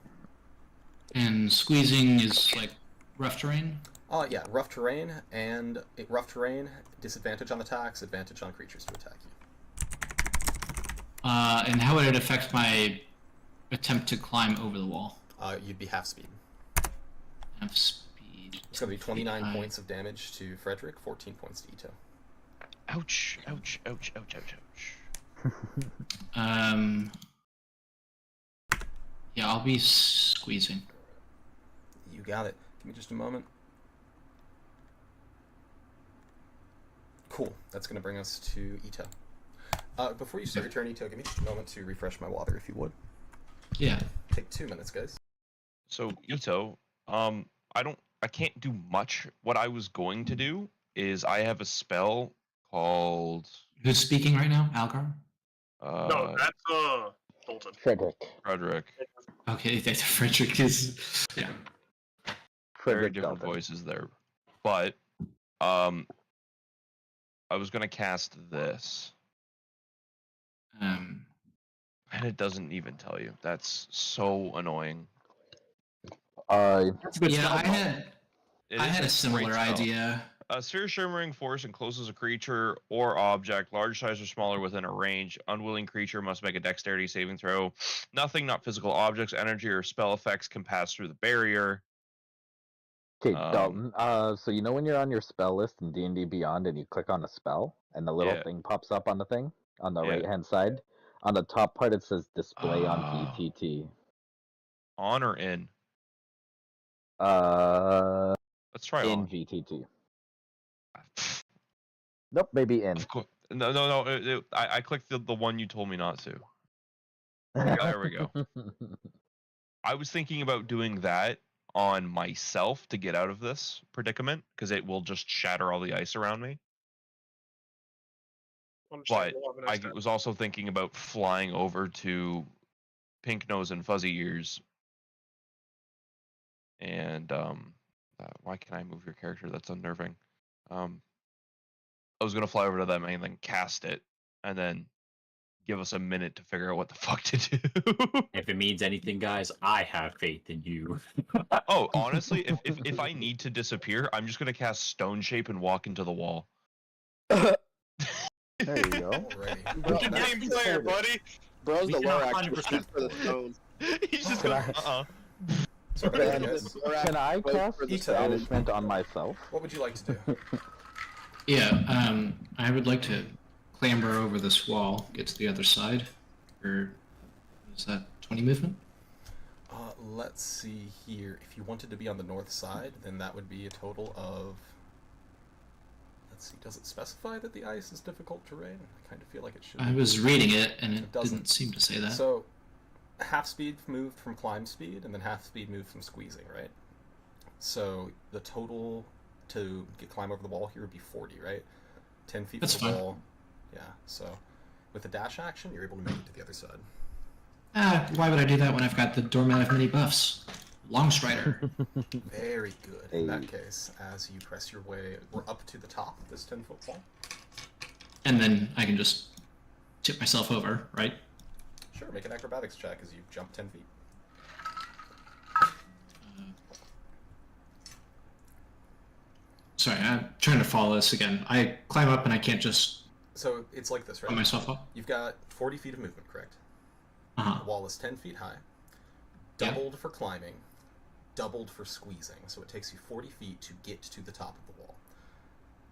[SPEAKER 5] And squeezing is like rough terrain?
[SPEAKER 3] Yeah, rough terrain, disadvantage on attacks, advantage on creatures to attack you.
[SPEAKER 5] And how would it affect my attempt to climb over the wall?
[SPEAKER 3] You'd be half speed.
[SPEAKER 5] Half speed.
[SPEAKER 3] It's going to be 29 points of damage to Frederick, 14 points to Ito.
[SPEAKER 1] Ouch, ouch, ouch, ouch, ouch, ouch.
[SPEAKER 5] Yeah, I'll be squeezing.
[SPEAKER 3] You got it. Give me just a moment. Cool. That's going to bring us to Ito. Before you start your turn, Ito, give me just a moment to refresh my water, if you would.
[SPEAKER 5] Yeah.
[SPEAKER 3] Take 2 minutes, guys.
[SPEAKER 1] So Ito, I can't do much. What I was going to do is I have a spell called.
[SPEAKER 5] Who's speaking right now? Algar?
[SPEAKER 7] No, that's Dalton.
[SPEAKER 4] Frederick.
[SPEAKER 5] Okay, that's Frederick is. Yeah.
[SPEAKER 1] Very
[SPEAKER 4] Frederick
[SPEAKER 1] different
[SPEAKER 4] Dalton.
[SPEAKER 1] voices there, but I was gonna cast this, and it doesn't even tell you. That's so annoying.
[SPEAKER 2] That's a good
[SPEAKER 5] Yeah,
[SPEAKER 2] spell,
[SPEAKER 5] I
[SPEAKER 2] though.
[SPEAKER 5] had a
[SPEAKER 1] great
[SPEAKER 5] similar
[SPEAKER 1] spell.
[SPEAKER 5] idea.
[SPEAKER 1] A sphere shimmering force encloses a creature or object, large size or smaller, within a range. Unwilling creature must make a dexterity saving throw. Nothing, not physical objects, energy, or spell effects can pass through the barrier.
[SPEAKER 4] Okay, Dalton. So you know when you're on your spell list in D&D Beyond and you click on a spell and the little
[SPEAKER 1] Yeah.
[SPEAKER 4] thing pops up on the thing on the
[SPEAKER 1] Yeah.
[SPEAKER 4] right-hand side? On the top part it says display on
[SPEAKER 1] Ah.
[SPEAKER 4] VTT.
[SPEAKER 1] On or in? Let's try
[SPEAKER 4] In
[SPEAKER 1] on.
[SPEAKER 4] VTT. Nope, maybe in.
[SPEAKER 1] Of course. No. I clicked the one you told me not to. There we go. I was thinking about doing that on myself to get out of this predicament because it will just shatter all the ice around me. But I was also thinking about flying over to Pink Nose and Fuzzy Ears. And why can't I move your character? That's unnerving. I was gonna fly over to them and then cast it, and then give us a minute to figure out what the fuck to do.
[SPEAKER 2] If it means anything, guys, I have faith in you.
[SPEAKER 1] Oh, honestly, if I need to disappear, I'm just gonna cast Stone Shape and walk into the wall.
[SPEAKER 4] There you go.
[SPEAKER 3] Alrighty.
[SPEAKER 6] Bro,
[SPEAKER 7] Team
[SPEAKER 6] that's
[SPEAKER 7] player, buddy.
[SPEAKER 6] Bro's
[SPEAKER 2] We
[SPEAKER 6] the
[SPEAKER 2] can
[SPEAKER 6] lore
[SPEAKER 2] 100%
[SPEAKER 6] actor for the stone.
[SPEAKER 1] He's just
[SPEAKER 4] Can
[SPEAKER 1] going,
[SPEAKER 4] I-
[SPEAKER 3] Sorry about that, guys.
[SPEAKER 4] Can I cast
[SPEAKER 6] for the
[SPEAKER 3] Ito.
[SPEAKER 4] banishment on myself?
[SPEAKER 3] What would you like to do?
[SPEAKER 5] Yeah, I would like to clamber over this wall, get to the other side. Or is that 20 movement?
[SPEAKER 3] Let's see here. If you wanted to be on the north side, then that would be a total of... Let's see, does it specify that the ice is difficult terrain? I kind of feel like it should.
[SPEAKER 5] I was reading it and it
[SPEAKER 3] doesn't.
[SPEAKER 5] didn't seem to say that.
[SPEAKER 3] So, half speed moved from climb speed, and then half speed moved from squeezing, right? So, the total to climb over the wall here would be 40, right? 10 feet
[SPEAKER 5] That's
[SPEAKER 3] from the
[SPEAKER 5] fine.
[SPEAKER 3] wall. Yeah, so with the dash action, you're able to make it to the other side.
[SPEAKER 5] Why would I do that when I've got the doormat of many buffs? Long Strider.
[SPEAKER 3] Very good. In
[SPEAKER 4] Hey.
[SPEAKER 3] that case, as you press your way up to the top of this 10-foot wall.
[SPEAKER 5] And then I can just tip myself over, right?
[SPEAKER 3] Sure, make an acrobatics check as you jump 10 feet.
[SPEAKER 5] Sorry, I'm trying to follow this again. I climb up and I can't just
[SPEAKER 3] So it's like this,
[SPEAKER 5] put
[SPEAKER 3] right?
[SPEAKER 5] myself up.
[SPEAKER 3] You've got 40 feet of movement, correct?
[SPEAKER 5] Uh-huh.
[SPEAKER 3] The wall is 10 feet high.
[SPEAKER 5] Yeah.
[SPEAKER 3] Doubled for climbing, doubled for squeezing. So it takes you 40 feet to get to the top of the wall.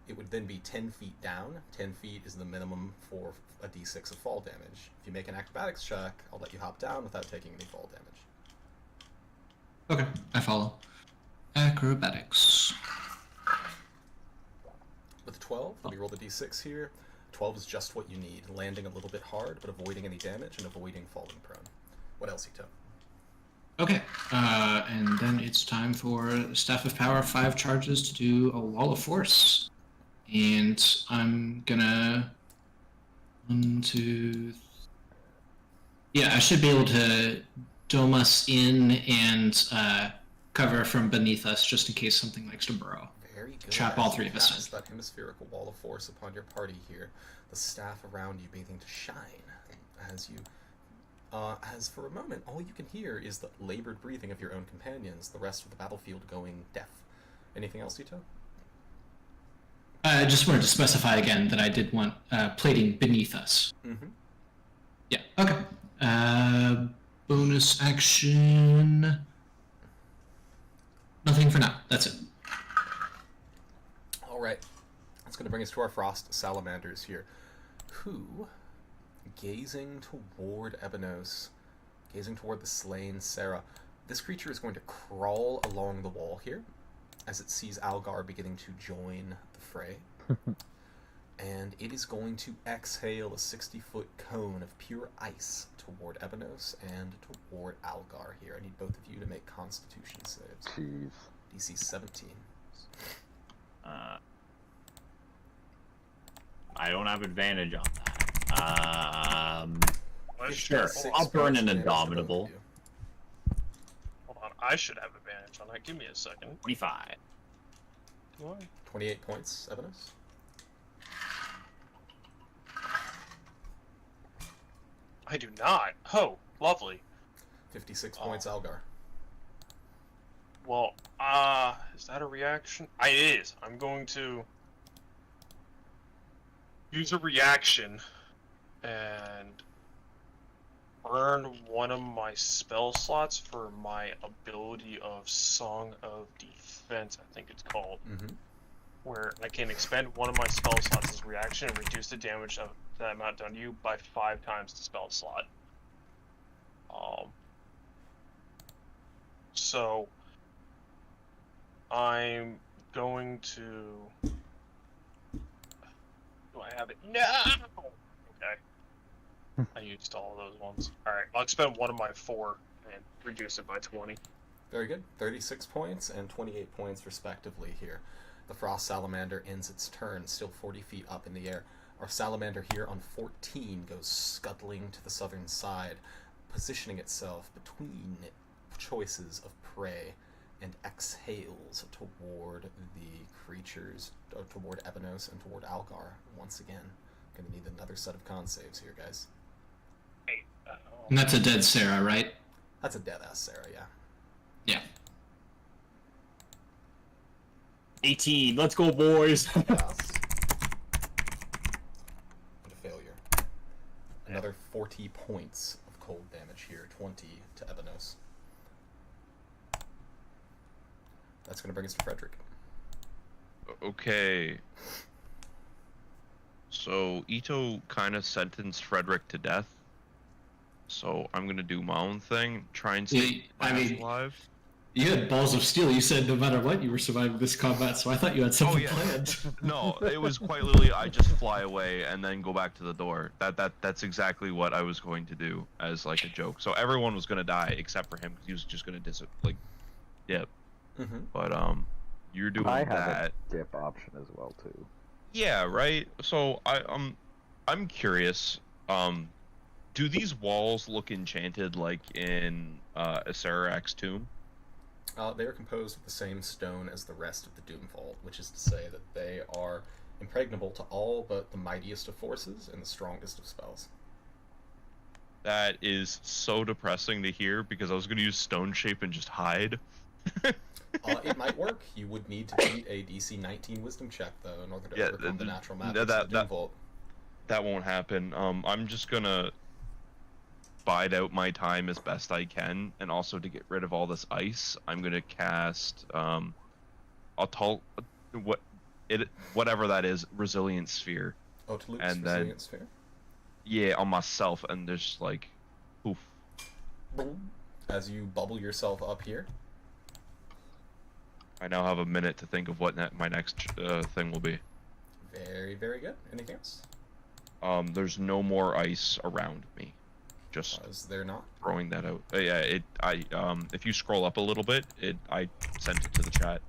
[SPEAKER 3] It would then be 10 feet down. 10 feet is the minimum for a d6 of fall damage. If you make an acrobatics check, I'll let you hop down without taking any fall damage.
[SPEAKER 5] Okay, I follow. Acrobatics.
[SPEAKER 3] With 12, let me roll the d6 here. 12 is just what you need, landing a little bit hard, but avoiding any damage and avoiding falling prone. What else, Ito?
[SPEAKER 5] Okay, and then it's time for Staff of Power, 5 charges to do a Wall of Force. And I'm gonna... 1, 2... Yeah, I should be able to dome us in and cover from beneath us just in case something likes to burrow.
[SPEAKER 3] Very good.
[SPEAKER 5] Trap all
[SPEAKER 3] As you
[SPEAKER 5] three of us in.
[SPEAKER 3] cast that hemispherical wall of force upon your party here, the staff around you beginning to shine as you... as for a moment, all you can hear is the labored breathing of your own companions, the rest of the battlefield going deaf. Anything else, Ito?
[SPEAKER 5] I just wanted to specify again that I did want plating beneath us.
[SPEAKER 3] Mm-hmm.
[SPEAKER 5] Yeah, okay. Bonus action. Nothing for now. That's it.
[SPEAKER 3] All right. That's going to bring us to our frost salamanders here, who, gazing toward Ebenos, gazing toward the slain Sarah, this creature is going to crawl along the wall here as it sees Algar beginning to join the fray. And it is going to exhale a 60-foot cone of pure ice toward Ebenos and toward Algar here. I need both of you to make Constitution saves.
[SPEAKER 4] Jeez.
[SPEAKER 3] DC 17.
[SPEAKER 2] I don't have advantage on that. Sure.
[SPEAKER 3] 56
[SPEAKER 2] I'll burn
[SPEAKER 3] points
[SPEAKER 2] an
[SPEAKER 3] of damage to both of
[SPEAKER 2] Indomitable.
[SPEAKER 3] you.
[SPEAKER 7] Hold on, I should have advantage on that. Give me a second.
[SPEAKER 2] 25.
[SPEAKER 7] Do I?
[SPEAKER 3] 28 points, Ebenos.
[SPEAKER 7] I do not. Oh, lovely.
[SPEAKER 3] 56
[SPEAKER 7] Oh.
[SPEAKER 3] points, Algar.
[SPEAKER 7] Well, is that a reaction? It is. I'm going to use a reaction and burn one of my spell slots for my ability of Song of Defense, I think it's called,
[SPEAKER 3] Mm-hmm.
[SPEAKER 7] where I can expend one of my spell slots as a reaction and reduce the damage of that amount done to you by 5 times the spell slot. So I'm going to. Do I have it? No. Okay. I used all of those ones. All right, I'll expend one of my 4 and reduce it by 20.
[SPEAKER 3] Very good. 36 points and 28 points, respectively, here. The Frost Salamander ends its turn, still 40 feet up in the air. Our Salamander here on 14 goes scuttling to the southern side, positioning itself between choices of prey and exhales toward the creatures, toward Ebenos and toward Algar. Once again, gonna need another set of con saves here, guys.
[SPEAKER 7] 8.
[SPEAKER 5] And that's a dead Sarah, right?
[SPEAKER 3] That's a dead-ass Sarah, yeah.
[SPEAKER 5] Yeah.
[SPEAKER 2] 18. Let's go, boys.
[SPEAKER 3] Pass. And a failure. Another 40 points of cold damage here, 20 to Ebenos. That's going to bring us to Frederick.
[SPEAKER 1] Okay. So Ito kind of sentenced Frederick to death. So I'm gonna do my own thing, try and stay alive.
[SPEAKER 5] You had balls of steel. You said no matter what, you were surviving this combat, so I thought you had something planned.
[SPEAKER 1] No, it was quite literally I just fly away and then go back to the door. That's exactly what I was going to do as like a joke. So everyone was gonna die except for him because he was just gonna yeah.
[SPEAKER 3] Mm-hmm.
[SPEAKER 1] But you're doing
[SPEAKER 4] I have
[SPEAKER 1] that.
[SPEAKER 4] a dip option as well too.
[SPEAKER 1] Yeah, right. So I'm curious. Do these walls look enchanted like in Asarak's tomb?
[SPEAKER 3] They are composed of the same stone as the rest of the Doom Vault, which is to say that they are impregnable to all but the mightiest of forces and the strongest of spells.
[SPEAKER 1] That is so depressing to hear because I was going to use Stone Shape and just hide.
[SPEAKER 3] It might work. You would need to beat a DC 19 Wisdom check, though, in order to overcome the natural magic of the Doom Vault.
[SPEAKER 1] That won't happen. I'm just gonna bide out my time as best I can, and also to get rid of all this ice, I'm gonna cast whatever that is, Resilient Sphere.
[SPEAKER 3] Oh, to Luke's
[SPEAKER 1] And
[SPEAKER 3] Resilient
[SPEAKER 1] then
[SPEAKER 3] Sphere?
[SPEAKER 1] yeah, on myself, and there's like, poof.
[SPEAKER 3] Boom. As you bubble yourself up here.
[SPEAKER 1] I now have a minute to think of what my next thing will be.
[SPEAKER 3] Very, very good. Anything else?
[SPEAKER 1] There's no more ice around me. Just
[SPEAKER 3] Is there not?
[SPEAKER 1] throwing that out. Yeah, if you scroll up a little bit, I sent it to the chat.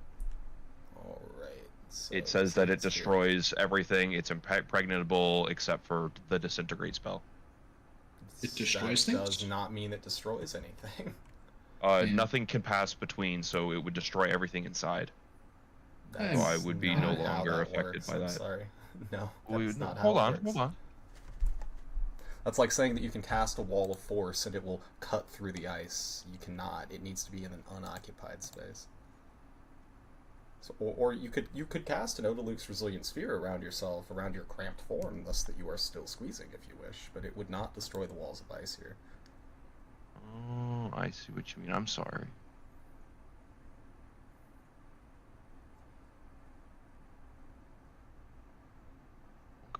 [SPEAKER 3] All right. So
[SPEAKER 1] It says that it
[SPEAKER 3] let's see.
[SPEAKER 1] destroys everything. It's impregnable except for the disintegrate spell.
[SPEAKER 5] It destroys
[SPEAKER 3] that
[SPEAKER 5] things?
[SPEAKER 3] does not mean it destroys anything.
[SPEAKER 1] Nothing can pass between, so it would destroy everything inside.
[SPEAKER 3] That's
[SPEAKER 1] So I would be no
[SPEAKER 3] not how
[SPEAKER 1] longer
[SPEAKER 3] that
[SPEAKER 1] affected
[SPEAKER 3] works,
[SPEAKER 1] by
[SPEAKER 3] I'm
[SPEAKER 1] that.
[SPEAKER 3] Sorry. No,
[SPEAKER 1] Well,
[SPEAKER 3] that's not how
[SPEAKER 1] hold
[SPEAKER 3] it
[SPEAKER 1] on,
[SPEAKER 3] works.
[SPEAKER 1] hold on.
[SPEAKER 3] That's like saying that you can cast a wall of force and it will cut through the ice. You cannot. It needs to be in an unoccupied space. So, or you could cast an Odaluk's Resilient Sphere around yourself, around your cramped form, thus that you are still squeezing if you wish, but it would not destroy the walls of ice here.
[SPEAKER 1] Oh, I see what you mean. I'm sorry.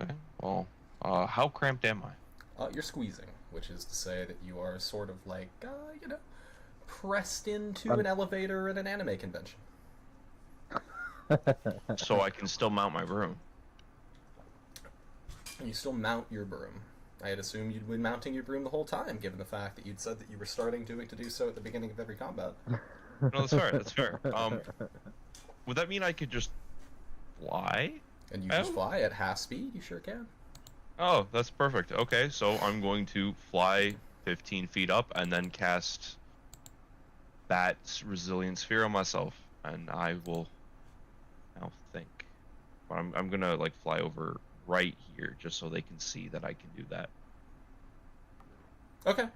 [SPEAKER 1] Okay. Well, how cramped am I?
[SPEAKER 3] You're squeezing, which is to say that you are sort of like, pressed into an elevator at an anime convention.
[SPEAKER 1] So I can still mount my broom.
[SPEAKER 3] You still mount your broom. I had assumed you'd been mounting your broom the whole time, given the fact that you'd said that you were starting to do so at the beginning of every combat.
[SPEAKER 1] No, that's fair. That's fair. Would that mean I could just fly?
[SPEAKER 3] And you just fly at half speed? You sure can.
[SPEAKER 1] Oh, that's perfect. Okay, so I'm going to fly 15 feet up and then cast that Resilient Sphere on myself, and I will now think. But I'm gonna like fly over right here just so they can see that I can do that.
[SPEAKER 3] Okay.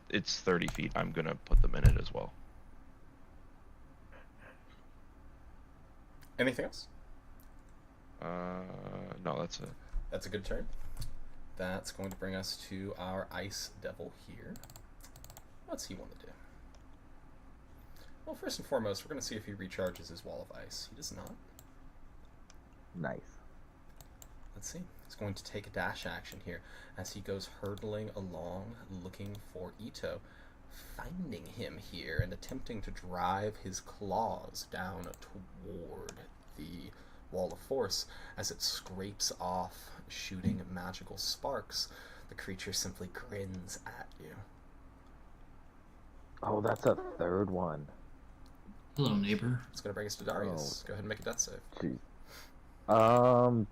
[SPEAKER 1] It's 30 feet. I'm gonna put them in it as well.
[SPEAKER 3] Anything else?
[SPEAKER 1] No, that's it.
[SPEAKER 3] That's a good turn. That's going to bring us to our Ice Devil here. What's he want to do? Well, first and foremost, we're going to see if he recharges his Wall of Ice. He does not.
[SPEAKER 4] Nice.
[SPEAKER 3] Let's see. He's going to take a dash action here as he goes hurtling along, looking for Ito, finding him here and attempting to drive his claws down toward the Wall of Force as it scrapes off, shooting magical sparks. The creature simply grins at you.
[SPEAKER 4] Oh, that's a third one.
[SPEAKER 5] Hello, neighbor.
[SPEAKER 3] It's going to bring us to Darius. Go ahead and make a death save.
[SPEAKER 4] Jeez.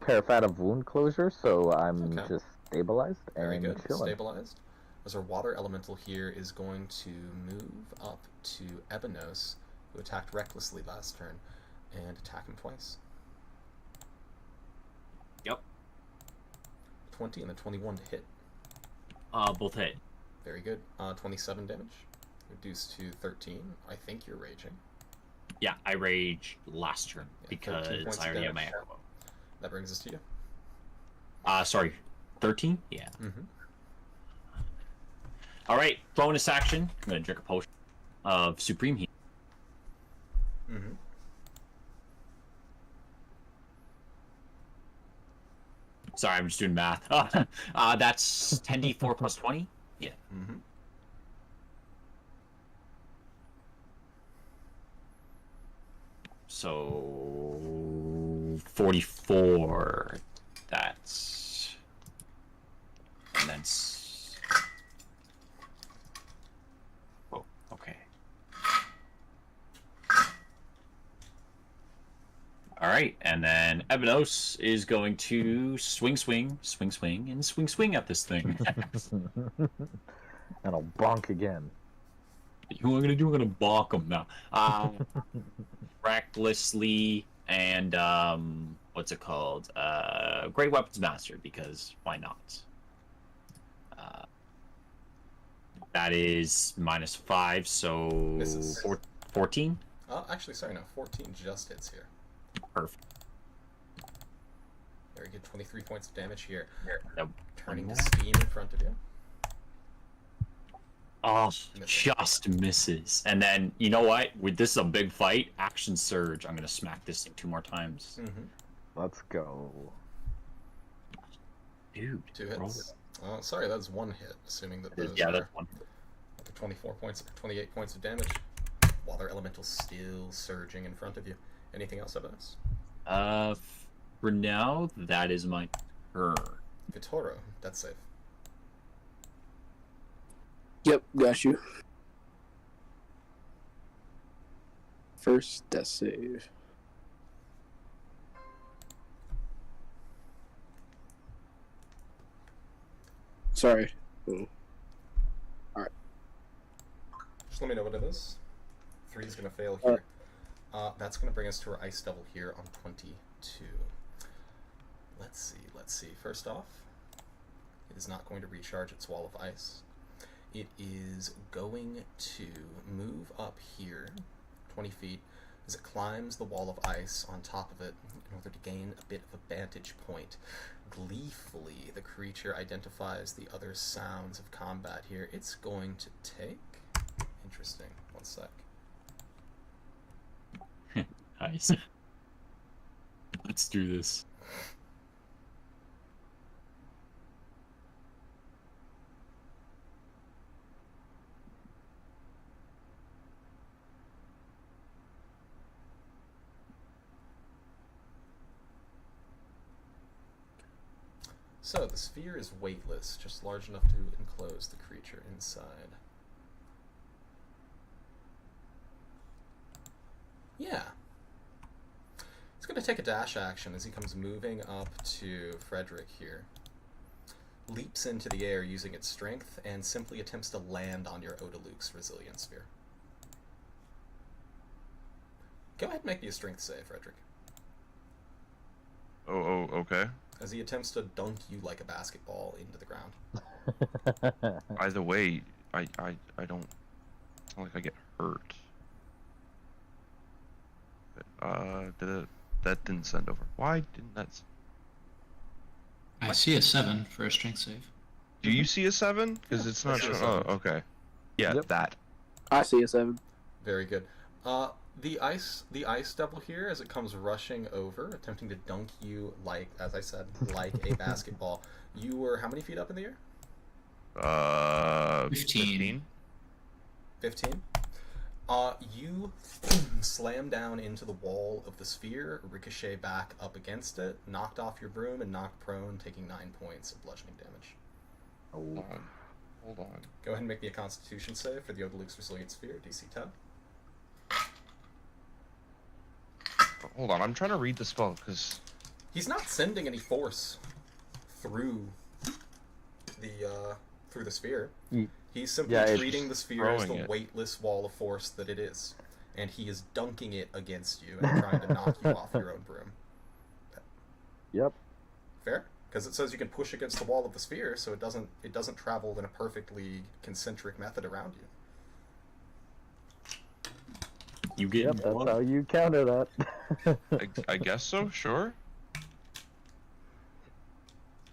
[SPEAKER 4] Terrified of wound closure, so I'm
[SPEAKER 3] Okay.
[SPEAKER 4] just stabilized
[SPEAKER 3] Very
[SPEAKER 4] and
[SPEAKER 3] good.
[SPEAKER 4] chilling.
[SPEAKER 3] Stabilized. As our water elemental here is going to move up to Ebenos, who attacked recklessly last turn, and attack him twice.
[SPEAKER 2] Yep.
[SPEAKER 3] 20 and a 21 to hit.
[SPEAKER 2] Both hit.
[SPEAKER 3] Very good. 27 damage. Reduced to 13. I think you're raging.
[SPEAKER 2] Yeah, I raged last turn
[SPEAKER 3] Yeah, 13
[SPEAKER 2] because
[SPEAKER 3] points
[SPEAKER 2] I
[SPEAKER 3] of
[SPEAKER 2] already have my
[SPEAKER 3] damage.
[SPEAKER 2] echo.
[SPEAKER 3] That brings us to you.
[SPEAKER 2] Sorry, 13? Yeah.
[SPEAKER 3] Mm-hmm.
[SPEAKER 2] All right, bonus action. I'm gonna drink a potion of Supreme Heat.
[SPEAKER 3] Mm-hmm.
[SPEAKER 2] Sorry, I'm just doing math. That's 10d4 plus 20. Yeah.
[SPEAKER 3] Mm-hmm.
[SPEAKER 2] So 44. That's and then. Oh, okay. All right, and then Ebenos is going to swing at this thing.
[SPEAKER 4] And I'll bonk again.
[SPEAKER 2] What am I gonna do? I'm gonna balk him now. Recklessly and what's it called? Great Weapons Master, because why not? That is -5, so
[SPEAKER 3] Misses.
[SPEAKER 2] 14.
[SPEAKER 3] Actually, sorry, no. 14 just hits here.
[SPEAKER 2] Perfect.
[SPEAKER 3] Very good. 23 points of damage here.
[SPEAKER 2] Nope.
[SPEAKER 3] Turning to steam in front of you.
[SPEAKER 2] Oh,
[SPEAKER 3] Misses.
[SPEAKER 2] just misses. And then, you know what? This is a big fight. Action Surge. I'm going to smack this thing 2 more times.
[SPEAKER 3] Mm-hmm.
[SPEAKER 4] Let's go.
[SPEAKER 2] Dude.
[SPEAKER 3] 2
[SPEAKER 2] roll
[SPEAKER 3] hits. Sorry, that's 1 hit, assuming that
[SPEAKER 2] it.
[SPEAKER 3] those
[SPEAKER 2] Yeah,
[SPEAKER 3] are
[SPEAKER 2] that's one.
[SPEAKER 3] 28 points of damage. Water elemental still surging in front of you. Anything else of us?
[SPEAKER 2] For now, that is my turn.
[SPEAKER 3] Vitoro, death save.
[SPEAKER 6] Yep, got you. First death save. Sorry. Oh.
[SPEAKER 3] Just let me know what it is. 3 is going to fail here. That's going to bring us to our Ice Devil here on 22. Let's see. First off, it is not going to recharge its Wall of Ice. it is going to move up here 20 feet as it climbs the wall of ice on top of it in order to gain a bit of a vantage point. Gleefully, the creature identifies the other sounds of combat here. It's going to take... Interesting. One sec.
[SPEAKER 2] Nice. Let's do this.
[SPEAKER 3] So, the sphere is weightless, just large enough to enclose the creature inside. Yeah. He's going to take a dash action as he comes moving up to Frederick here. Leaps into the air using its strength and simply attempts to land on your Odaluk's resilient sphere. Go ahead and make me a strength save, Frederick.
[SPEAKER 1] Oh, okay.
[SPEAKER 3] As he attempts to dunk you like a basketball into the ground.
[SPEAKER 1] Either way, I don't... It's not like I get hurt. That didn't send over. Why didn't that...
[SPEAKER 5] I see a 7 for a strength save.
[SPEAKER 1] Do you see a 7? Because it's not showing... Oh, okay. Yeah,
[SPEAKER 4] Yep.
[SPEAKER 1] that.
[SPEAKER 6] I see a 7.
[SPEAKER 3] Very good. The ice devil here, as it comes rushing over, attempting to dunk you like, as I said, like a basketball. You were how many feet up in the air?
[SPEAKER 5] 15.
[SPEAKER 3] 15. You slam down into the wall of the sphere, ricochet back up against it, knocked off your broom, and knocked prone, taking 9 points of bludgeoning damage.
[SPEAKER 1] Hold on.
[SPEAKER 3] Go ahead and make me a Constitution save for the Odaluk's Resilient Sphere, DC 10.
[SPEAKER 1] Hold on, I'm trying to read the spell, because...
[SPEAKER 3] He's not sending any force through the sphere. He's simply
[SPEAKER 4] Yeah, it's
[SPEAKER 3] treating the sphere as the
[SPEAKER 1] throwing it.
[SPEAKER 3] weightless wall of force that it is. And he is dunking it against you and trying to knock you off your own broom.
[SPEAKER 4] Yep.
[SPEAKER 3] Fair? Because it says you can push against the wall of the sphere, so it doesn't travel in a perfectly concentric method around you.
[SPEAKER 2] You get
[SPEAKER 4] Yep, that's how you counter that.
[SPEAKER 1] I guess so, sure.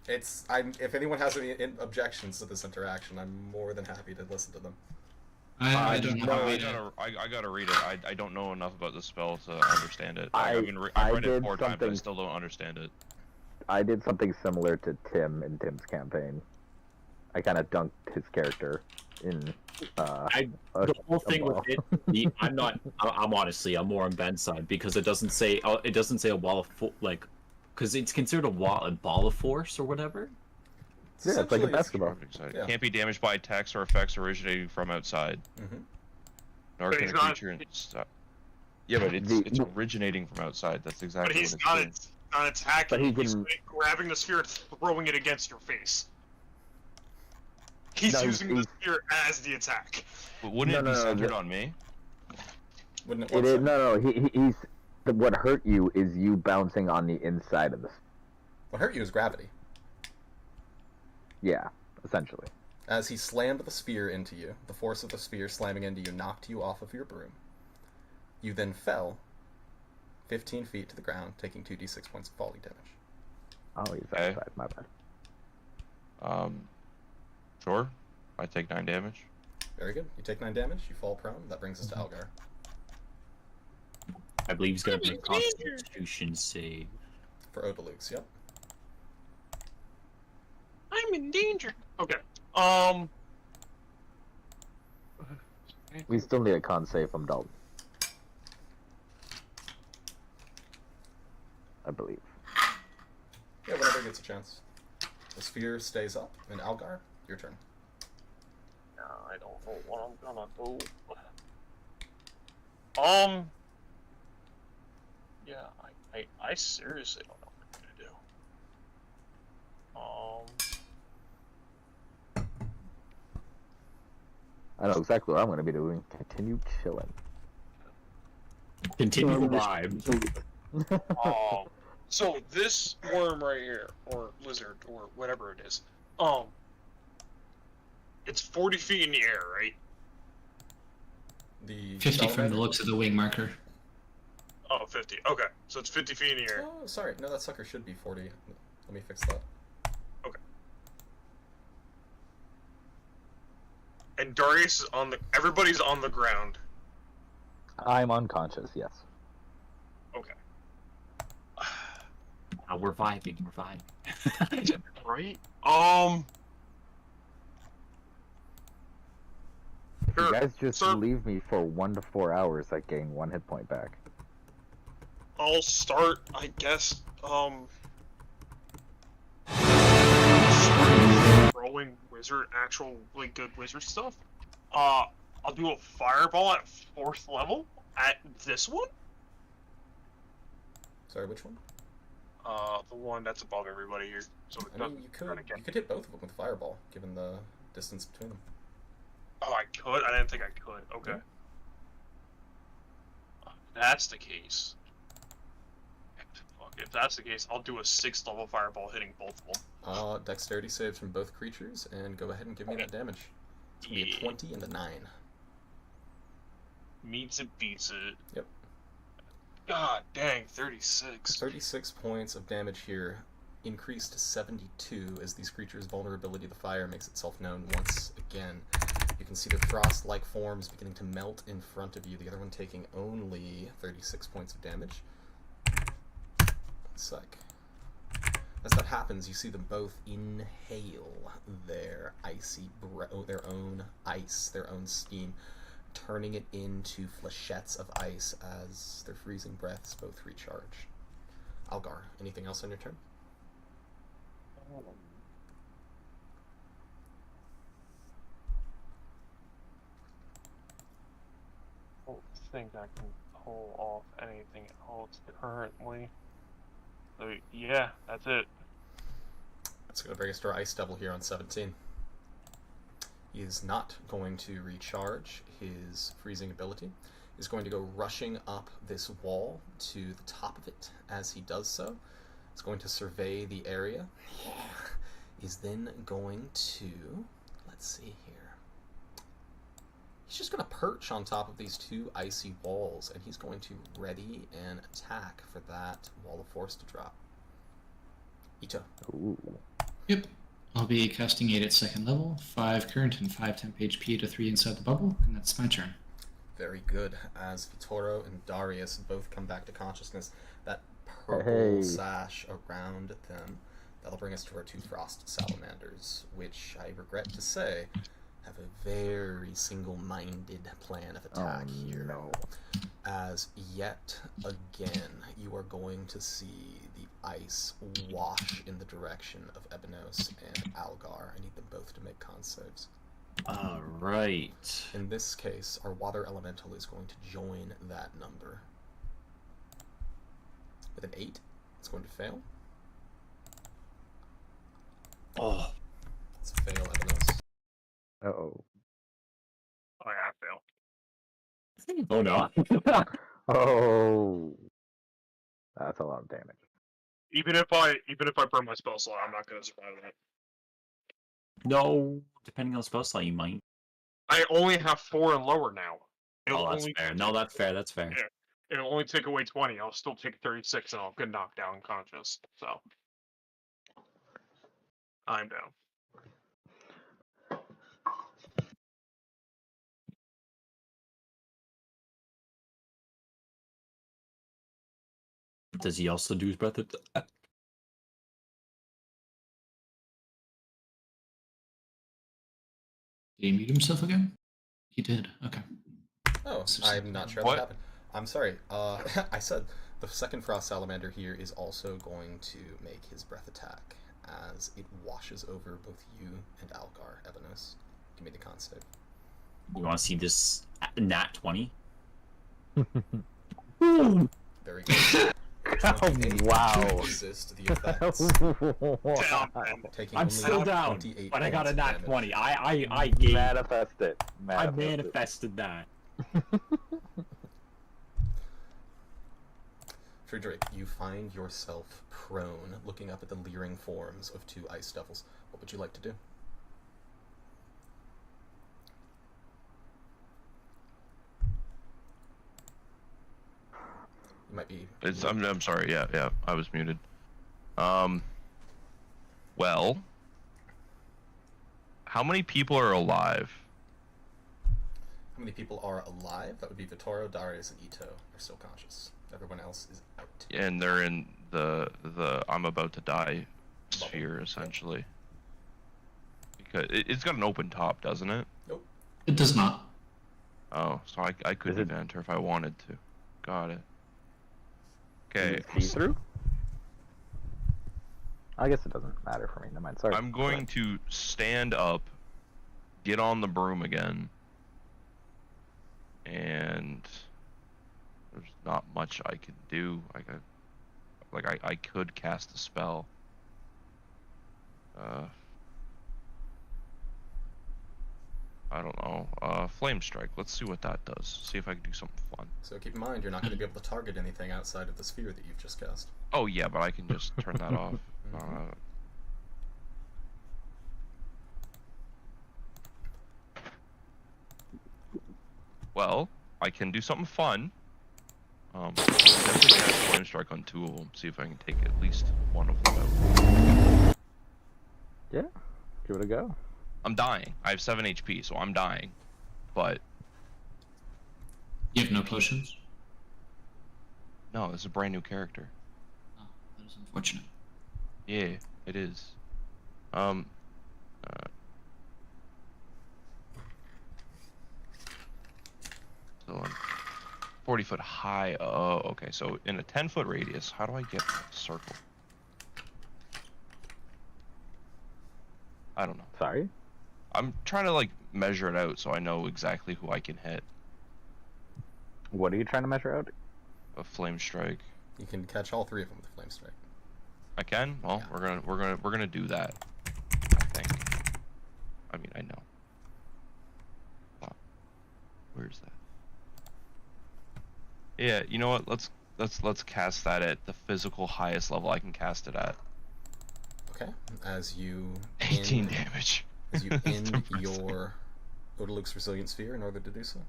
[SPEAKER 3] If anyone has any objections to this interaction, I'm more than happy to listen to them.
[SPEAKER 5] I don't know.
[SPEAKER 1] I gotta read it. I don't know enough about the spell to understand it. I've
[SPEAKER 4] I
[SPEAKER 1] read it
[SPEAKER 4] did
[SPEAKER 1] 4 times, but I
[SPEAKER 4] something-
[SPEAKER 1] still don't understand it.
[SPEAKER 4] I did something similar to Tim in Tim's campaign. I kind of dunked his character in.
[SPEAKER 2] The whole thing with it, I'm honestly, I'm more on Ben's side because it doesn't say a wall of because it's considered a ball of force or whatever.
[SPEAKER 4] Yeah, it's like a
[SPEAKER 3] Essentially,
[SPEAKER 4] basketball.
[SPEAKER 3] Yeah.
[SPEAKER 1] Can't be damaged by attacks or effects originating from outside.
[SPEAKER 3] Mhm.
[SPEAKER 1] Nor
[SPEAKER 7] But
[SPEAKER 1] can
[SPEAKER 7] he's
[SPEAKER 1] a
[SPEAKER 7] not-
[SPEAKER 1] creature... Yeah, but it's originating from outside. That's
[SPEAKER 7] But
[SPEAKER 1] exactly
[SPEAKER 7] he's
[SPEAKER 1] what
[SPEAKER 7] not,
[SPEAKER 1] it's doing.
[SPEAKER 7] not attacking.
[SPEAKER 4] But he
[SPEAKER 7] He's
[SPEAKER 4] can-
[SPEAKER 7] grabbing the sphere and throwing it against your face. He's
[SPEAKER 4] No,
[SPEAKER 7] using the
[SPEAKER 4] he's-
[SPEAKER 7] sphere as the attack.
[SPEAKER 1] But wouldn't
[SPEAKER 4] No,
[SPEAKER 1] it be
[SPEAKER 4] no, no,
[SPEAKER 1] centered
[SPEAKER 4] the-
[SPEAKER 1] on me?
[SPEAKER 3] Wouldn't it?
[SPEAKER 4] It
[SPEAKER 3] What's
[SPEAKER 4] is,
[SPEAKER 3] it?
[SPEAKER 4] no, he's. What hurt you is you bouncing on the inside of the.
[SPEAKER 3] What hurt you is gravity.
[SPEAKER 4] Yeah, essentially.
[SPEAKER 3] As he slammed the sphere into you, the force of the sphere slamming into you knocked you off of your broom. You then fell 15 feet to the ground, taking 2d6 points of falling damage.
[SPEAKER 4] Oh, he's
[SPEAKER 1] Okay.
[SPEAKER 4] outside. My bad.
[SPEAKER 1] Sure. I take 9 damage.
[SPEAKER 3] Very good. You take 9 damage, you fall prone. That brings us to Algar.
[SPEAKER 2] I believe he's gonna make a Constitution save.
[SPEAKER 3] For Odaluk's, yep.
[SPEAKER 7] I'm in danger. Okay.
[SPEAKER 4] We still need a con save from Dalton. I believe.
[SPEAKER 3] Yeah, whenever he gets a chance. The sphere stays up, and Algar, your turn.
[SPEAKER 7] I don't know what I'm gonna do. Yeah, I seriously don't know what I'm gonna do.
[SPEAKER 4] I know exactly what I'm going to be doing. Continue chilling.
[SPEAKER 2] Continue the vibe.
[SPEAKER 7] So this worm right here, or lizard, or whatever it is It's 40 feet in the air, right?
[SPEAKER 3] The
[SPEAKER 5] 50 from the
[SPEAKER 3] salamander?
[SPEAKER 5] looks of the wing marker.
[SPEAKER 7] Oh, 50. Okay, so it's 50 feet in the air.
[SPEAKER 3] Oh, sorry. No, that sucker should be 40. Let me fix that.
[SPEAKER 7] Okay. And Darius is on the. Everybody's on the ground.
[SPEAKER 4] I'm unconscious, yes.
[SPEAKER 7] Okay.
[SPEAKER 2] We're vibing. We're vibing.
[SPEAKER 7] Right?
[SPEAKER 4] If you
[SPEAKER 7] Sure.
[SPEAKER 4] guys just
[SPEAKER 7] Sir,
[SPEAKER 4] leave me for 1 to 4 hours, I gain 1 hit point back.
[SPEAKER 7] I'll start, I guess, throwing wizard, actual, like, good wizard stuff. I'll do a fireball at 4th level at this one.
[SPEAKER 3] Sorry, which one?
[SPEAKER 7] The one that's above everybody here. So it
[SPEAKER 3] I
[SPEAKER 7] doesn't
[SPEAKER 3] mean, you
[SPEAKER 7] run again.
[SPEAKER 3] could hit both of them with fireball, given the distance between them.
[SPEAKER 7] Oh, I could? I didn't think I could. Okay. If that's the case. Fuck, if that's the case, I'll do a 6th level fireball hitting both of them.
[SPEAKER 3] Dexterity saves from both creatures, and go ahead and give me that damage. It's gonna be a 20 and a 9.
[SPEAKER 7] Meets it, beats it.
[SPEAKER 3] Yep.
[SPEAKER 7] God dang, 36.
[SPEAKER 3] 36 points of damage here, increased to 72 as these creatures' vulnerability to fire makes itself known once again. You can see their frost-like forms beginning to melt in front of you, the other one taking only 36 points of damage. One sec. As that happens, you see them both inhale their their own ice, their own steam, turning it into flechettes of ice as their freezing breaths both recharge. Algar, anything else on your turn?
[SPEAKER 7] I don't think I can pull off anything else currently. So, yeah, that's it.
[SPEAKER 3] That's going to bring us to our Ice Devil here on 17. He is not going to recharge his freezing ability. He's going to go rushing up this wall to the top of it. As he does so, he's going to survey the area. He's then going to, let's see here. He's just going to perch on top of these two icy walls, and he's going to ready an attack for that wall of force to drop. Ito.
[SPEAKER 4] Ooh.
[SPEAKER 5] Yep. I'll be casting 8 at 2nd level, 5 current and 5 temp HP to 3 inside the bubble, and that's my turn.
[SPEAKER 3] Very good. As Vittorio and Darius both come back to consciousness, that purple sash around them, that'll bring us to our two frost salamanders, which I regret to say have a very single-minded plan of attack here.
[SPEAKER 4] No.
[SPEAKER 3] As yet again, you are going to see the ice wash in the direction of Ebenos and Algar. I need them both to make con saves.
[SPEAKER 2] Alright.
[SPEAKER 3] In this case, our water elemental is going to join that number. With an 8, it's going to fail.
[SPEAKER 2] Oh.
[SPEAKER 3] It's a fail, Ebenos.
[SPEAKER 4] Uh-oh.
[SPEAKER 7] Oh, yeah, I fail.
[SPEAKER 2] Oh no.
[SPEAKER 4] Oh. That's a lot of damage.
[SPEAKER 7] Even if I burn my spell slot, I'm not gonna survive that.
[SPEAKER 2] No. Depending on spell slot, you might.
[SPEAKER 7] I only have 4 and lower now.
[SPEAKER 2] Oh, that's fair. No, that's fair. That's fair.
[SPEAKER 7] Yeah. It'll only take away 20. I'll still take 36 and I'll get knocked down unconscious. So I'm down.
[SPEAKER 2] Does he also do his breath attack?
[SPEAKER 5] Did he mute himself again? He did. Okay.
[SPEAKER 3] Oh, I'm not sure what happened. I'm sorry. I said the second frost salamander here is also going to make his breath attack as it washes over both you and Algar, Ebenos. Give me the con save.
[SPEAKER 2] You want to see this nat 20?
[SPEAKER 3] Very good.
[SPEAKER 4] Wow.
[SPEAKER 3] Resist the effects. Taking
[SPEAKER 2] I'm
[SPEAKER 3] only
[SPEAKER 2] still down,
[SPEAKER 3] 28
[SPEAKER 2] but I got a
[SPEAKER 3] points of
[SPEAKER 2] nat
[SPEAKER 3] damage.
[SPEAKER 2] 20. I gave.
[SPEAKER 4] Manifest it.
[SPEAKER 2] I manifested that.
[SPEAKER 3] Friedrich, you find yourself prone, looking up at the leering forms of two ice devils. What would you like to do? You might be.
[SPEAKER 1] I'm sorry. Yeah, I was muted. Well, how many people are alive?
[SPEAKER 3] How many people are alive? That would be Vittorio, Darius, and Ito are still conscious. Everyone else is out.
[SPEAKER 1] And they're in the I'm about to die sphere, essentially. Because it's got an open top, doesn't it?
[SPEAKER 3] Nope.
[SPEAKER 5] It does not.
[SPEAKER 1] Oh, so I could
[SPEAKER 4] Is it-
[SPEAKER 1] enter if I wanted to. Got it. Okay.
[SPEAKER 4] See through? I guess it doesn't matter for me. No mind. Sorry.
[SPEAKER 1] I'm going to stand up, get on the broom again, and there's not much I can do. I could cast a spell. I don't know. Flame Strike. Let's see what that does. See if I can do something fun.
[SPEAKER 3] So keep in mind, you're not going to be able to target anything outside of the sphere that you've just cast.
[SPEAKER 1] Oh yeah, but I can just turn that off. Well, I can do something fun. Definitely cast Flame Strike on 2 of them. See if I can take at least one of them out.
[SPEAKER 4] Yeah. Give it a go.
[SPEAKER 1] I'm dying. I have 7 HP, so I'm dying. But
[SPEAKER 5] You have no potions?
[SPEAKER 1] no, this is a brand new character.
[SPEAKER 5] Oh, that is unfortunate.
[SPEAKER 1] Yeah, it is. So I'm 40 foot high. Oh, okay. So in a 10-foot radius, how do I get a circle? I don't know.
[SPEAKER 4] Sorry.
[SPEAKER 1] I'm trying to like measure it out so I know exactly who I can hit.
[SPEAKER 4] What are you trying to measure out?
[SPEAKER 1] A flame strike.
[SPEAKER 3] You can catch all 3 of them with Flame Strike.
[SPEAKER 1] I can. Well,
[SPEAKER 3] Yeah.
[SPEAKER 1] we're gonna do that. I think. I mean, I know. Where's that? Yeah, you know what? Let's cast that at the physical highest level I can cast it at.
[SPEAKER 3] Okay. As you
[SPEAKER 1] 18
[SPEAKER 3] end,
[SPEAKER 1] damage.
[SPEAKER 3] as you
[SPEAKER 1] That's
[SPEAKER 3] end
[SPEAKER 1] depressing.
[SPEAKER 3] your Odaluk's Resilient Sphere in order to do so.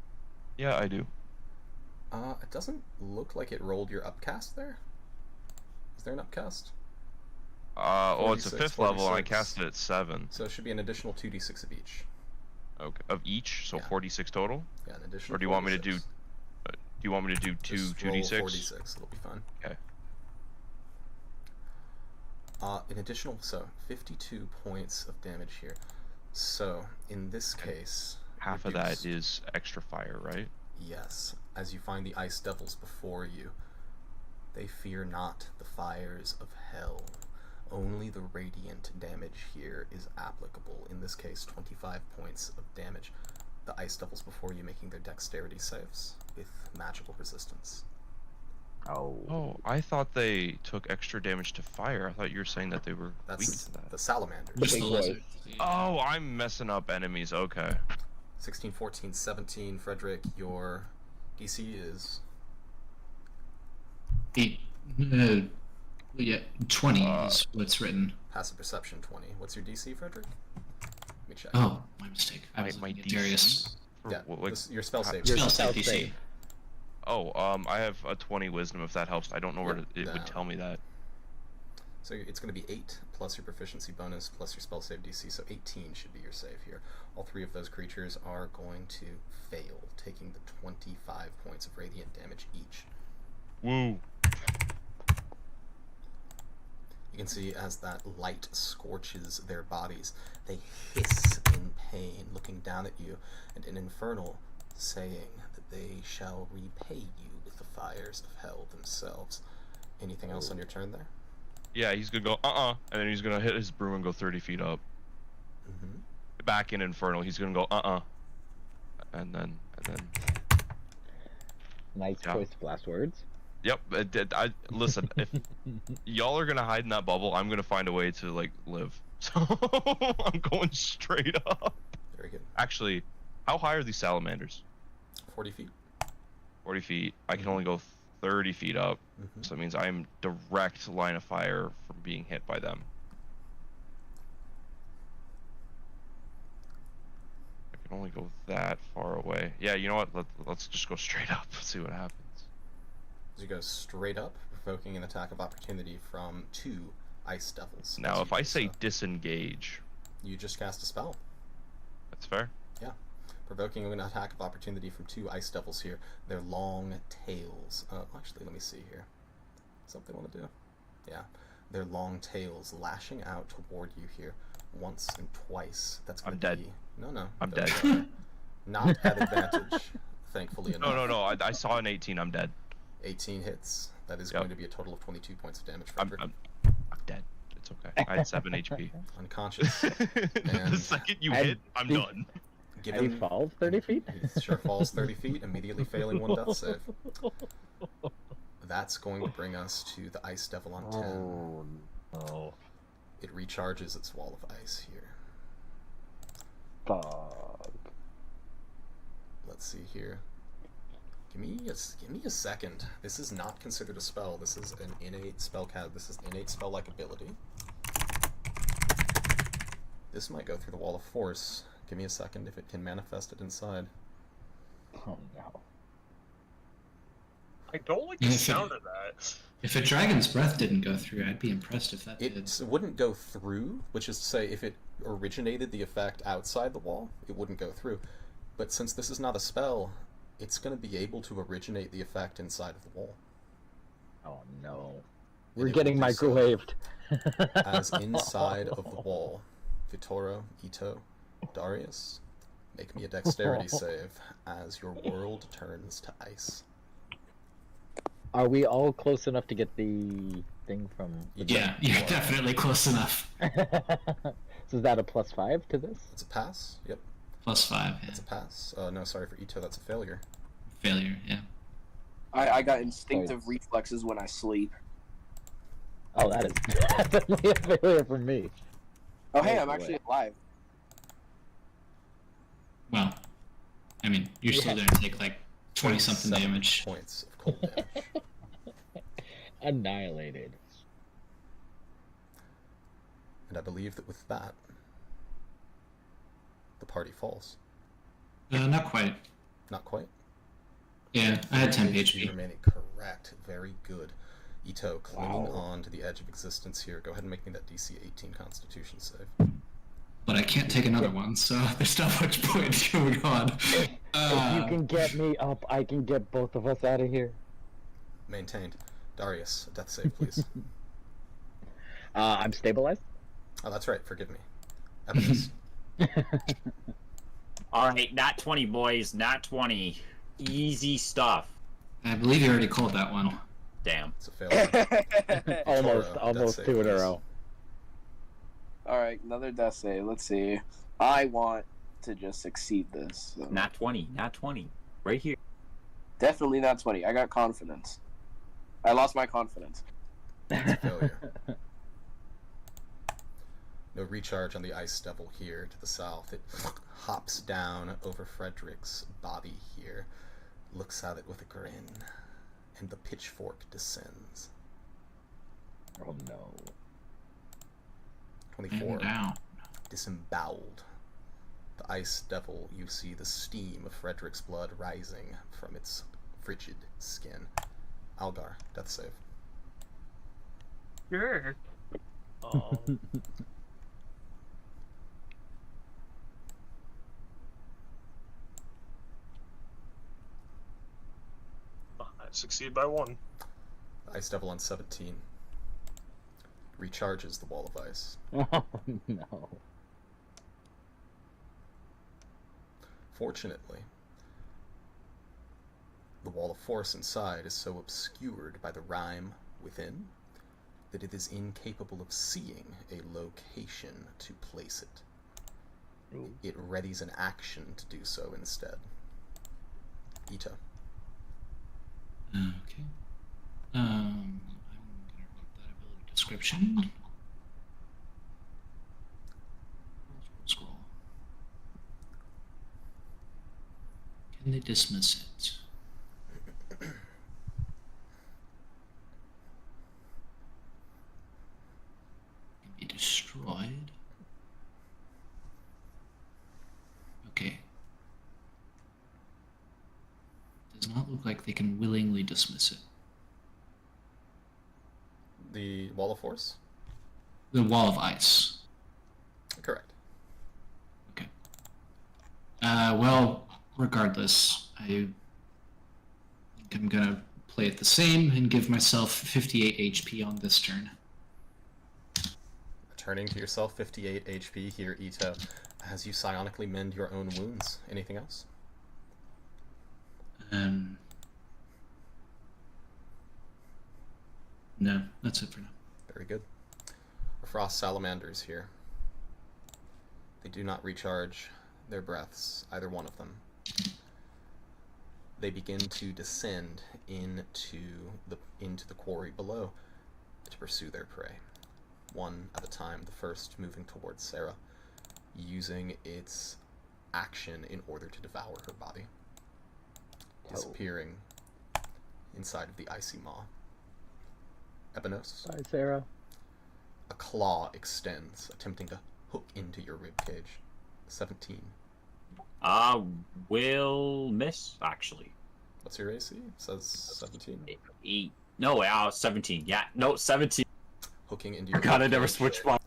[SPEAKER 1] Yeah, I do.
[SPEAKER 3] It doesn't look like it rolled your upcast there. Is there an upcast?
[SPEAKER 1] Oh, it's a
[SPEAKER 3] 46,
[SPEAKER 1] 5th level, and I
[SPEAKER 3] 46.
[SPEAKER 1] cast it at 7.
[SPEAKER 3] So it should be an additional 2d6 of each.
[SPEAKER 1] Okay, of each, so
[SPEAKER 3] Yeah.
[SPEAKER 1] 46 total.
[SPEAKER 3] Yeah, an additional.
[SPEAKER 1] Or do you want me to do?
[SPEAKER 3] 46.
[SPEAKER 1] Do you want me to do two
[SPEAKER 3] Just roll
[SPEAKER 1] 2d6?
[SPEAKER 3] 4d6. It'll be fine.
[SPEAKER 1] Okay.
[SPEAKER 3] An additional, so 52 points of damage here. So in this case,
[SPEAKER 1] Half of that is extra fire, right?
[SPEAKER 3] yes. As you find the ice devils before you, they fear not the fires of hell. Only the radiant damage here is applicable. In this case, 25 points of damage. The ice devils before you making their dexterity saves with magical resistance.
[SPEAKER 4] Oh.
[SPEAKER 1] Oh, I thought they took extra damage to fire. I thought you were saying that they were weak
[SPEAKER 3] That's
[SPEAKER 1] to that.
[SPEAKER 3] the salamanders.
[SPEAKER 5] Just the
[SPEAKER 6] big
[SPEAKER 5] lizard.
[SPEAKER 1] Oh, I'm messing up enemies. Okay.
[SPEAKER 3] 16, 14, 17. Frederick, your DC is
[SPEAKER 5] 20 is what's written.
[SPEAKER 3] passive perception 20. What's your DC, Frederick? Let me check.
[SPEAKER 5] Oh, my mistake. I
[SPEAKER 1] My
[SPEAKER 5] was looking at
[SPEAKER 1] DC?
[SPEAKER 5] Darius.
[SPEAKER 3] Yeah,
[SPEAKER 1] Like,
[SPEAKER 3] your spell save.
[SPEAKER 6] Your
[SPEAKER 5] Spell
[SPEAKER 6] spell
[SPEAKER 5] save DC.
[SPEAKER 6] save.
[SPEAKER 1] oh, I have a 20 wisdom if that helps. I don't know where
[SPEAKER 3] Yep,
[SPEAKER 1] it would
[SPEAKER 3] that-
[SPEAKER 1] tell me that.
[SPEAKER 3] So it's going to be 8 plus your proficiency bonus plus your spell save DC, so 18 should be your save here. All 3 of those creatures are going to fail, taking the 25 points of radiant damage each.
[SPEAKER 1] Woo.
[SPEAKER 3] You can see as that light scorches their bodies, they hiss in pain, looking down at you, and in Infernal saying that they shall repay you with the fires of hell themselves. Anything else on your turn there?
[SPEAKER 1] Yeah, he's gonna go and then he's gonna hit his broom and go 30 feet up.
[SPEAKER 3] Mm-hmm.
[SPEAKER 1] Back in Infernal, he's gonna go and then
[SPEAKER 4] Nice
[SPEAKER 1] Yeah.
[SPEAKER 4] choice of last words.
[SPEAKER 1] Yep. I listen. If y'all are gonna hide in that bubble, I'm gonna find a way to like live. So I'm going straight up.
[SPEAKER 3] Very good.
[SPEAKER 1] Actually, how high are these salamanders?
[SPEAKER 3] 40 feet.
[SPEAKER 1] 40 feet. I can only go 30 feet up,
[SPEAKER 3] Mm-hmm.
[SPEAKER 1] so that means I'm direct line of fire from being hit by them. I can only go that far away. Yeah, you know what? Let's just go straight up. See what happens.
[SPEAKER 3] As you go straight up, provoking an attack of opportunity from 2 ice devils.
[SPEAKER 1] Now,
[SPEAKER 3] As
[SPEAKER 1] if
[SPEAKER 3] you
[SPEAKER 1] I
[SPEAKER 3] do
[SPEAKER 1] say
[SPEAKER 3] so.
[SPEAKER 1] disengage,
[SPEAKER 3] You just cast a spell.
[SPEAKER 1] that's fair.
[SPEAKER 3] Yeah. Provoking an attack of opportunity from 2 ice devils here. Their long tails. Actually, let me see here. Something I want to do. Yeah. Their long tails lashing out toward you here once and twice. That's going
[SPEAKER 1] I'm
[SPEAKER 3] to
[SPEAKER 1] dead.
[SPEAKER 3] be... No.
[SPEAKER 1] I'm
[SPEAKER 3] don't
[SPEAKER 1] dead.
[SPEAKER 3] worry. Not at advantage, thankfully enough.
[SPEAKER 1] No. I saw an 18. I'm dead.
[SPEAKER 3] 18 hits. That is
[SPEAKER 1] Yep.
[SPEAKER 3] going to be a total of 22 points of damage,
[SPEAKER 1] I'm
[SPEAKER 3] Frederick.
[SPEAKER 1] dead. It's okay. I had 7 HP.
[SPEAKER 3] Unconscious.
[SPEAKER 1] The
[SPEAKER 3] And
[SPEAKER 1] second you
[SPEAKER 4] And
[SPEAKER 1] hit, I'm
[SPEAKER 4] the-
[SPEAKER 1] done.
[SPEAKER 3] give
[SPEAKER 4] And he
[SPEAKER 3] him...
[SPEAKER 4] falls 30 feet?
[SPEAKER 3] He sure falls 30 feet, immediately failing 1 death save. That's going to bring us to the Ice Devil on 10.
[SPEAKER 4] Oh, no.
[SPEAKER 3] It recharges its wall of ice here.
[SPEAKER 4] Fuck.
[SPEAKER 3] Let's see here. Give me a second. This is not considered a spell. This is an innate spell This is innate spell-like ability. This might go through the wall of force. Give me a second if it can manifest it inside.
[SPEAKER 4] Oh, no.
[SPEAKER 7] I don't like the sound of that.
[SPEAKER 5] If a dragon's breath didn't go through, I'd be impressed if that did.
[SPEAKER 3] It wouldn't go through, which is to say, if it originated the effect outside the wall, it wouldn't go through. But since this is not a spell, it's going to be able to originate the effect inside of the wall.
[SPEAKER 4] Oh, no.
[SPEAKER 3] And
[SPEAKER 4] We're
[SPEAKER 3] it
[SPEAKER 4] getting
[SPEAKER 3] will do so
[SPEAKER 4] microwaved.
[SPEAKER 3] as inside of the wall. Vitoro, Ito, Darius, make me a dexterity save as your world turns to ice.
[SPEAKER 4] Are we all close enough to get the thing from...
[SPEAKER 5] Yeah, you're definitely close enough.
[SPEAKER 4] So is that a +5 to this?
[SPEAKER 3] It's a pass? Yep,
[SPEAKER 5] +5, yeah.
[SPEAKER 3] it's a pass. No, sorry for Ito, that's a failure.
[SPEAKER 5] Failure, yeah.
[SPEAKER 6] I got instinctive reflexes when I sleep.
[SPEAKER 4] Oh, that is definitely a failure for me.
[SPEAKER 6] Oh, hey,
[SPEAKER 4] Oh,
[SPEAKER 6] I'm
[SPEAKER 4] boy.
[SPEAKER 6] actually alive.
[SPEAKER 5] Well, I mean, you're still going to take like 20-something
[SPEAKER 3] 27
[SPEAKER 5] damage.
[SPEAKER 3] points of cold damage.
[SPEAKER 4] Annihilated.
[SPEAKER 3] And I believe that with that, the party falls.
[SPEAKER 5] Not quite.
[SPEAKER 3] Not quite.
[SPEAKER 5] Yeah, I had 10
[SPEAKER 3] HP
[SPEAKER 5] HP.
[SPEAKER 3] remaining. Correct. Very good. Ito, clinging
[SPEAKER 4] Wow.
[SPEAKER 3] on to the edge of existence here. Go ahead and make me that DC 18 Constitution save.
[SPEAKER 5] But I can't take another one, so there's not much point going on.
[SPEAKER 4] If you can get me up, I can get both of us out of here.
[SPEAKER 3] Maintained. Darius, death save, please.
[SPEAKER 4] I'm stabilized.
[SPEAKER 3] Oh, that's right. Forgive me. Evidence.
[SPEAKER 2] Alright, not 20, boys. Not 20. Easy stuff.
[SPEAKER 5] I believe you already called that one.
[SPEAKER 2] Damn.
[SPEAKER 3] It's a failure.
[SPEAKER 4] almost
[SPEAKER 3] death
[SPEAKER 4] 2 in a
[SPEAKER 3] save,
[SPEAKER 4] row.
[SPEAKER 6] Alright, another death save. Let's see. I want to just succeed this. So.
[SPEAKER 2] Not 20. Not 20. Right here.
[SPEAKER 6] Definitely not 20. I got confidence. I lost my confidence.
[SPEAKER 3] It's a failure. No recharge on the Ice Devil here to the south. It hops down over Frederick's body here, looks at it with a grin, and the pitchfork descends.
[SPEAKER 4] Oh no.
[SPEAKER 3] 24.
[SPEAKER 5] And down.
[SPEAKER 3] Disemboweled. The Ice Devil, you see the steam of Frederick's blood rising from its frigid skin. Algar, death save.
[SPEAKER 7] Sure. I succeed by 1.
[SPEAKER 3] The Ice Devil on 17 recharges the wall of ice.
[SPEAKER 4] Oh no.
[SPEAKER 3] Fortunately, the wall of force inside is so obscured by the rime within that it is incapable of seeing a location to place it.
[SPEAKER 4] Ooh.
[SPEAKER 3] It readies an action to do so instead. Ito.
[SPEAKER 5] Okay. I'm gonna read that ability description. Scroll. Can they dismiss it? Can be destroyed. Okay. Does not look like they can willingly dismiss it.
[SPEAKER 3] The wall of force?
[SPEAKER 5] The wall of ice.
[SPEAKER 3] Correct.
[SPEAKER 5] Okay. Well, regardless, I think I'm gonna play it the same and give myself 58 HP on this turn.
[SPEAKER 3] Returning to yourself 58 HP here, Ito, as you psionically mend your own wounds. Anything else?
[SPEAKER 5] No, that's it for now.
[SPEAKER 3] Very good. Our frost salamanders here. They do not recharge their breaths, either one of them. They begin to descend into the quarry below to pursue their prey, one at a time. The first moving towards Sarah, using its action in order to devour her body, disappearing inside of the icy maw. Ebenos.
[SPEAKER 4] Bye, Sarah.
[SPEAKER 3] A claw extends, attempting to hook into your ribcage. 17.
[SPEAKER 2] Will miss, actually.
[SPEAKER 3] What's your AC? It says 17.
[SPEAKER 2] 17. Yeah, no, 17.
[SPEAKER 3] Hooking into your
[SPEAKER 2] God, I never
[SPEAKER 3] ribcage.
[SPEAKER 2] switched my...
[SPEAKER 3] You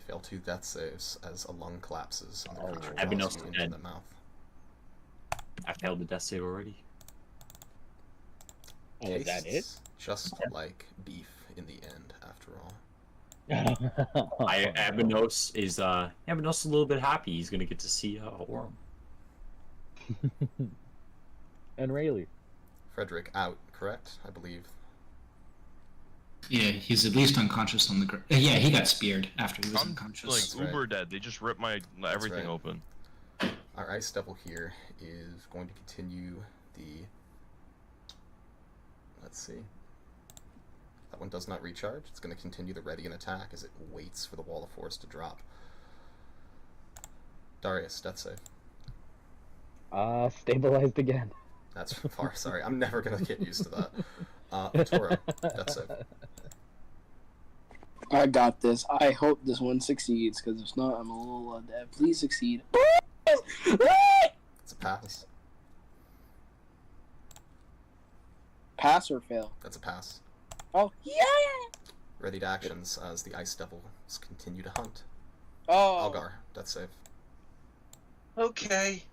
[SPEAKER 3] fail 2 death saves as a lung collapses and the creature
[SPEAKER 2] Ebenos
[SPEAKER 3] draws you
[SPEAKER 2] is
[SPEAKER 3] into
[SPEAKER 2] dead.
[SPEAKER 3] the mouth.
[SPEAKER 2] I failed the death save already.
[SPEAKER 4] Oh, is that it?
[SPEAKER 3] Tastes just like beef in the end, after all.
[SPEAKER 2] Ebenos is a little bit happy. He's gonna get to see Orm.
[SPEAKER 4] And Rayleigh.
[SPEAKER 3] Frederick out, correct? I believe.
[SPEAKER 5] Yeah, he's at least unconscious on the ground. Yeah, he got speared after he was
[SPEAKER 1] I'm
[SPEAKER 5] unconscious.
[SPEAKER 1] like uber dead. They just ripped my everything
[SPEAKER 3] right.
[SPEAKER 1] open.
[SPEAKER 3] Our ice devil here is going to continue the... Let's see. That one does not recharge. It's going to continue the ready and attack as it waits for the wall of force to drop. Darius, death save.
[SPEAKER 4] Stabilized again.
[SPEAKER 3] That's far. Sorry, I'm never going to get used to that. Vitoro, death save.
[SPEAKER 6] I got this. I hope this one succeeds, because if not, I'm a little dead. Please succeed.
[SPEAKER 3] It's a pass.
[SPEAKER 6] Pass or fail?
[SPEAKER 3] That's a pass.
[SPEAKER 6] Oh, yeah!
[SPEAKER 3] Ready to actions as the ice devils continue to hunt.
[SPEAKER 6] Oh.
[SPEAKER 3] Algar, death save.
[SPEAKER 7] Okay.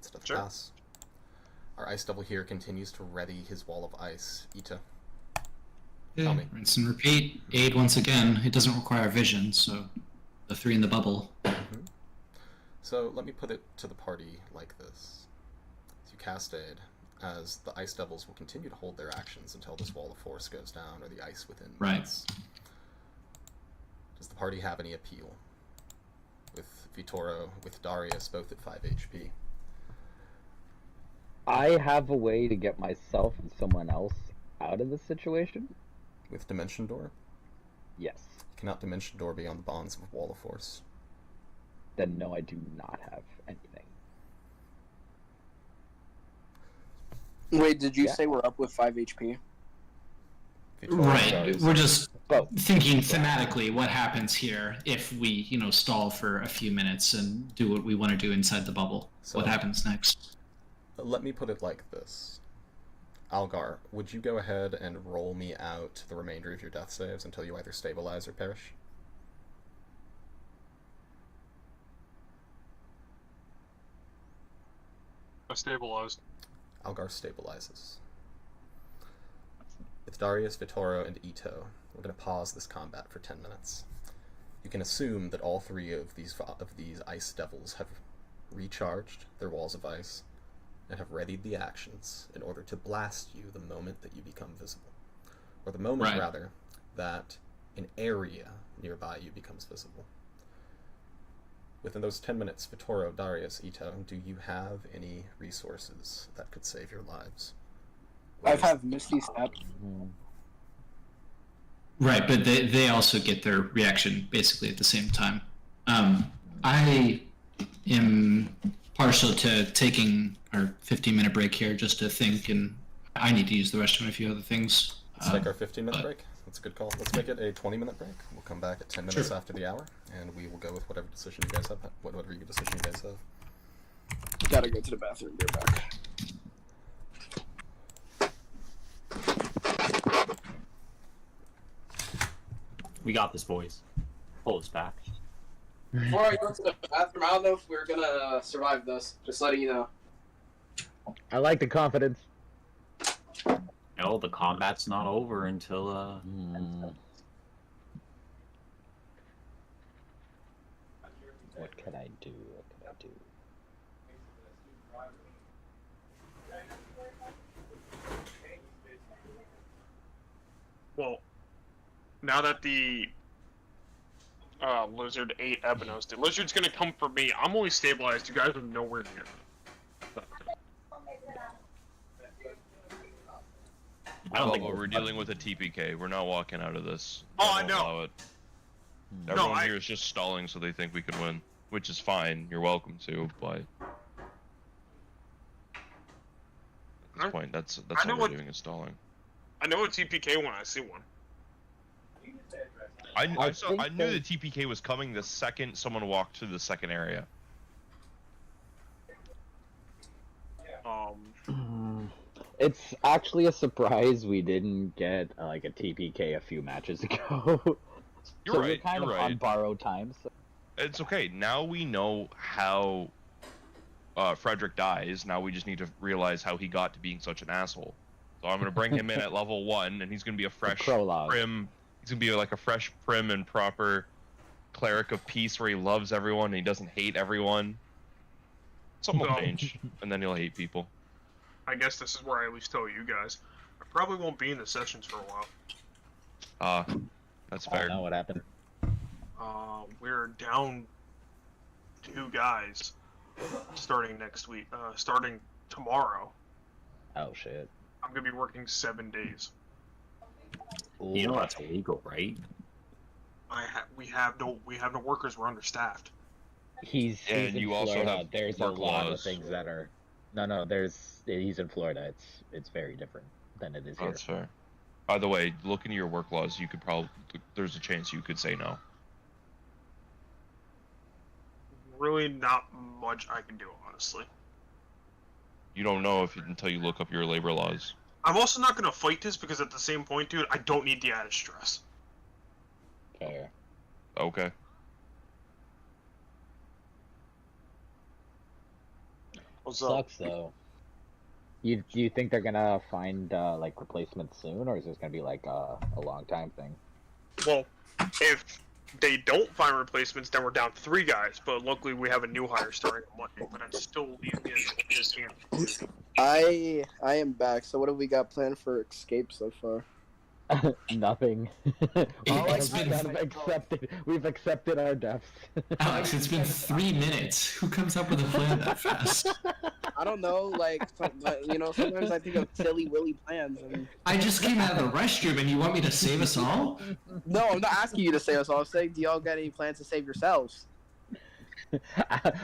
[SPEAKER 3] That's a
[SPEAKER 7] Sure.
[SPEAKER 3] pass. Our ice devil here continues to ready his wall of ice. Ito.
[SPEAKER 5] Yeah,
[SPEAKER 3] Tell me.
[SPEAKER 5] rinse and repeat. Aid once again. It doesn't require vision, so the 3 in the bubble.
[SPEAKER 3] So let me put it to the party like this. As you cast aid, as the ice devils will continue to hold their actions until this wall of force goes down or the ice within
[SPEAKER 5] Right.
[SPEAKER 3] minutes. Does the party have any appeal? With Vitoro, with Darius, both at 5 HP.
[SPEAKER 4] I have a way to get myself and someone else out of this situation.
[SPEAKER 3] With Dimension Door?
[SPEAKER 4] Yes.
[SPEAKER 3] You cannot Dimension Door beyond the bonds of Wall of Force.
[SPEAKER 4] Then no, I do not have anything.
[SPEAKER 6] Wait, did you
[SPEAKER 4] Yeah.
[SPEAKER 6] say we're up with 5 HP?
[SPEAKER 3] Vitoro,
[SPEAKER 5] Right.
[SPEAKER 3] Darius.
[SPEAKER 5] We're just
[SPEAKER 4] Well,
[SPEAKER 5] thinking thematically what happens here if we, stall for a few minutes and do what we want to do inside the bubble.
[SPEAKER 3] So-
[SPEAKER 5] What happens next?
[SPEAKER 3] Let me put it like this. Algar, would you go ahead and roll me out the remainder of your death saves until you either stabilize or perish?
[SPEAKER 7] I stabilized.
[SPEAKER 3] Algar stabilizes. With Darius, Vitoro, and Ito, we're going to pause this combat for 10 minutes. You can assume that all 3 of these ice devils have recharged their walls of ice and have readied the actions in order to blast you the moment that you become visible. Or the moment,
[SPEAKER 5] Right.
[SPEAKER 3] rather, that an area nearby you becomes visible. Within those 10 minutes, Vitoro, Darius, Ito, do you have any resources that could save your lives?
[SPEAKER 6] I have Misty Step.
[SPEAKER 5] Right, but they also get their reaction basically at the same time. I am partial to taking our 15-minute break here just to think, and I need to use the restroom and a few other things.
[SPEAKER 3] Let's take our 15-minute
[SPEAKER 5] but-
[SPEAKER 3] break. That's a good call. Let's make it a 20-minute break. We'll come back at 10 minutes
[SPEAKER 5] Sure.
[SPEAKER 3] after the hour, and we will go with whatever decision you guys have. Whatever decision you guys have.
[SPEAKER 6] Gotta go to the bathroom. Be back.
[SPEAKER 2] We got this, boys. Pull us back.
[SPEAKER 6] Before I go to the bathroom, I don't know if we're gonna survive this. Just letting you know.
[SPEAKER 4] I like the confidence.
[SPEAKER 2] No, the combat's not over until
[SPEAKER 4] What can I do? What can I do?
[SPEAKER 7] Well, now that the lizard ate Ebenos, the lizard's gonna come for me. I'm only stabilized. You guys are nowhere near.
[SPEAKER 2] I don't think
[SPEAKER 1] we're dealing with a TPK. We're not walking out of this.
[SPEAKER 7] Oh, I
[SPEAKER 1] Don't
[SPEAKER 7] know.
[SPEAKER 1] allow it.
[SPEAKER 7] No,
[SPEAKER 1] Everyone here is just stalling so they think we can win, which is fine. You're welcome to, but at this point, that's
[SPEAKER 7] I know
[SPEAKER 1] all we're doing is stalling.
[SPEAKER 7] I know a TPK when I see one.
[SPEAKER 1] I knew
[SPEAKER 4] think
[SPEAKER 1] the TPK was coming the second someone walked through the second area.
[SPEAKER 4] It's actually a surprise we didn't get like a TPK a few matches ago.
[SPEAKER 1] You're
[SPEAKER 4] so
[SPEAKER 1] right.
[SPEAKER 4] We're kind
[SPEAKER 1] you're
[SPEAKER 4] of
[SPEAKER 1] right.
[SPEAKER 4] on borrowed time. So.
[SPEAKER 1] It's okay. Now we know how Frederick dies. Now we just need to realize how he got to being such an asshole. So I'm gonna bring him in at level 1, and he's gonna be a fresh, prim. He's gonna be like a fresh, prim, and proper cleric of peace, where he loves everyone and he doesn't hate everyone. Something will change, and then he'll hate people.
[SPEAKER 7] I guess this is where I at least tell you guys. I probably won't be in the sessions for a while.
[SPEAKER 1] That's
[SPEAKER 4] I
[SPEAKER 1] fair.
[SPEAKER 4] don't know what happened.
[SPEAKER 7] We're down 2 guys starting next week. Starting tomorrow.
[SPEAKER 4] Oh shit.
[SPEAKER 7] I'm gonna be working 7 days.
[SPEAKER 2] you know that's illegal, right?
[SPEAKER 7] We have no workers. We're understaffed.
[SPEAKER 4] He's
[SPEAKER 1] And
[SPEAKER 4] in
[SPEAKER 1] you also
[SPEAKER 4] Florida.
[SPEAKER 1] have
[SPEAKER 4] There's a
[SPEAKER 1] work
[SPEAKER 4] lot of
[SPEAKER 1] laws.
[SPEAKER 4] things that are. No. He's in Florida. It's very different than it is here.
[SPEAKER 1] That's fair. By the way, look into your work laws. You could probably. There's a chance you could say no.
[SPEAKER 7] Really, not much I can do, honestly.
[SPEAKER 1] You don't know until you look up your labor laws.
[SPEAKER 7] I'm also not gonna fight this because at the same point, dude, I don't need the added stress.
[SPEAKER 4] Fair.
[SPEAKER 1] Okay.
[SPEAKER 7] What's up?
[SPEAKER 4] Sucks though. You think they're gonna find like replacements soon, or is this gonna be like a long time thing?
[SPEAKER 7] Well, if they don't find replacements, then we're down 3 guys. But luckily, we have a new hire starting on Monday. But I'm still leaving his hand.
[SPEAKER 6] I am back. So what have we got planned for escape so far?
[SPEAKER 4] Nothing.
[SPEAKER 5] It's been-
[SPEAKER 4] We've accepted our deaths.
[SPEAKER 5] Alex, it's been 3 minutes. Who comes up with a plan that fast?
[SPEAKER 6] I don't know. Sometimes I think of silly willy plans. And...
[SPEAKER 5] I just came out of the restroom and you want me to save us all?
[SPEAKER 6] No, I'm not asking you to save us all. I'm saying, do y'all got any plans to save yourselves?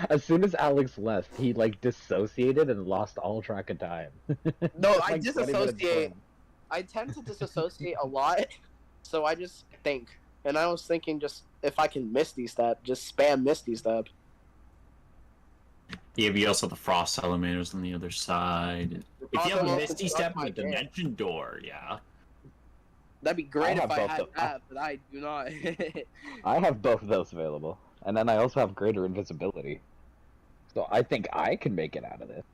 [SPEAKER 4] As soon as Alex left, he like dissociated and lost all track of time.
[SPEAKER 6] No,
[SPEAKER 4] Like,
[SPEAKER 6] I
[SPEAKER 4] 20 minutes
[SPEAKER 6] disassociate.
[SPEAKER 4] in.
[SPEAKER 6] I tend to disassociate a lot, so I just think. And I was thinking, just if I can Misty Step, just spam Misty Step.
[SPEAKER 2] Yeah, but you also have the frost elementals on the other side. If you have a
[SPEAKER 6] Also,
[SPEAKER 2] Misty
[SPEAKER 6] it's
[SPEAKER 2] Step
[SPEAKER 6] not
[SPEAKER 2] in the
[SPEAKER 6] my game.
[SPEAKER 2] dimension door, yeah.
[SPEAKER 6] That'd be great
[SPEAKER 4] I
[SPEAKER 6] if
[SPEAKER 4] have
[SPEAKER 6] I
[SPEAKER 4] both
[SPEAKER 6] had
[SPEAKER 4] of-
[SPEAKER 6] that, but I do not.
[SPEAKER 4] I have both of those available, and then I also have greater invisibility. So I think I can make it out of this.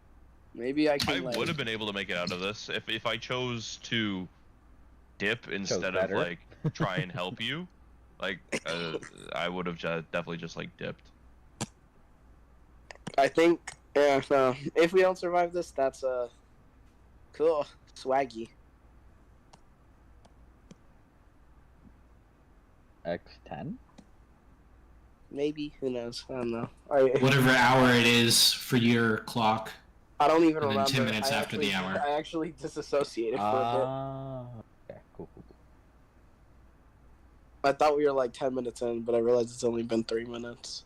[SPEAKER 6] Maybe I
[SPEAKER 1] I
[SPEAKER 6] can.
[SPEAKER 1] would have been able to make it out of this if I chose to dip instead of
[SPEAKER 4] better.
[SPEAKER 1] like try and help you. Like I would have definitely just like dipped.
[SPEAKER 6] I think. Yeah. No. If we don't survive this, that's cool, swaggy.
[SPEAKER 4] X10.
[SPEAKER 6] Maybe, who knows? I don't know.
[SPEAKER 5] Whatever hour it is for your clock.
[SPEAKER 6] I don't even
[SPEAKER 5] And then
[SPEAKER 6] remember.
[SPEAKER 5] 10 minutes
[SPEAKER 6] I
[SPEAKER 5] after the
[SPEAKER 6] actually-
[SPEAKER 5] hour.
[SPEAKER 6] I actually disassociated for a
[SPEAKER 4] Okay, cool.
[SPEAKER 6] bit. I thought we were like 10 minutes in, but I realized it's only been 3 minutes.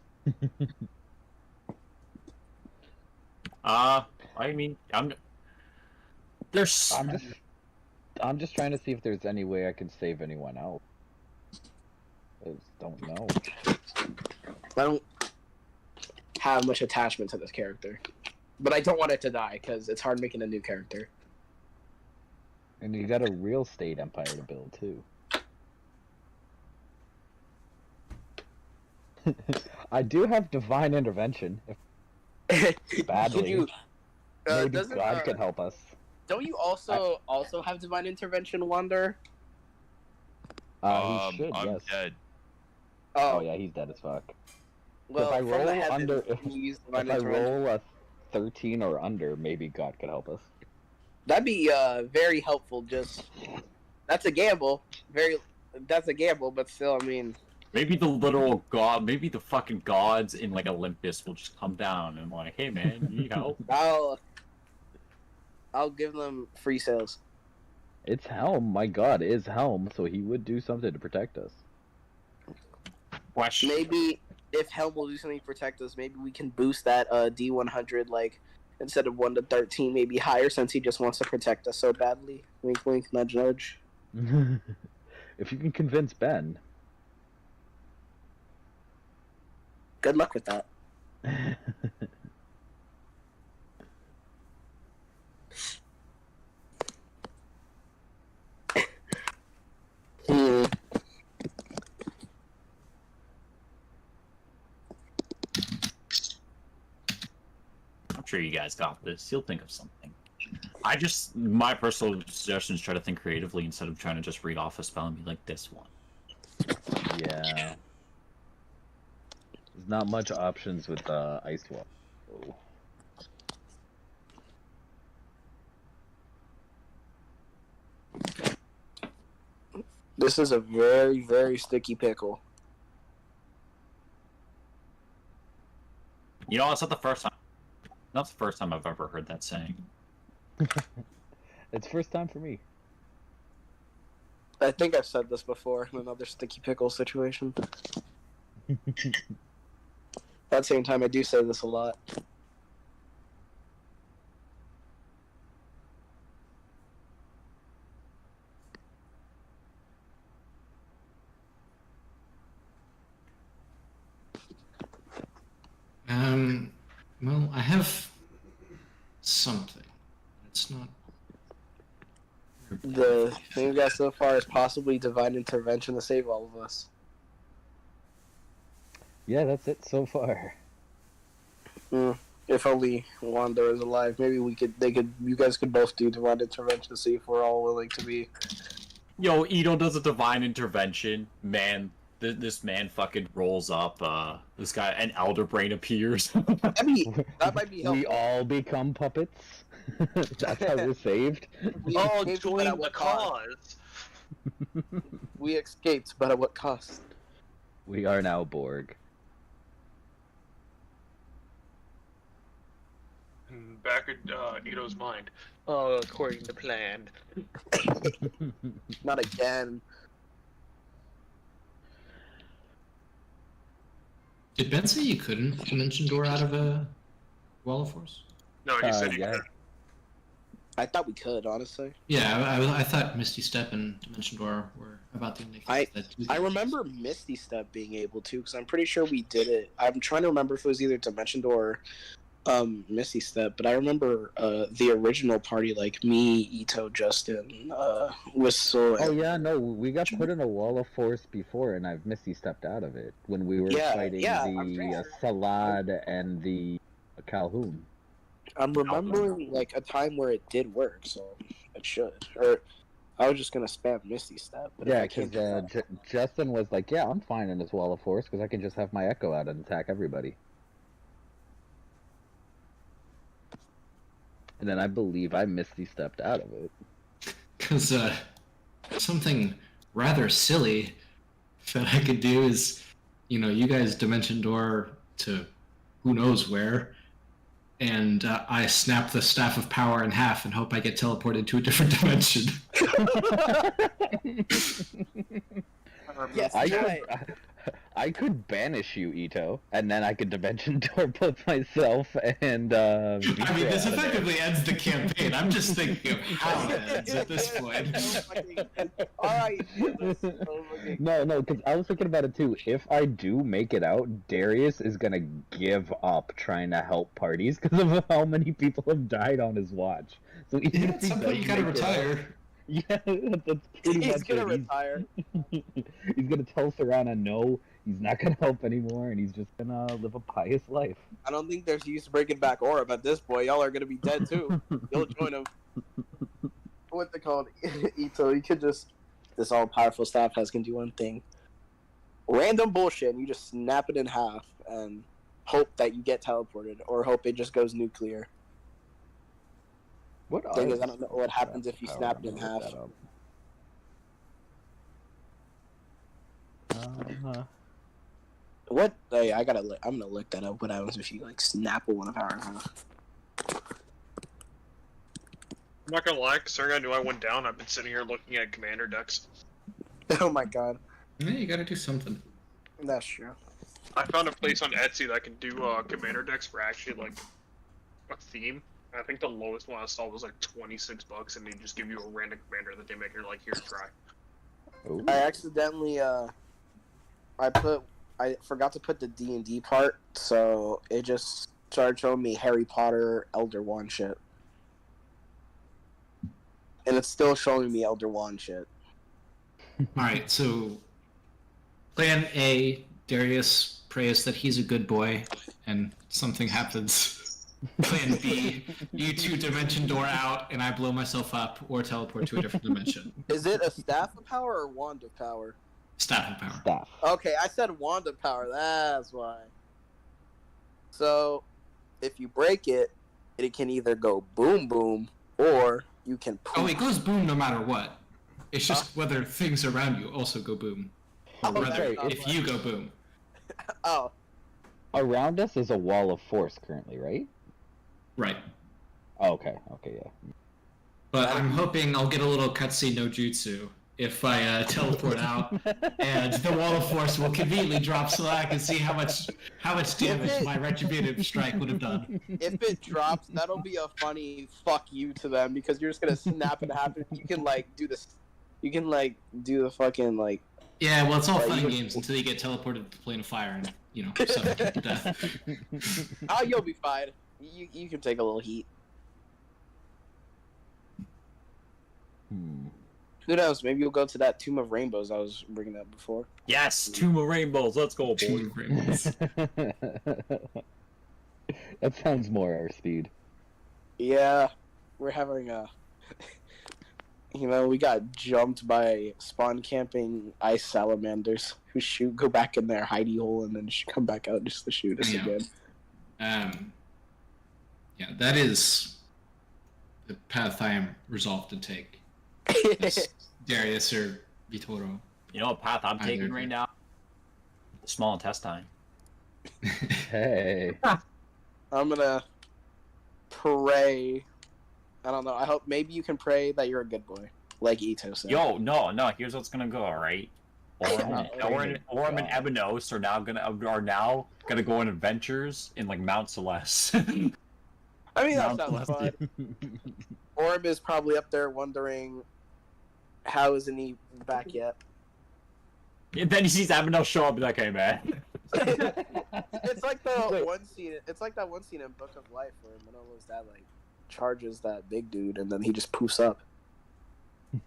[SPEAKER 2] I mean, there's.
[SPEAKER 4] I'm just trying to see if there's any way I can save anyone else. I just don't know.
[SPEAKER 6] I don't have much attachment to this character, but I don't want it to die because it's hard making a new character.
[SPEAKER 4] And you got a real estate empire to build too. I do have divine intervention. If badly,
[SPEAKER 6] Could you?
[SPEAKER 4] maybe
[SPEAKER 6] Doesn't
[SPEAKER 4] God could help us.
[SPEAKER 6] don't you also have divine intervention, Wander?
[SPEAKER 4] He should.
[SPEAKER 1] I'm
[SPEAKER 4] Yes.
[SPEAKER 1] dead.
[SPEAKER 4] Oh yeah, he's dead as fuck.
[SPEAKER 6] Well,
[SPEAKER 4] if I
[SPEAKER 6] from
[SPEAKER 4] roll
[SPEAKER 6] the heavens,
[SPEAKER 4] under,
[SPEAKER 6] you use divine
[SPEAKER 4] if I
[SPEAKER 6] intervention.
[SPEAKER 4] roll a 13 or under, maybe God could help us.
[SPEAKER 6] That'd be very helpful. Just that's a gamble. That's a gamble, but still, I mean,
[SPEAKER 2] Maybe the literal god, maybe the fucking gods in like Olympus will just come down and like, hey man, you need help?
[SPEAKER 6] I'll give them free sales.
[SPEAKER 4] It's Helm. My God is Helm, so he would do something to protect us.
[SPEAKER 2] Question.
[SPEAKER 6] Maybe if Helm will do something to protect us, maybe we can boost that D100 like instead of 1 to 13, maybe higher since he just wants to protect us so badly. Wink, wink, nudge, nudge.
[SPEAKER 4] If you can convince Ben.
[SPEAKER 6] Good luck with that. Hmm.
[SPEAKER 2] I'm sure you guys got this. You'll think of something. My personal suggestion is try to think creatively instead of trying to just read off a spell and be like this one.
[SPEAKER 4] Yeah. There's not much options with Ice Wall. Oh.
[SPEAKER 6] This is a very, very sticky pickle.
[SPEAKER 2] You know, it's not the first time. Not the first time I've ever heard that saying.
[SPEAKER 4] It's first time for me.
[SPEAKER 6] I think I've said this before in another sticky pickle situation. At the same time, I do say this a lot.
[SPEAKER 5] Well, I have something. It's not.
[SPEAKER 6] The thing we got so far is possibly divine intervention to save all of us.
[SPEAKER 4] Yeah, that's it so far.
[SPEAKER 6] If only Wanda is alive, maybe you guys could both do divine intervention to see if we're all willing to be.
[SPEAKER 2] Yo, Ito does a divine intervention. Man, this man fucking rolls up. This guy, an elder brain appears.
[SPEAKER 6] That might be helpful.
[SPEAKER 4] We all become puppets. That's how we're saved.
[SPEAKER 6] We
[SPEAKER 7] Oh,
[SPEAKER 6] escaped, but
[SPEAKER 7] join
[SPEAKER 6] at
[SPEAKER 7] the
[SPEAKER 6] what cost?
[SPEAKER 7] cause.
[SPEAKER 6] We escaped, but at what cost?
[SPEAKER 4] We are now Borg.
[SPEAKER 7] Back at Ito's mind. According to plan.
[SPEAKER 6] Not again.
[SPEAKER 5] Did Ben say you couldn't dimension door out of a wall of force?
[SPEAKER 7] No, he said he
[SPEAKER 4] yeah.
[SPEAKER 7] could.
[SPEAKER 6] I thought we could, honestly.
[SPEAKER 5] Yeah, I thought Misty Step and Dimension Door were about the only things that do
[SPEAKER 6] I
[SPEAKER 5] that.
[SPEAKER 6] remember Misty Step being able to, because I'm pretty sure we did it. I'm trying to remember if it was either Dimension Door or Misty Step, but I remember the original party, like me, Ito, Justin, Whistle.
[SPEAKER 4] Oh yeah, no, we got put in a wall of force before, and I've Misty stepped out of it when we were fighting the Salad and the Calhoun.
[SPEAKER 6] I'm remembering like a time where it did work, so it should. Or I was just gonna spam Misty Step. But
[SPEAKER 4] Yeah,
[SPEAKER 6] if I can't
[SPEAKER 4] because Justin was like, "Yeah, I'm fine in this wall of force because I can just have my Echo out and attack everybody." And then I believe I Misty stepped out of it.
[SPEAKER 5] Because something rather silly that I could do is, you guys Dimension Door to who knows where, and I snap the Staff of Power in half and hope I get teleported to a different dimension.
[SPEAKER 6] Yes,
[SPEAKER 4] I could banish you, Ito, and then I could Dimension Door both myself and.
[SPEAKER 5] I mean, this effectively ends the campaign. I'm just thinking of how it ends at this point.
[SPEAKER 6] Alright.
[SPEAKER 4] No, because I was thinking about it too. If I do make it out, Darius is gonna give up trying to help parties because of how many people have died on his watch. So even
[SPEAKER 5] Yeah,
[SPEAKER 4] if
[SPEAKER 5] at
[SPEAKER 4] he
[SPEAKER 5] some point
[SPEAKER 4] does
[SPEAKER 5] you gotta
[SPEAKER 4] make it out-
[SPEAKER 5] retire.
[SPEAKER 4] Yeah, that's pretty
[SPEAKER 6] He's
[SPEAKER 4] much
[SPEAKER 6] gonna
[SPEAKER 4] it.
[SPEAKER 6] retire.
[SPEAKER 4] He's gonna tell Serana, no, He's not gonna help anymore, and he's just gonna live a pious life.
[SPEAKER 6] I don't think there's use bringing back Orb at this point. Y'all are gonna be dead too. You'll join him. What's it called? Ito, you could just... This all-powerful staff has can do one thing. Random bullshit, and you just snap it in half, and hope that you get teleported, or hope it just goes nuclear.
[SPEAKER 4] What
[SPEAKER 6] Thing
[SPEAKER 4] are
[SPEAKER 6] is, I don't know what happens if you
[SPEAKER 4] power?
[SPEAKER 6] snap it
[SPEAKER 4] I'm
[SPEAKER 6] in
[SPEAKER 4] gonna
[SPEAKER 6] half.
[SPEAKER 4] look that up.
[SPEAKER 6] What? Hey, I'm gonna look that up. What happens if you like snap a 1 of power in half?
[SPEAKER 7] I'm not gonna lie, considering I knew I went down, I've been sitting here looking at commander decks.
[SPEAKER 6] Oh my god,
[SPEAKER 5] Yeah, you gotta do something.
[SPEAKER 6] that's true.
[SPEAKER 7] I found a place on Etsy that can do commander decks for actually like a theme. I think the lowest one I saw was like $26, and they just give you a random commander that they make. You're like, here, try.
[SPEAKER 4] Ooh.
[SPEAKER 6] I accidentally I forgot to put the D&D part, so it just started showing me Harry Potter Elder Wand shit. And it's still showing me Elder Wand shit.
[SPEAKER 5] Alright, so plan A, Darius prays that he's a good boy and something happens. Plan B, you two dimension door out and I blow myself up or teleport to a different dimension.
[SPEAKER 6] Is it a Staff of Power or Wand of Power?
[SPEAKER 5] Staff of power.
[SPEAKER 4] Staff.
[SPEAKER 6] Okay, I said Wand of Power, that's why. So, if you break it, it can either go boom boom, or you can
[SPEAKER 5] Oh,
[SPEAKER 6] poof.
[SPEAKER 5] it goes boom no matter what. It's just whether things around you also go boom. Or
[SPEAKER 6] Oh,
[SPEAKER 5] rather,
[SPEAKER 6] that's
[SPEAKER 5] if
[SPEAKER 6] not
[SPEAKER 5] you go boom.
[SPEAKER 6] Oh,
[SPEAKER 4] Around us is a wall of force currently, right?
[SPEAKER 5] Right.
[SPEAKER 4] Oh, okay. Okay, yeah.
[SPEAKER 5] But I'm hoping I'll get a little cutscene no jutsu if I teleport out, and the wall of force will conveniently drop slack and see how much damage my retributive strike would have done.
[SPEAKER 6] if it drops, that'll be a funny fuck you to them, because you're just gonna snap and happen. You can like do this. You can like do the fucking like.
[SPEAKER 5] Yeah, well, it's all
[SPEAKER 6] Right,
[SPEAKER 5] fun and
[SPEAKER 6] you-
[SPEAKER 5] games until you get teleported to the plane of fire and suffocate to death.
[SPEAKER 6] Oh, you'll be fine. You can take a little heat. Who knows? Maybe you'll go to that Tomb of Rainbows I was bringing up before.
[SPEAKER 2] Yes, Tomb of Rainbows. Let's go, boy.
[SPEAKER 4] That sounds more our speed.
[SPEAKER 6] Yeah, we're having a. We got jumped by spawn camping ice salamanders who go back in their hidey hole and then come back out just to shoot us
[SPEAKER 5] Yeah.
[SPEAKER 6] again.
[SPEAKER 5] Yeah, that is the path I am resolved to take. As Darius or Vitoro.
[SPEAKER 2] You know what path I'm
[SPEAKER 5] I
[SPEAKER 2] taking
[SPEAKER 5] agree.
[SPEAKER 2] right now? Small intestine.
[SPEAKER 4] Hey.
[SPEAKER 6] I'm gonna pray. I don't know. I hope maybe you can pray that you're a good boy, like Ito said.
[SPEAKER 2] Yo, no. Here's what's gonna go. All right. Orm and
[SPEAKER 4] God.
[SPEAKER 2] Ebenos are now gonna go on adventures in like Mount Celeste.
[SPEAKER 6] I mean that
[SPEAKER 2] Mount
[SPEAKER 6] sounds fun.
[SPEAKER 2] Celeste.
[SPEAKER 6] Orb is probably up there wondering how isn't he back yet.
[SPEAKER 2] And then he sees Ebenos show up and be like, "Hey, man."
[SPEAKER 6] It's like the
[SPEAKER 4] Wait.
[SPEAKER 6] one scene. It's like that one scene in Book of Life where Manolo's dad like charges that big dude and then he just poofs up.
[SPEAKER 2] I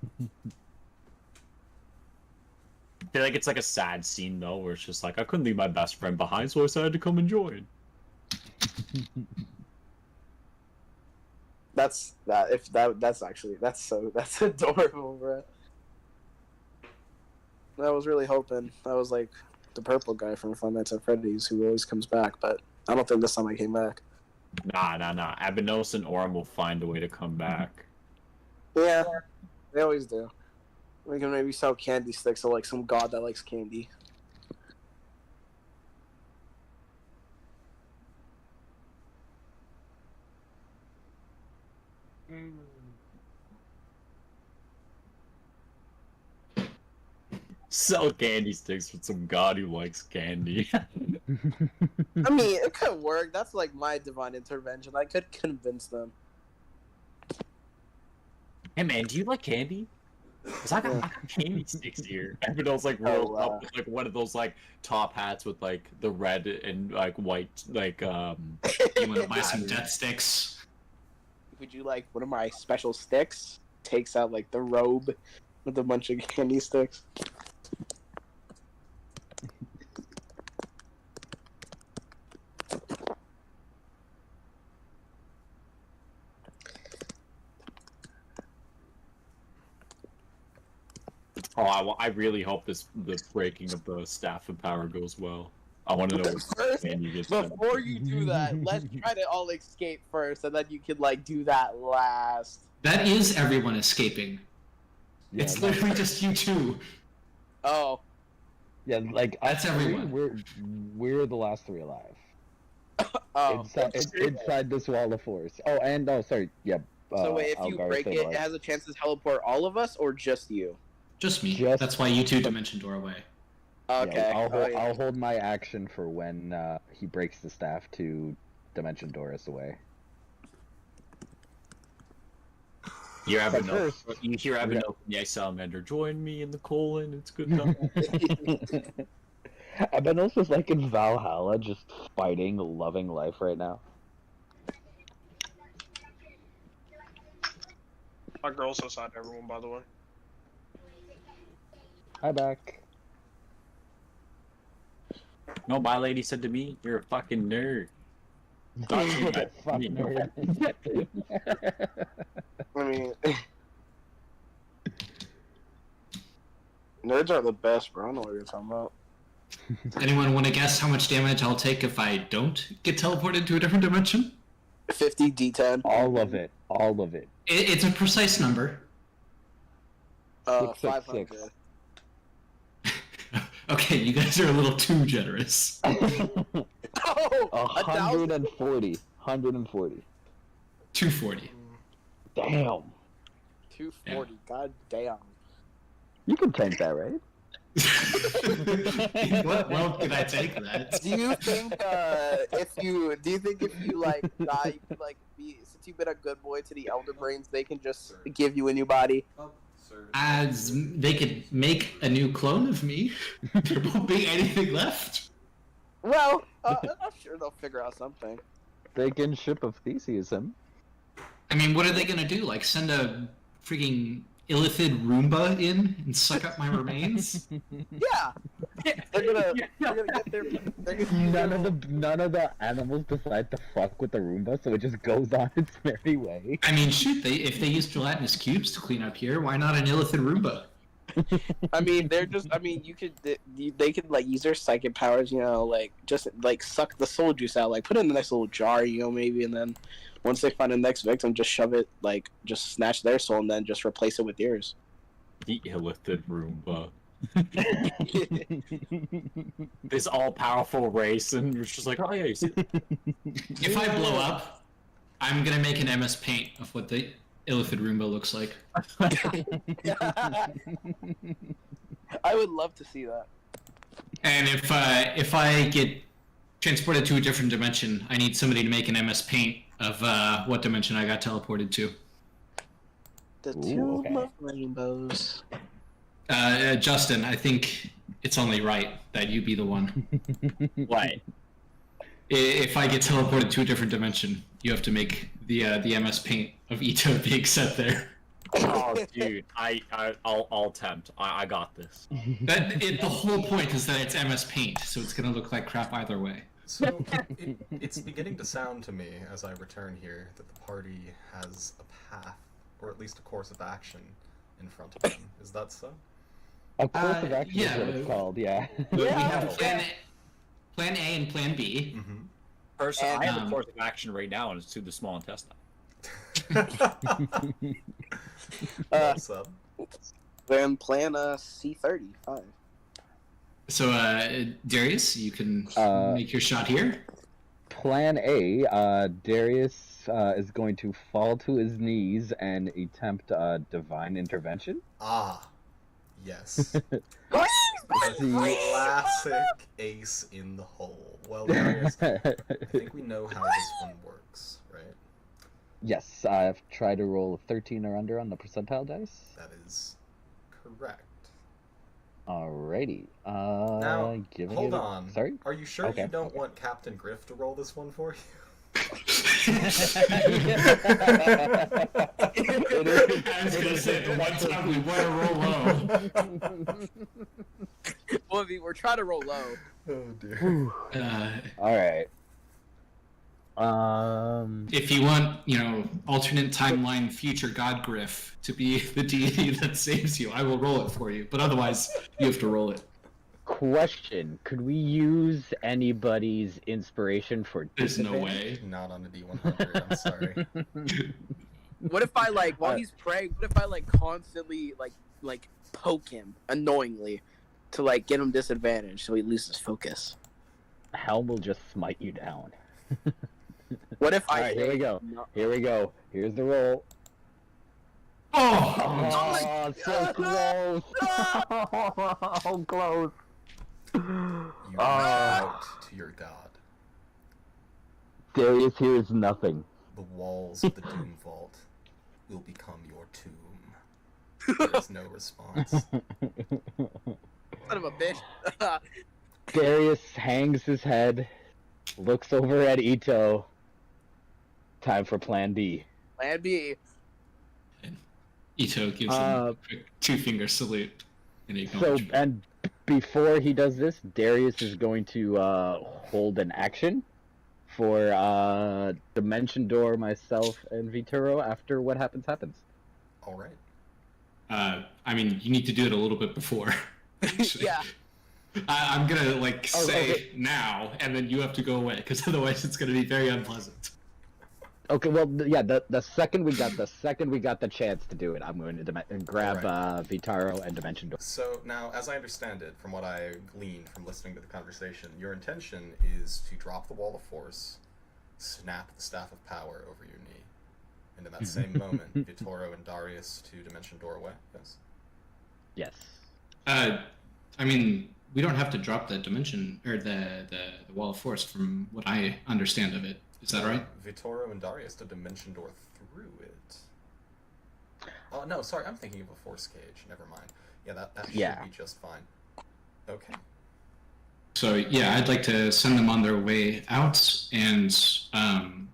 [SPEAKER 2] feel like it's like a sad scene though, where it's just like I couldn't leave my best friend behind, so I decided to come and join.
[SPEAKER 6] That's adorable, bro. I was really hoping that was like the purple guy from Five Nights at Freddy's who always comes back, but I don't think this time I came back.
[SPEAKER 2] Nah. Ebenos and Orm will find a way to come back.
[SPEAKER 6] Yeah, they always do. We can maybe sell candy sticks to like some god that likes candy.
[SPEAKER 2] Sell candy sticks with some god who likes candy.
[SPEAKER 6] I mean, it could work. That's like my divine intervention. I could convince them.
[SPEAKER 2] Hey man, do you like candy? Cause I got candy sticks here. Ebenos like rolls up with like one of those like top hats with like the red and like white like
[SPEAKER 5] You want to buy some death sticks?
[SPEAKER 6] Would you like one of my special sticks? Takes out like the robe with a bunch of candy sticks.
[SPEAKER 2] I really hope the breaking of the staff of power goes well. I want to know
[SPEAKER 8] First,
[SPEAKER 2] when you get
[SPEAKER 8] before you do that, let's try to all escape first, and then you can like do that last.
[SPEAKER 5] That is everyone escaping.
[SPEAKER 4] Yeah,
[SPEAKER 5] It's
[SPEAKER 4] no,
[SPEAKER 5] literally just you two.
[SPEAKER 8] Oh,
[SPEAKER 4] yeah, like
[SPEAKER 5] That's
[SPEAKER 4] us three,
[SPEAKER 5] everyone.
[SPEAKER 4] we're the last three alive.
[SPEAKER 8] oh.
[SPEAKER 4] Inside this wall of force. Oh, and sorry, yeah.
[SPEAKER 8] So wait, if you
[SPEAKER 4] Algar
[SPEAKER 8] break
[SPEAKER 4] said
[SPEAKER 8] it, it
[SPEAKER 4] what?
[SPEAKER 8] has a chance to teleport all of us, or just you?
[SPEAKER 5] Just me.
[SPEAKER 4] Just-
[SPEAKER 5] That's why you two dimension door away.
[SPEAKER 8] Okay.
[SPEAKER 4] Yeah,
[SPEAKER 8] oh, yeah.
[SPEAKER 4] I'll hold my action for when he breaks the staff to dimension Doris away.
[SPEAKER 2] You have a
[SPEAKER 4] But
[SPEAKER 2] note.
[SPEAKER 4] first,
[SPEAKER 2] You hear have a
[SPEAKER 4] yeah.
[SPEAKER 2] note from the Salamander. Join me in the colon. It's good enough.
[SPEAKER 4] Abenos is like in Valhalla, just fighting, loving life right now.
[SPEAKER 7] My girl's so sad to everyone, by the way.
[SPEAKER 4] Hi, back.
[SPEAKER 2] No, my lady said to me, "You're a fucking nerd." Not you, but
[SPEAKER 4] Fuck
[SPEAKER 2] me.
[SPEAKER 4] nerd.
[SPEAKER 6] I mean, nerds are the best, bro. I know what you're talking about.
[SPEAKER 5] Anyone want to guess how much damage I'll take if I don't get teleported to a different dimension?
[SPEAKER 6] 50 D10.
[SPEAKER 4] All of it. All of it.
[SPEAKER 5] It's a precise number.
[SPEAKER 6] 500.
[SPEAKER 4] 666.
[SPEAKER 5] Okay, you guys are a little too generous.
[SPEAKER 8] Oh, 1,000.
[SPEAKER 4] 140. 140.
[SPEAKER 5] 240.
[SPEAKER 4] Damn.
[SPEAKER 8] 240. God damn.
[SPEAKER 4] You can tank that, right?
[SPEAKER 5] What world could I take that?
[SPEAKER 8] Do you think if you like die, you could like be, since you've been a good boy to the Elder Brains, they can just give you a new body?
[SPEAKER 5] As they could make a new clone of me, there won't be anything left.
[SPEAKER 8] Well, I'm sure they'll figure out something.
[SPEAKER 4] They can ship of Theseus him.
[SPEAKER 5] I mean, what are they gonna do? Like send a freaking illithid Roomba in and suck up my remains?
[SPEAKER 8] Yeah, they're gonna get their. They're gonna
[SPEAKER 4] None of the animals decide to fuck with the Roomba, so it just goes on its merry way.
[SPEAKER 5] I mean, shoot, if they use gelatinous cubes to clean up here, why not an illithid Roomba?
[SPEAKER 8] I mean, they're just. I mean, they could like use their psychic powers. You know, like just like suck the soul juice out. Like put it in a nice little jar. You know, maybe, and then once they find the next victim, just shove it. Like just snatch their soul and then just replace it with yours.
[SPEAKER 2] The illithid Roomba. This all-powerful race, and it's just like, oh yeah, you see.
[SPEAKER 5] If I blow up, I'm gonna make an MS Paint of what the illithid Roomba looks like.
[SPEAKER 8] I would love to see that.
[SPEAKER 5] And if I get transported to a different dimension, I need somebody to make an MS Paint of what dimension I got teleported to.
[SPEAKER 6] The
[SPEAKER 4] Ooh,
[SPEAKER 6] Tomb
[SPEAKER 4] okay.
[SPEAKER 6] of Rainbows.
[SPEAKER 5] Justin, I think it's only right that you be the one.
[SPEAKER 2] What?
[SPEAKER 5] If I get teleported to a different dimension, you have to make the MS Paint of Ito being set there.
[SPEAKER 2] Oh, dude, I'll attempt. I got this.
[SPEAKER 5] The whole point is that it's MS Paint, so it's gonna look like crap either way.
[SPEAKER 3] So, it's beginning to sound to me, as I return here, that the party has a path, or at least a course of action, in front of them. Is that so?
[SPEAKER 4] A course of action
[SPEAKER 5] yeah.
[SPEAKER 4] is what it's called, yeah.
[SPEAKER 5] We have Plan A and Plan B.
[SPEAKER 3] Mm-hmm.
[SPEAKER 2] Personally, I have a
[SPEAKER 5] And,
[SPEAKER 2] course of action right now, and it's to the small intestine.
[SPEAKER 3] What's up?
[SPEAKER 6] Then plan C35.
[SPEAKER 5] So, Darius, you can make your shot here.
[SPEAKER 4] Plan A, Darius is going to fall to his knees and attempt divine intervention.
[SPEAKER 3] Ah, yes. The classic ace in the hole. Well, Darius, I think we know how this one works, right?
[SPEAKER 4] Yes, I've tried to roll a 13 or under on the percentile dice.
[SPEAKER 3] That is correct.
[SPEAKER 4] Alrighty.
[SPEAKER 3] Now,
[SPEAKER 4] giving
[SPEAKER 3] hold
[SPEAKER 4] it a-
[SPEAKER 3] on.
[SPEAKER 4] Sorry?
[SPEAKER 3] Are you sure
[SPEAKER 4] Okay,
[SPEAKER 3] you don't
[SPEAKER 4] okay.
[SPEAKER 3] want Captain Griff to roll this one for you?
[SPEAKER 5] I was gonna say, the one time we want to roll low.
[SPEAKER 8] Well, we're trying to roll low.
[SPEAKER 3] Oh dear.
[SPEAKER 4] Alright.
[SPEAKER 5] If you want, alternate timeline future God Griff to be the deity that saves you, I will roll it for you. But otherwise, you have to roll it.
[SPEAKER 4] Question: could we use anybody's inspiration for
[SPEAKER 5] There's no
[SPEAKER 4] disadvantage?
[SPEAKER 5] way.
[SPEAKER 3] Not on a D100. I'm sorry.
[SPEAKER 8] What if I while he's praying? What if I constantly poke him annoyingly to get him disadvantage so he loses focus?
[SPEAKER 4] Helm will just smite you down.
[SPEAKER 8] What if I?
[SPEAKER 4] Alright, here we go.
[SPEAKER 8] No.
[SPEAKER 4] Here we go. Here's the roll.
[SPEAKER 5] Oh!
[SPEAKER 4] Oh, so close! So close!
[SPEAKER 3] You reach out to your god.
[SPEAKER 4] Darius hears nothing.
[SPEAKER 3] The walls of the Doom Vault will become your tomb. There is no response.
[SPEAKER 8] Son of a bitch.
[SPEAKER 4] Darius hangs his head, looks over at Ito. Time for Plan B.
[SPEAKER 8] Plan B.
[SPEAKER 5] Ito gives him a quick two-finger salute.
[SPEAKER 4] And before he does this, Darius is going to hold an action for Dimension Door, myself, and Vituro after what happens.
[SPEAKER 3] All right.
[SPEAKER 5] You need to do it a little bit before.
[SPEAKER 8] Yeah.
[SPEAKER 5] I'm gonna say now, and then you have to go away, because otherwise it's gonna be very unpleasant.
[SPEAKER 4] Okay, well, yeah. The second we got the chance to do it, I'm going to grab Vitaro and Dimension Door.
[SPEAKER 3] So now, as I understand it, from what I gleaned from listening to the conversation, your intention is to drop the Wall of Force, snap the Staff of Power over your knee, and in that same moment, Vitoro and Darius to Dimension Doorway. Yes.
[SPEAKER 4] Yes.
[SPEAKER 5] We don't have to drop the dimension or the Wall of Force, from what I understand of it. Is that right?
[SPEAKER 3] Vitoro and Darius to Dimension Door through it. Oh, no, sorry, I'm thinking of a Force Cage. Never mind. Yeah, that should be just fine. Okay.
[SPEAKER 5] So, yeah, I'd like to send them on their way out, and I'm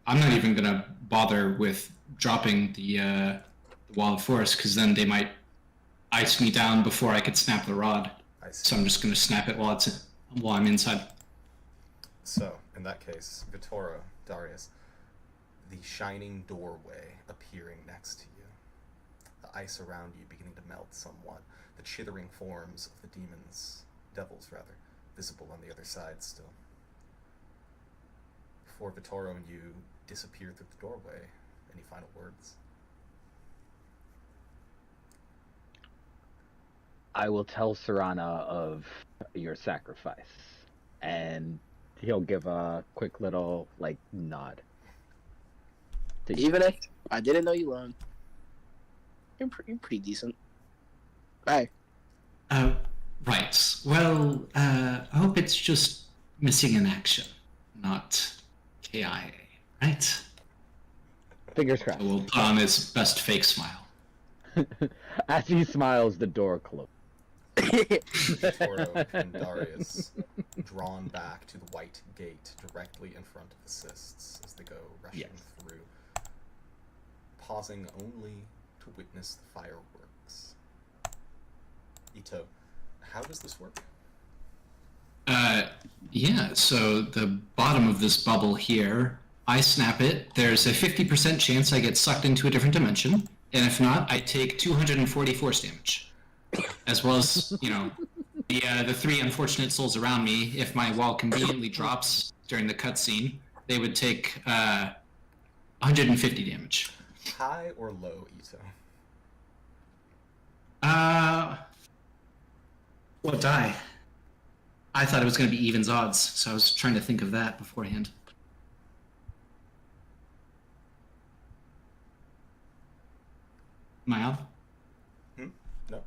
[SPEAKER 5] not even going to bother with dropping the Wall of Force, because then they might ice me down before I could snap the rod.
[SPEAKER 3] I see.
[SPEAKER 5] So I'm just going to snap it while I'm inside.
[SPEAKER 3] So, in that case, Vitoro, Darius, the shining doorway appearing next to you, the ice around you beginning to melt somewhat, the chittering forms of the devils, visible on the other side still. Before Vitoro and you disappear through the doorway, any final words?
[SPEAKER 4] I will tell Serana of your sacrifice, and he'll give a quick little nod.
[SPEAKER 8] Even if I didn't know you long, you're pretty decent. Bye.
[SPEAKER 5] Right. Well, I hope it's just missing in action, not KIA, right?
[SPEAKER 4] Fingers crossed.
[SPEAKER 5] So we'll put on his best fake smile.
[SPEAKER 4] As he smiles, the door closes.
[SPEAKER 3] Vitoro and Darius drawn back to the white gate directly in front of the cysts as they go rushing through, pausing only to witness the fireworks. Ito, how does this work?
[SPEAKER 5] Yeah, so the bottom of this bubble here, I snap it, there's a 50% chance I get sucked into a different dimension, and if not, I take 240 force damage. As well as, the three unfortunate souls around me, if my wall conveniently drops during the cutscene, they would take 150 damage.
[SPEAKER 3] High or low, Ito?
[SPEAKER 5] What die? I thought it was going to be evens odds, so I was trying to think of that beforehand. Am I off?
[SPEAKER 3] No.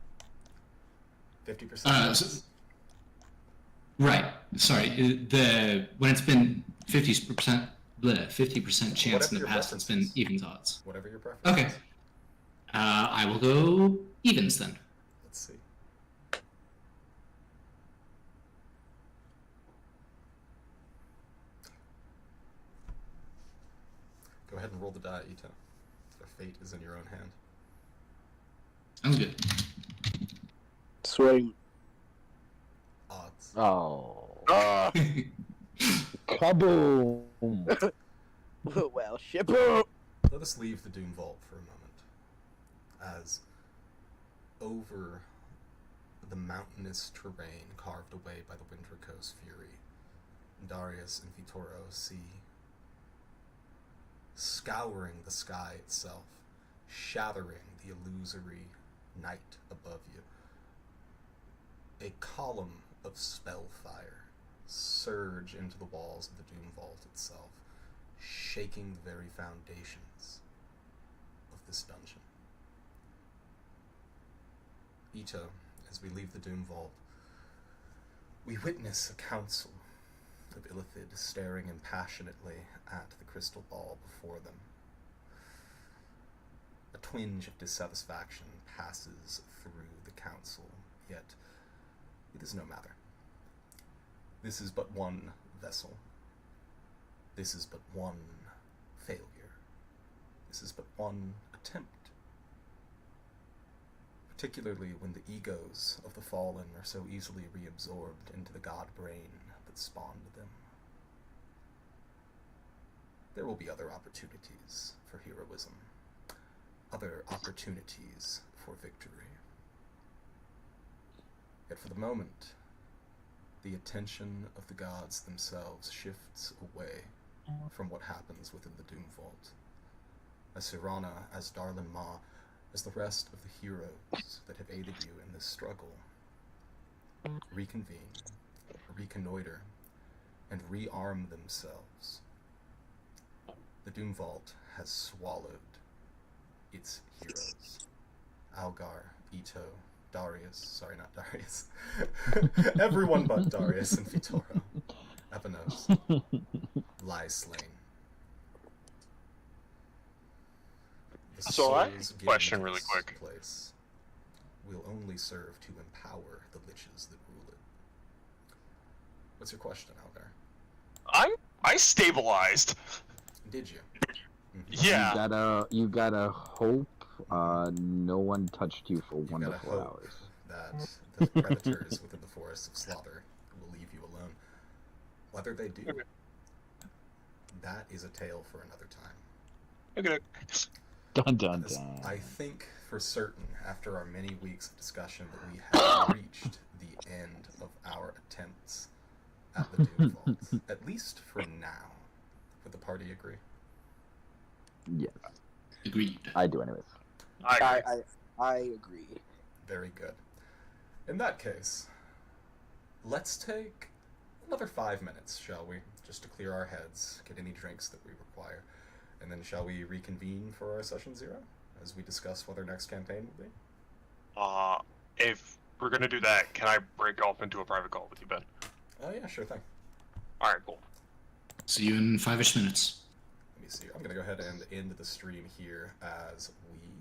[SPEAKER 3] 50%.
[SPEAKER 5] Right. Sorry. When it's been 50% chance in the past, it's been evens odds.
[SPEAKER 3] Whatever your preference.
[SPEAKER 5] Okay. I will go evens then.
[SPEAKER 3] Let's see. Go ahead and roll the die, Ito. The fate is in your own hand.
[SPEAKER 5] Sounds good.
[SPEAKER 8] Sweating.
[SPEAKER 3] Odds.
[SPEAKER 4] Oh. Kaboom!
[SPEAKER 8] Well, shippo.
[SPEAKER 3] Let us leave the Doom Vault for a moment, as over the mountainous terrain carved away by the Winter Coast Fury, Darius and Vittorio see, scouring the sky itself, shattering the illusory night above you, a column of spellfire surge into the walls of the Doom Vault itself, shaking the very foundations of this dungeon. Ito, as we leave the Doom Vault, we witness a council of Illithid staring impassionately at the crystal ball before them. A twinge of dissatisfaction passes through the council, yet it is no matter. This is but one vessel. This is but one failure. This is but one attempt. Particularly when the egos of the fallen are so easily reabsorbed into the god brain that spawned them. There will be other opportunities for heroism, other opportunities for victory. Yet for the moment, the attention of the gods themselves shifts away from what happens within the Doom Vault. As Sirana, as Darlin Ma, as the rest of the heroes that have aided you in this struggle reconvene, reconnoiter, and rearm themselves. The Doom Vault has swallowed its heroes. Algar, Ito, Darius, sorry, not Darius. Everyone but Darius and Vittorio. Evanos lie slain. The
[SPEAKER 7] So I have
[SPEAKER 3] souls
[SPEAKER 7] a
[SPEAKER 3] given
[SPEAKER 7] question
[SPEAKER 3] to
[SPEAKER 7] really
[SPEAKER 3] this
[SPEAKER 7] quick.
[SPEAKER 3] place will only serve to empower the liches that rule it. What's your question, Algar?
[SPEAKER 7] I stabilized.
[SPEAKER 3] Did you?
[SPEAKER 7] Yeah.
[SPEAKER 4] You gotta hope no one touched you for
[SPEAKER 3] You
[SPEAKER 4] 1 to
[SPEAKER 3] gotta
[SPEAKER 4] 4
[SPEAKER 3] hope
[SPEAKER 4] hours.
[SPEAKER 3] that the predators within the forests of slaughter will leave you alone. Whether they do, that is a tale for another time.
[SPEAKER 7] Okay.
[SPEAKER 4] Dun dun
[SPEAKER 3] As
[SPEAKER 4] dun.
[SPEAKER 3] I think for certain, after our many weeks of discussion, that we have reached the end of our attempts at the Doom Vault. At least for now. Would the party agree?
[SPEAKER 4] Yes,
[SPEAKER 5] Agreed.
[SPEAKER 4] I do anyways.
[SPEAKER 8] I agree.
[SPEAKER 3] Very good. In that case, let's take another 5 minutes, shall we? Just to clear our heads, get any drinks that we require. And then shall we reconvene for our session 0 as we discuss what our next campaign will be?
[SPEAKER 7] If we're gonna do that, can I break off into a private call with you, Ben?
[SPEAKER 3] Oh yeah, sure thing.
[SPEAKER 7] All right, cool.
[SPEAKER 5] See you in 5-ish minutes.
[SPEAKER 3] Let me see. I'm going to go ahead and end the stream here as we